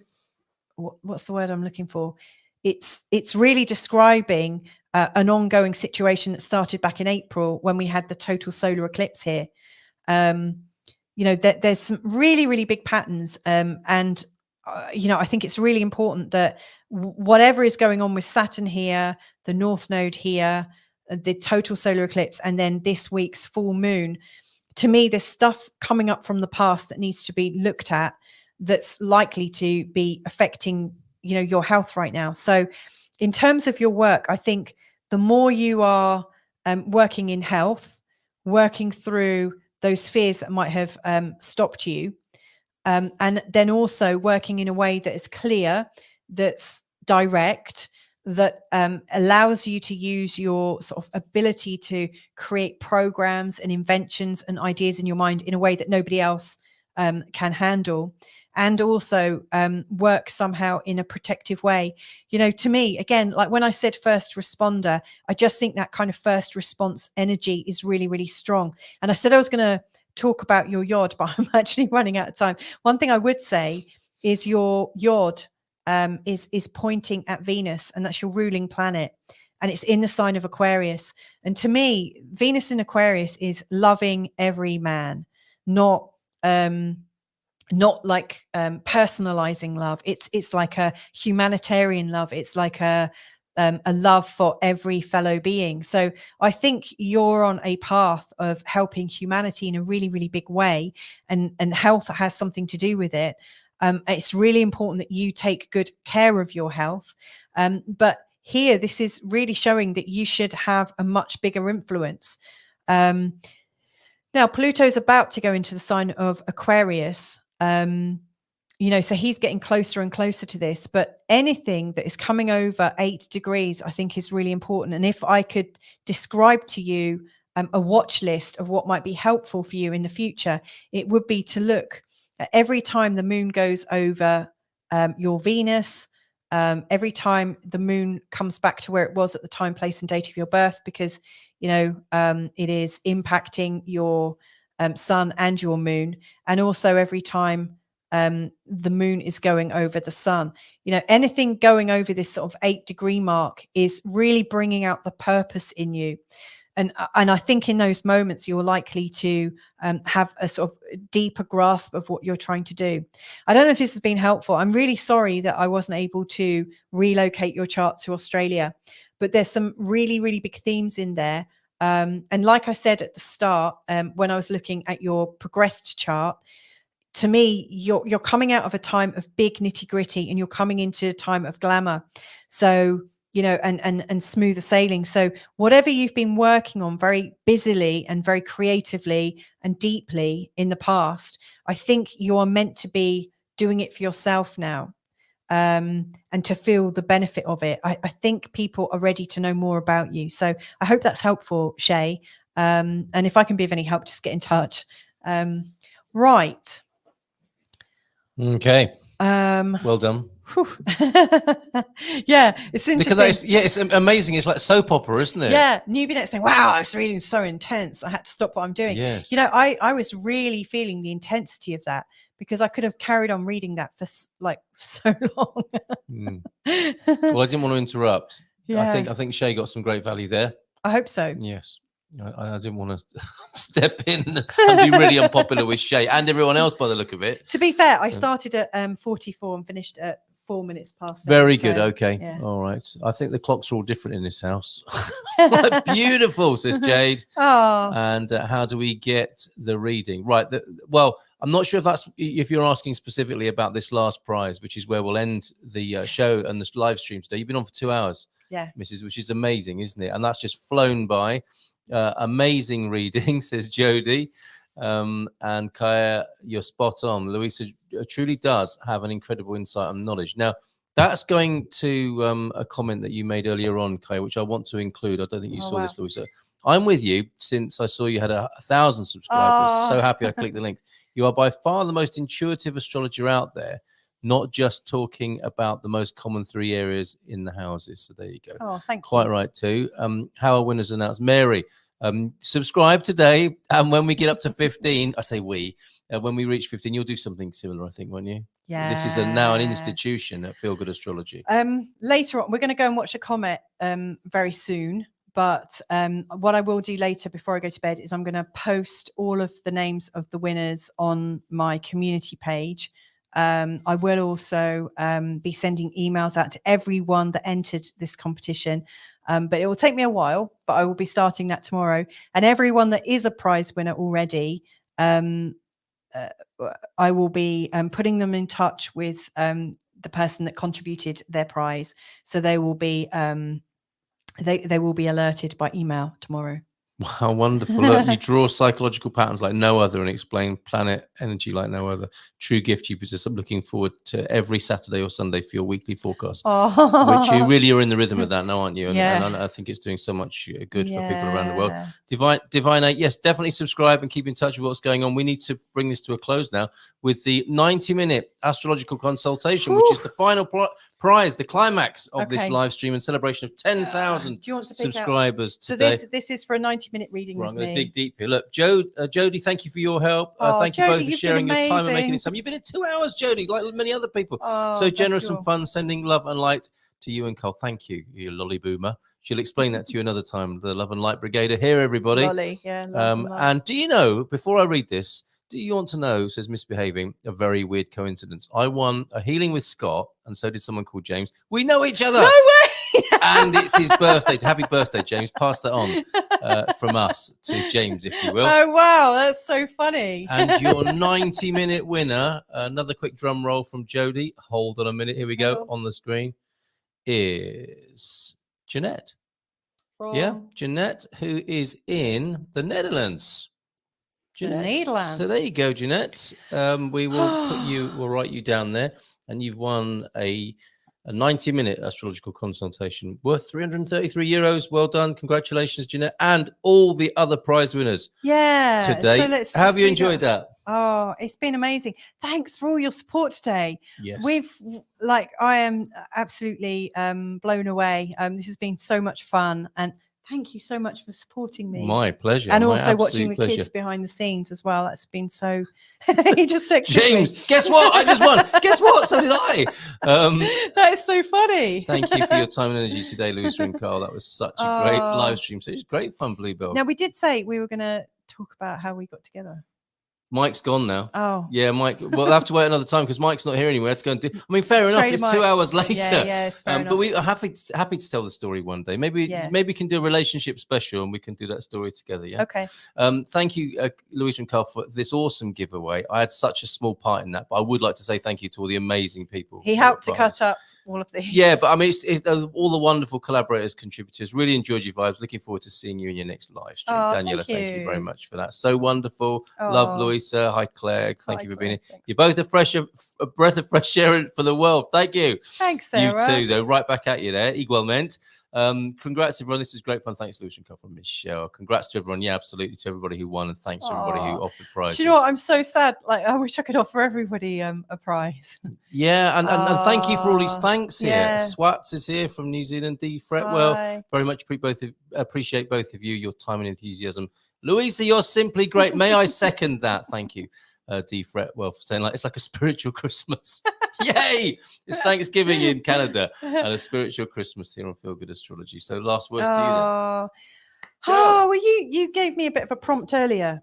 what's the word I'm looking for? It's really describing an ongoing situation that started back in April when we had the total solar eclipse here. There's some really, really big patterns. And I think it's really important that whatever is going on with Saturn here, the North Node here, the total solar eclipse, and then this week's full moon, to me, there's stuff coming up from the past that needs to be looked at that's likely to be affecting, your health right now. So in terms of your work, I think the more you are working in health, working through those fears that might have stopped you, and then also working in a way that is clear, that's direct, that allows you to use your sort of ability to create programs and inventions and ideas in your mind in a way that nobody else can handle, and also work somehow in a protective way. To me, again, like when I said first responder, I just think that kind of first response energy is really, really strong. And I said I was going to talk about your yod, but I'm actually running out of time. One thing I would say is your yod is pointing at Venus, and that's your ruling planet, and it's in the sign of Aquarius. And to me, Venus in Aquarius is loving every man, not like personalizing love. It's like a humanitarian love. It's like a love for every fellow being. So I think you're on a path of helping humanity in a really, really big way, and health has something to do with it. It's really important that you take good care of your health. But here, this is really showing that you should have a much bigger influence. Now, Pluto's about to go into the sign of Aquarius. So he's getting closer and closer to this, but anything that is coming over 8 degrees, I think, is really important. And if I could describe to you a watch list of what might be helpful for you in the future, it would be to look at every time the moon goes over your Venus, every time the moon comes back to where it was at the time, place, and date of your birth, because it is impacting your sun and your moon, and also every time the moon is going over the sun. Anything going over this sort of 8 degree mark is really bringing out the purpose in you. And I think in those moments, you're likely to have a sort of deeper grasp of what you're trying to do. I don't know if this has been helpful. I'm really sorry that I wasn't able to relocate your chart to Australia, but there's some really, really big themes in there. And like I said at the start, when I was looking at your progressed chart, to me, you're coming out of a time of big nitty gritty, and you're coming into a time of glamour. So, and smoother sailing. So whatever you've been working on very busily and very creatively and deeply in the past, I think you are meant to be doing it for yourself now, and to feel the benefit of it. I think people are ready to know more about you. So I hope that's helpful, Shay. And if I can be of any help, just get in touch. Right. Okay. Well done. Yeah, it's interesting. Because it's amazing. It's like soap opera, isn't it? Yeah, newbie net saying, "Wow, I was reading so intense. I had to stop what I'm doing." Yes. I was really feeling the intensity of that, because I could have carried on reading that for so long. Well, I didn't want to interrupt. Yeah. I think Shay got some great value there. I hope so. Yes. I didn't want to step in and be really unpopular with Shay and everyone else by the look of it. To be fair, I started at 44 and finished at 4 minutes past. Very 7, good. so, Okay. yeah. All right. I think the clocks are all different in this house. Like, beautiful, says Jade. Oh, And how do we get the reading? Right. Well, I'm not sure if you're asking specifically about this last prize, which is where we'll end the show and the live stream today. You've been on for 2 hours, yeah. Mrs., which is amazing, isn't it? And that's just flown by. Amazing reading, says Jody. And Kaya, you're spot on. Louisa truly does have an incredible insight and knowledge. Now, that's going to a comment that you made earlier on, Kaya, which I want to include. I don't think you saw this, Louisa. I'm with you since I saw you had 1,000 subscribers. Oh. So happy I clicked the link. You are by far the most intuitive astrologer out there, not just talking about the most common 3 areas in the houses. So there you go. Oh, thank you. Quite right too. How are winners announced? Mary, subscribe today. And when we get up to 15, I say when we reach 15, you'll do something similar, I think, won't you? Yeah. This is now an institution at Feel Good Astrology. Later on, we're going to go and watch a comet very soon. But what I will do later before I go to bed is I'm going to post all of the names of the winners on my community page. I will also be sending emails out to everyone that entered this competition. But it will take me a while, but I will be starting that tomorrow. And everyone that is a prize winner already, I will be putting them in touch with the person that contributed their prize. So they will be they will be alerted by email tomorrow. Wow, wonderful. Look, you draw psychological patterns like no other and explain planet energy like no other. True gift, you possess. I'm looking forward to every Saturday or Sunday for your weekly forecast, which you really are in the rhythm of that now, aren't you? And, Yeah. and I think it's doing so much good for people around the world. Divine 8, yes, definitely subscribe and keep in touch with what's going on. We need to bring this to a close now with the 90-minute astrological consultation, which is the final prize, the climax of this live stream and celebration of 10,000 subscribers today. So this is for a 90-minute reading. Right, with I'm going me. to dig deep here. Look, Jody, thank you for your help. Thank you Jody, both for sharing your time and making amazing. this happen. You've been in 2 hours, Jody, like many other people. Oh, so generous and fun, sending love and light to you and Carl. Thank you, you lolly boomer. She'll explain that to you another time. The Love and Light Brigade are here, everybody. Lolly, yeah. And do you know, before I read this, do you want to know, says Misbehaving, a very weird coincidence? I won a healing with Scott, and so did someone called James. We know each other. No way! And it's his birthday. Happy birthday, James. Pass that on from us to James, if you will. Oh, wow. That's so funny. And your 90-minute winner, another quick drum roll from Jody. Hold on a minute. Here we go on the screen. Is Jeanette. Jeanette, who is in the Netherlands. Jeanette. The Netherlands. So there you go, Jeanette. We will we'll write you down there, and you've won a 90-minute astrological consultation worth €333. Well done. Congratulations, Jeanette, and all the other prize winners. Yeah. Today. So have you enjoyed that? Oh, it's been amazing. Thanks for all your support today. Yes. I am absolutely blown away. This has been so much fun, and thank you so much for supporting me. My pleasure. And also watching the kids behind the scenes as well. That's been so. He just texted James, me. Guess what? I just won. Guess what? So did I. That is so funny. Thank you for your time and energy today, Louisa and Carl. That was such a great live stream. So it was great fun, Bluebell. Now, we did say we were going to talk about how we got together. Mike's gone now. Oh. Yeah, Mike. We'll have to wait another time because Mike's not here anymore. Let's go and do. I mean, fair enough. It's 2 hours later. Yeah, it's fair enough. But we are happy to tell the story one day. Maybe we can do a relationship special and we can do that story together. Yeah. Okay. Thank you, Louisa and Carl, for this awesome giveaway. I had such a small part in that, but I would like to say thank you to all the amazing people. He helped to cut up all of these. Yeah, but I mean, it's all the wonderful collaborators, contributors. Really enjoyed your vibes. Looking forward to seeing you in your next live stream. Daniela, thank you very much for that. So wonderful. Love, Louisa. Hi, Claire. Thank you for being here. Thanks. You're both a breath of fresh air for the world. Thank you. Thanks, Sarah. You too, though. Right back at you there. Igualmente. Congrats, everyone. This is great fun. Thanks, Lucian, from Michelle. Congrats to everyone. Yeah, absolutely, to everybody who won, and thanks to everybody who offered prizes. Do you know what? I'm so sad. I wish I could offer everybody a prize. Yeah, and thank you for all these thanks here. Yeah. Swats is here from New Zealand. D. Fretwell, very much appreciate both of you, your time and enthusiasm. Louisa, you're simply great. May I second that? Thank you, D. Fretwell, for saying it's like a spiritual Christmas. Yay! It's Thanksgiving in Canada and a spiritual Christmas here on Feel Good Astrology. So last words to you then. Oh, well, you gave me a bit of a prompt earlier,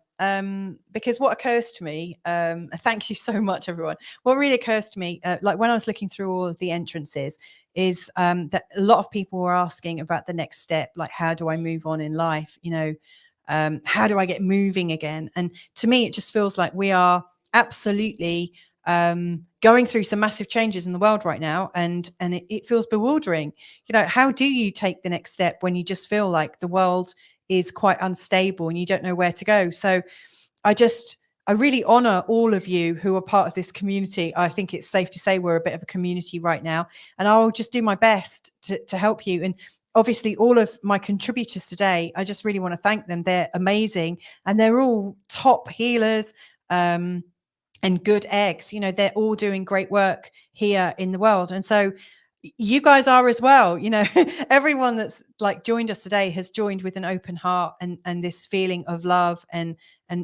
because what occurs to me, thank you so much, everyone. What really occurs to me, like when I was looking through all of the entrances, is that a lot of people were asking about the next step, like how do I move on in life? You know, how do I get moving again? And to me, it just feels like we are absolutely going through some massive changes in the world right now, and it feels bewildering. You know, how do you take the next step when you just feel like the world is quite unstable and you don't know where to go? So I really honor all of you who are part of this community. I think it's safe to say we're a bit of a community right now, and I'll just do my best to help you. And obviously all of my contributors today, I just really want to thank them. They're amazing, and they're all top healers, and good eggs. You know, they're all doing great work here in the world. And so you guys are as well. You know, everyone that's like joined us today has joined with an open heart and this feeling of love and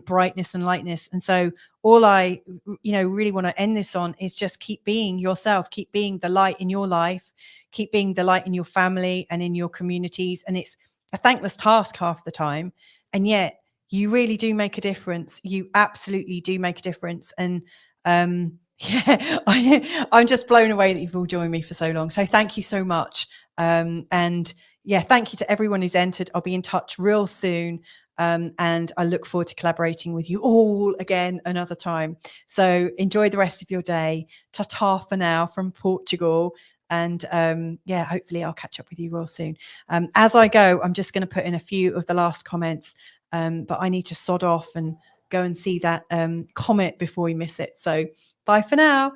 brightness and lightness. And so all I, you know, really want to end this on is just keep being yourself, keep being the light in your life, keep being the light in your family and in your communities. And it's a thankless task half the time, and yet you really do make a difference. You absolutely do make a difference. And yeah, I'm just blown away that you've all joined me for so long. So thank you so much. And yeah, thank you to everyone who's entered. I'll be in touch real soon. And I look forward to collaborating with you all again another time. So enjoy the rest of your day. Ta-ta for now from Portugal. And yeah, hopefully I'll catch up with you real soon. As I go, I'm just going to put in a few of the last comments. But I need to sod off and go and see that comet before we miss it. So bye for now.